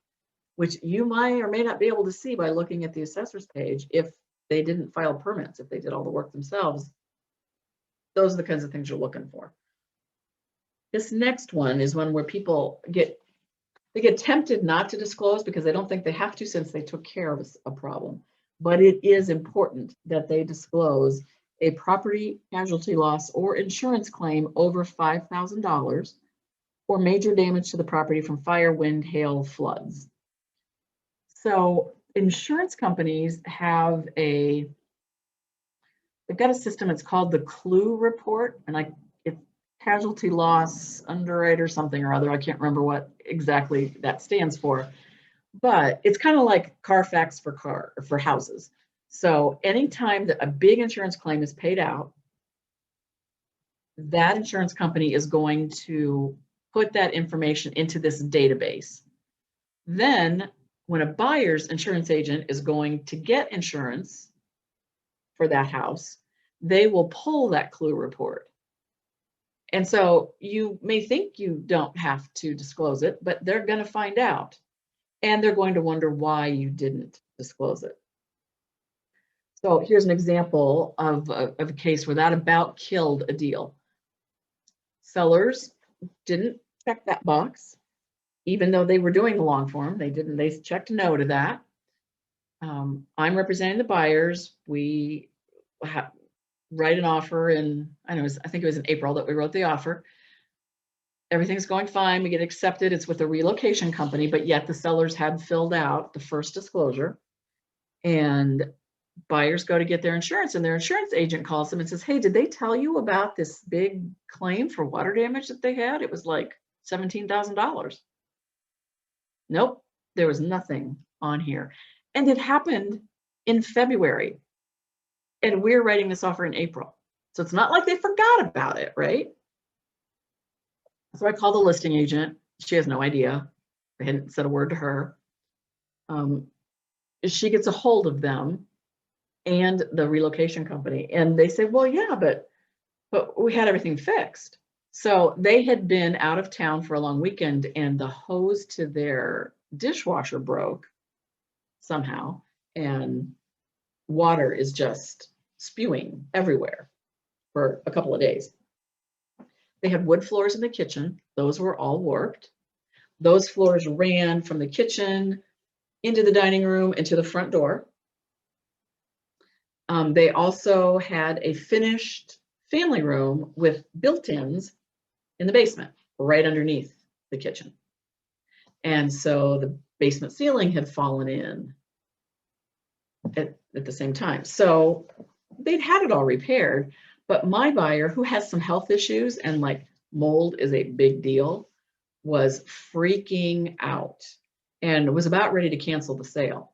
which you might or may not be able to see by looking at the assessor's page if they didn't file permits, if they did all the work themselves. Those are the kinds of things you're looking for. This next one is one where people get tempted not to disclose because they don't think they have to since they took care of a problem. But it is important that they disclose a property casualty loss or insurance claim over $5,000 or major damage to the property from fire, wind, hail, floods. So insurance companies have they've got a system, it's called the CLUE report, and it's casualty loss underwriter something or other. I can't remember what exactly that stands for, but it's kind of like Carfax for houses. So anytime that a big insurance claim is paid out, that insurance company is going to put that information into this database. Then when a buyer's insurance agent is going to get insurance for that house, they will pull that CLUE report. And so you may think you don't have to disclose it, but they're going to find out. And they're going to wonder why you didn't disclose it. So here's an example of a case where that about killed a deal. Sellers didn't check that box, even though they were doing the long form. They didn't. They checked no to that. I'm representing the buyers. We write an offer in, I think it was in April that we wrote the offer. Everything's going fine. We get accepted. It's with a relocation company, but yet the sellers had filled out the first disclosure. And buyers go to get their insurance, and their insurance agent calls them and says, hey, did they tell you about this big claim for water damage that they had? It was like $17,000. Nope, there was nothing on here. And it happened in February. And we're writing this offer in April. So it's not like they forgot about it, right? So I call the listing agent. She has no idea. I hadn't said a word to her. She gets a hold of them and the relocation company. And they say, well, yeah, but we had everything fixed. So they had been out of town for a long weekend, and the hose to their dishwasher broke somehow, and water is just spewing everywhere for a couple of days. They had wood floors in the kitchen. Those were all warped. Those floors ran from the kitchen into the dining room and to the front door. They also had a finished family room with built-ins in the basement, right underneath the kitchen. And so the basement ceiling had fallen in at the same time. So they'd had it all repaired, but my buyer, who has some health issues and like mold is a big deal, was freaking out and was about ready to cancel the sale.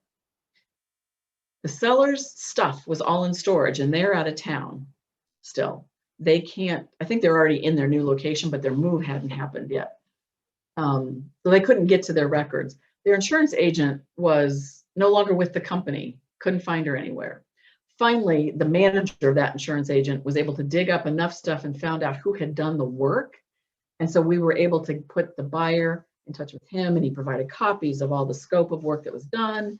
The seller's stuff was all in storage and they're out of town still. They can't, I think they're already in their new location, but their move hadn't happened yet. So they couldn't get to their records. Their insurance agent was no longer with the company, couldn't find her anywhere. Finally, the manager of that insurance agent was able to dig up enough stuff and found out who had done the work. And so we were able to put the buyer in touch with him, and he provided copies of all the scope of work that was done.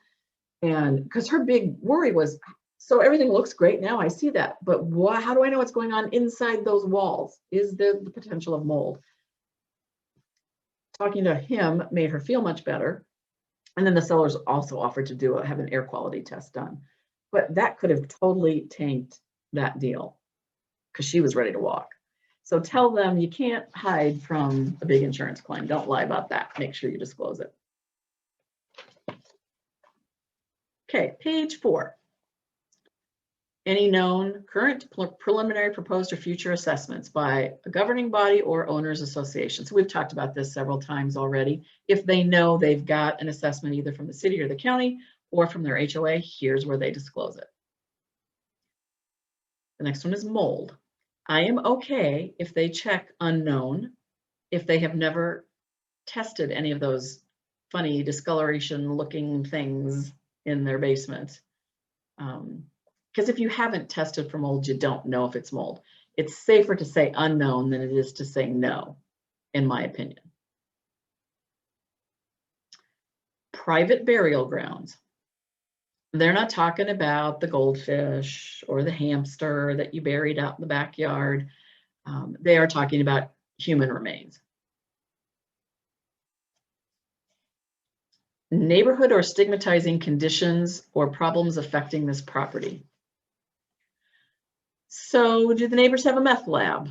And because her big worry was, so everything looks great now, I see that, but how do I know what's going on inside those walls? Is there the potential of mold? Talking to him made her feel much better. And then the sellers also offered to have an air quality test done. But that could have totally tanked that deal because she was ready to walk. So tell them you can't hide from a big insurance claim. Don't lie about that. Make sure you disclose it. Okay, page 4. Any known current, preliminary, proposed, or future assessments by a governing body or owners association. So we've talked about this several times already. If they know they've got an assessment either from the city or the county or from their HOA, here's where they disclose it. The next one is mold. I am okay if they check unknown, if they have never tested any of those funny discoloration looking things in their basement. Because if you haven't tested for mold, you don't know if it's mold. It's safer to say unknown than it is to say no, in my opinion. Private burial grounds. They're not talking about the goldfish or the hamster that you buried out in the backyard. They are talking about human remains. Neighborhood or stigmatizing conditions or problems affecting this property. So do the neighbors have a meth lab?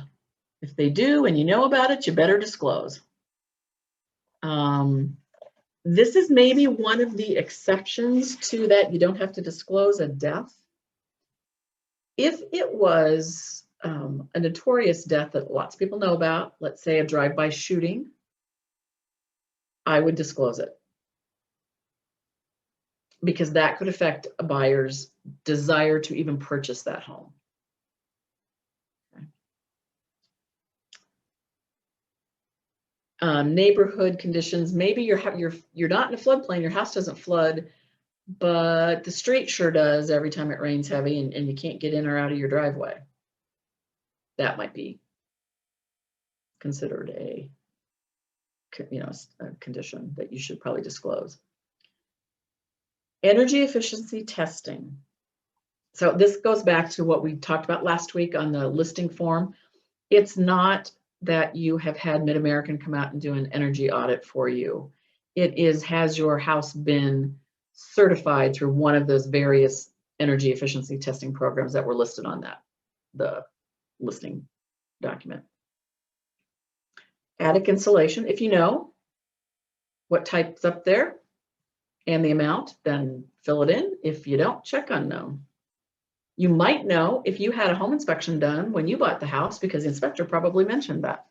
If they do and you know about it, you better disclose. This is maybe one of the exceptions to that. You don't have to disclose a death. If it was a notorious death that lots of people know about, let's say a drive-by shooting, I would disclose it, because that could affect a buyer's desire to even purchase that home. Neighborhood conditions, maybe you're not in a floodplain, your house doesn't flood, but the street sure does every time it rains heavy and you can't get in or out of your driveway. That might be considered a condition that you should probably disclose. Energy efficiency testing. So this goes back to what we talked about last week on the listing form. It's not that you have had Mid-American come out and do an energy audit for you. It is, has your house been certified through one of those various energy efficiency testing programs that were listed on the listing document. Attic insulation, if you know what type's up there and the amount, then fill it in. If you don't, check unknown. You might know if you had a home inspection done when you bought the house, because the inspector probably mentioned that.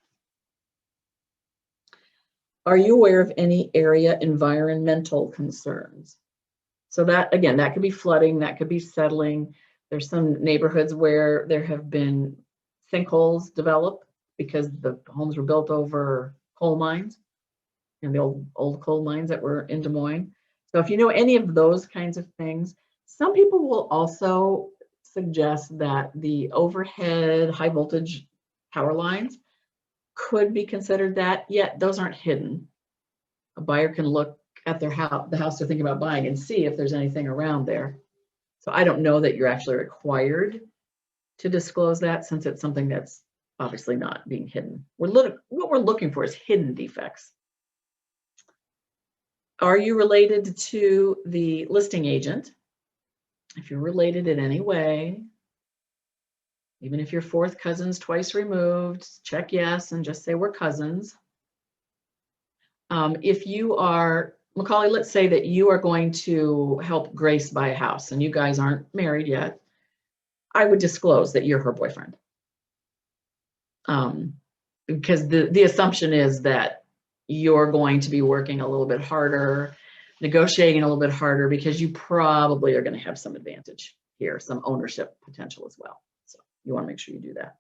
Are you aware of any area environmental concerns? So that, again, that could be flooding, that could be settling. There's some neighborhoods where there have been sinkholes develop because the homes were built over coal mines, and the old coal mines that were in Des Moines. So if you know any of those kinds of things, some people will also suggest that the overhead high voltage power lines could be considered that, yet those aren't hidden. A buyer can look at their house, the house they're thinking about buying, and see if there's anything around there. So I don't know that you're actually required to disclose that, since it's something that's obviously not being hidden. What we're looking for is hidden defects. Are you related to the listing agent? If you're related in any way, even if you're fourth cousins twice removed, check yes and just say we're cousins. If you are, Macaulay, let's say that you are going to help Grace buy a house and you guys aren't married yet, I would disclose that you're her boyfriend. Because the assumption is that you're going to be working a little bit harder, negotiating a little bit harder, because you probably are going to have some advantage here, some ownership potential as well. So you want to make sure you do that.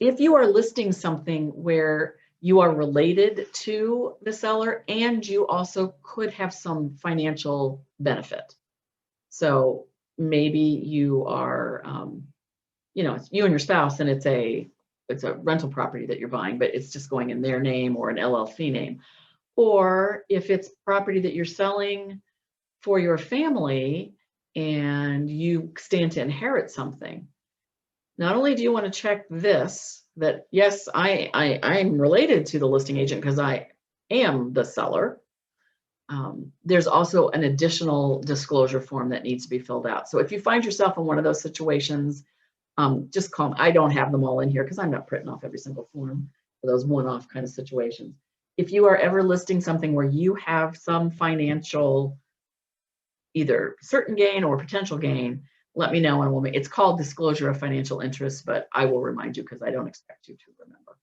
If you are listing something where you are related to the seller and you also could have some financial benefit. So maybe you are, it's you and your spouse and it's a rental property that you're buying, but it's just going in their name or an LLC name. Or if it's property that you're selling for your family and you stand to inherit something, not only do you want to check this, that yes, I'm related to the listing agent because I am the seller, there's also an additional disclosure form that needs to be filled out. So if you find yourself in one of those situations, just call me. I don't have them all in here because I'm not printing off every single form for those one-off kind of situations. If you are ever listing something where you have some financial either certain gain or potential gain, let me know and we'll make, it's called disclosure of financial interest, but I will remind you because I don't expect you to remember.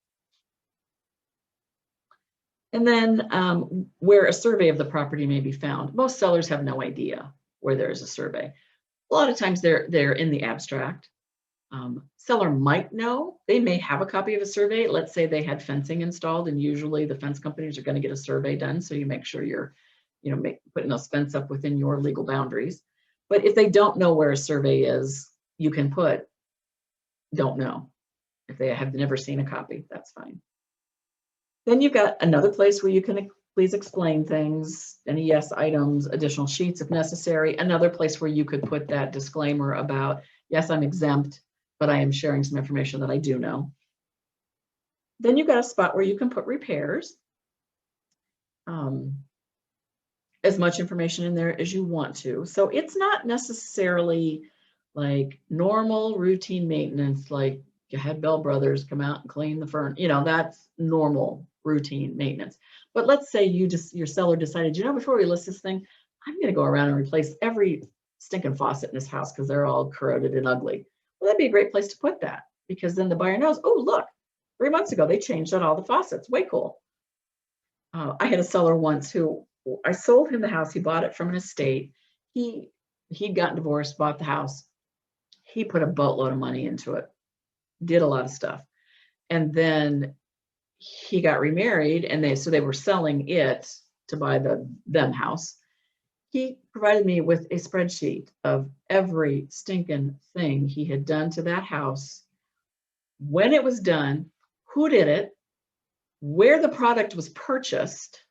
And then where a survey of the property may be found. Most sellers have no idea where there is a survey. A lot of times they're in the abstract. Seller might know, they may have a copy of a survey. Let's say they had fencing installed, and usually the fence companies are going to get a survey done. So you make sure you're, putting those fence up within your legal boundaries. But if they don't know where a survey is, you can put, don't know. If they have never seen a copy, that's fine. Then you've got another place where you can please explain things, any yes items, additional sheets if necessary. Another place where you could put that disclaimer about, yes, I'm exempt, but I am sharing some information that I do know. Then you've got a spot where you can put repairs. As much information in there as you want to. So it's not necessarily like normal routine maintenance, like you had Bell Brothers come out and clean the furnace, that's normal routine maintenance. But let's say your seller decided, before we list this thing, I'm going to go around and replace every stinking faucet in this house because they're all corroded and ugly. Well, that'd be a great place to put that, because then the buyer knows, oh, look, 3 months ago, they changed out all the faucets. Way cool. I had a seller once who I sold him the house. He bought it from an estate. He'd gotten divorced, bought the house. He put a boatload of money into it, did a lot of stuff. And then he got remarried, and they were selling it to buy them house. He provided me with a spreadsheet of every stinking thing he had done to that house, when it was done, who did it, where the product was purchased,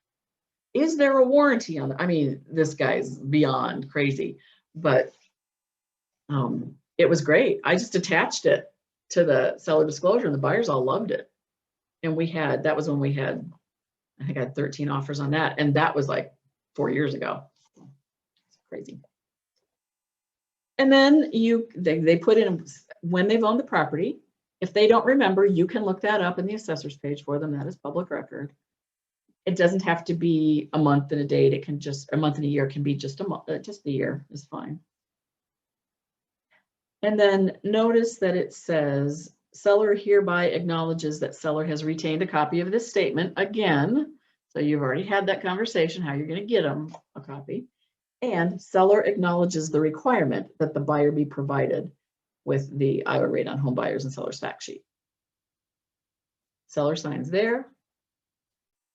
is there a warranty on it? I mean, this guy's beyond crazy, but it was great. I just attached it to the seller disclosure, and the buyers all loved it. And that was when we had, I think I had 13 offers on that. And that was like 4 years ago. It's crazy. And then they put in when they've owned the property. If they don't remember, you can look that up in the assessor's page for them. That is public record. It doesn't have to be a month and a date. It can just, a month and a year can be just a month, just the year is fine. And then notice that it says, seller hereby acknowledges that seller has retained a copy of this statement again. So you've already had that conversation, how you're going to get them a copy. And seller acknowledges the requirement that the buyer be provided with the Iowa rate on home buyers and seller's fact sheet. Seller signs there.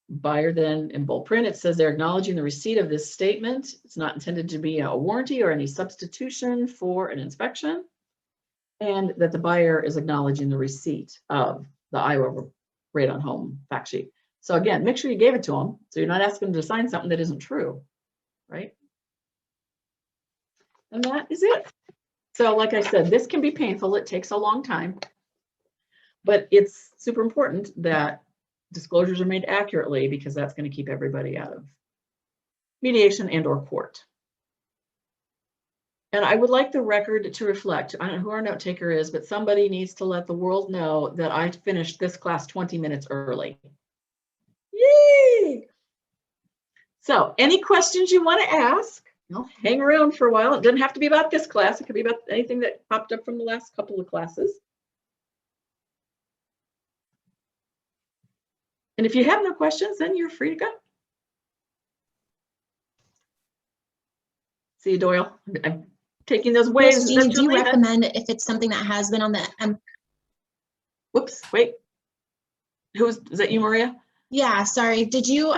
Buyer then, in bold print, it says they're acknowledging the receipt of this statement. It's not intended to be a warranty or any substitution for an inspection. And that the buyer is acknowledging the receipt of the Iowa rate on home fact sheet. So again, make sure you gave it to them, so you're not asking them to sign something that isn't true, right? And that is it. So like I said, this can be painful. It takes a long time, but it's super important that disclosures are made accurately, because that's going to keep everybody out of mediation and or court. And I would like the record to reflect, I don't know who our note taker is, but somebody needs to let the world know that I finished this class 20 minutes early. Yay! So any questions you want to ask, hang around for a while. It doesn't have to be about this class. It could be about anything that popped up from the last couple of classes. And if you have no questions, then you're free to go. See you, Doyle. I'm taking those waves. Miss Jeanne, do you recommend, if it's something that has been on the whoops, wait. Is that you, Maria? Yeah, sorry. Did you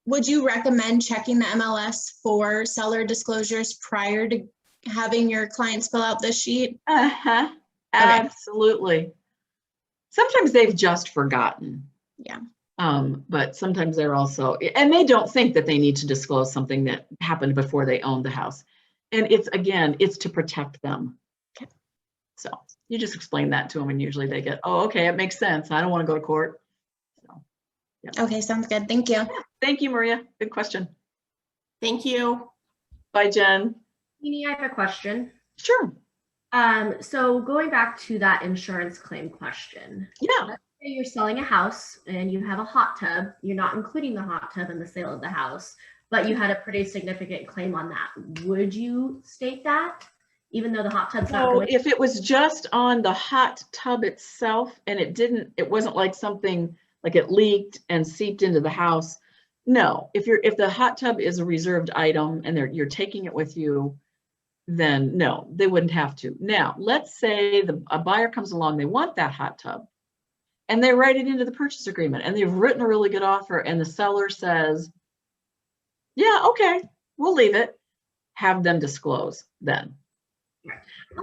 would you recommend checking the MLS for seller disclosures prior to having your clients fill out this sheet? Uh-huh. Absolutely. Sometimes they've just forgotten. Yeah. But sometimes they're also, and they don't think that they need to disclose something that happened before they owned the house. And it's to protect them. Okay. So you just explain that to them, and usually they get, oh, okay, it makes sense. I don't want to go to court. So, yeah. Okay, sounds good. Thank you. Yeah. Thank you, Maria. Good question. Thank you. Bye, Jen. Jeannie, I have a question. Sure. So going back to that insurance claim question. Yeah. Let's say you're selling a house and you have a hot tub. You're not including the hot tub in the sale of the house. but you had a pretty significant claim on that. Would you state that, even though the hot tub's not So going? if it was just on the hot tub itself and it wasn't like something like it leaked and seeped into the house, no. If the hot tub is a reserved item and you're taking it with you, then no, they wouldn't have to. Now, let's say a buyer comes along, they want that hot tub, and they write it into the purchase agreement, and they've written a really good offer, and the seller says, yeah, okay, we'll leave it. Have them disclose then.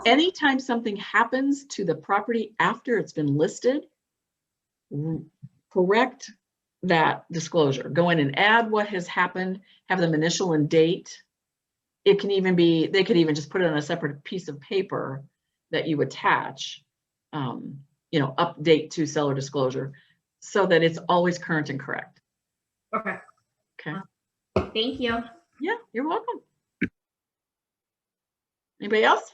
Anytime something happens to the property after it's been listed, correct that disclosure. Go in and add what has happened, have them initial and date. It can even be, they could even just put it on a separate piece of paper that you attach, you know, update to seller disclosure so that it's always current and correct. Okay. Okay. Thank you. Yeah, you're welcome. Anybody else?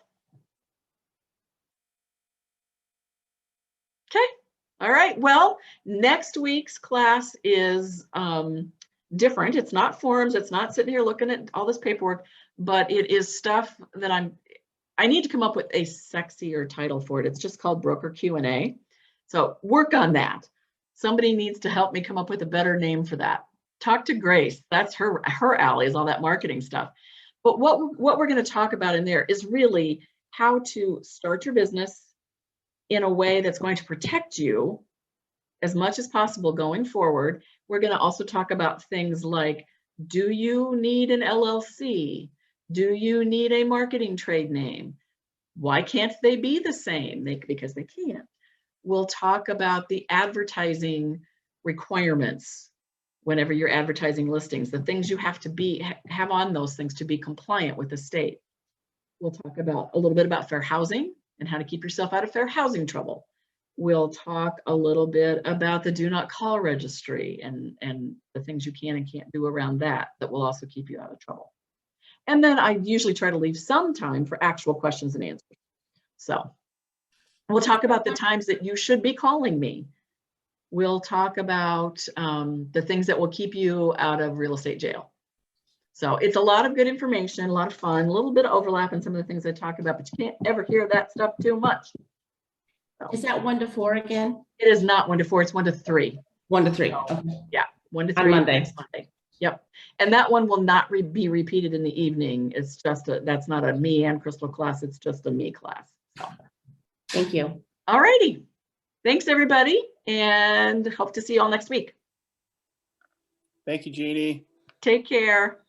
Okay. All right. Well, next week's class is different. It's not forms. It's not sitting here looking at all this paperwork, but it is stuff that I need to come up with a sexier title for it. It's just called Broker Q&A. So work on that. Somebody needs to help me come up with a better name for that. Talk to Grace. That's her alley, is all that marketing stuff. But what we're going to talk about in there is really how to start your business in a way that's going to protect you as much as possible going forward. We're going to also talk about things like, do you need an LLC? Do you need a marketing trade name? Why can't they be the same? Because they can't. We'll talk about the advertising requirements whenever you're advertising listings, the things you have to have on those things to be compliant with the state. We'll talk about a little bit about fair housing and how to keep yourself out of fair housing trouble. We'll talk a little bit about the do not call registry and the things you can and can't do around that will also keep you out of trouble. And then I usually try to leave some time for actual questions and answers. So we'll talk about the times that you should be calling me. We'll talk about the things that will keep you out of real estate jail. So it's a lot of good information, a lot of fun, a little bit of overlap in some of the things I talk about, but you can't ever hear that stuff too much. So, Is that 1 to 4 again? it is not 1 to 4, it's 1 to 3. 1 to 3. Okay. Yeah, 1 to 3 On Monday. next Monday. Yep. And that one will not be repeated in the evening. It's just that's not a me and Crystal class. It's just a me class. So. Thank you. All righty. Thanks, everybody. And hope to see you all next week. Thank you, Jeannie. Take care.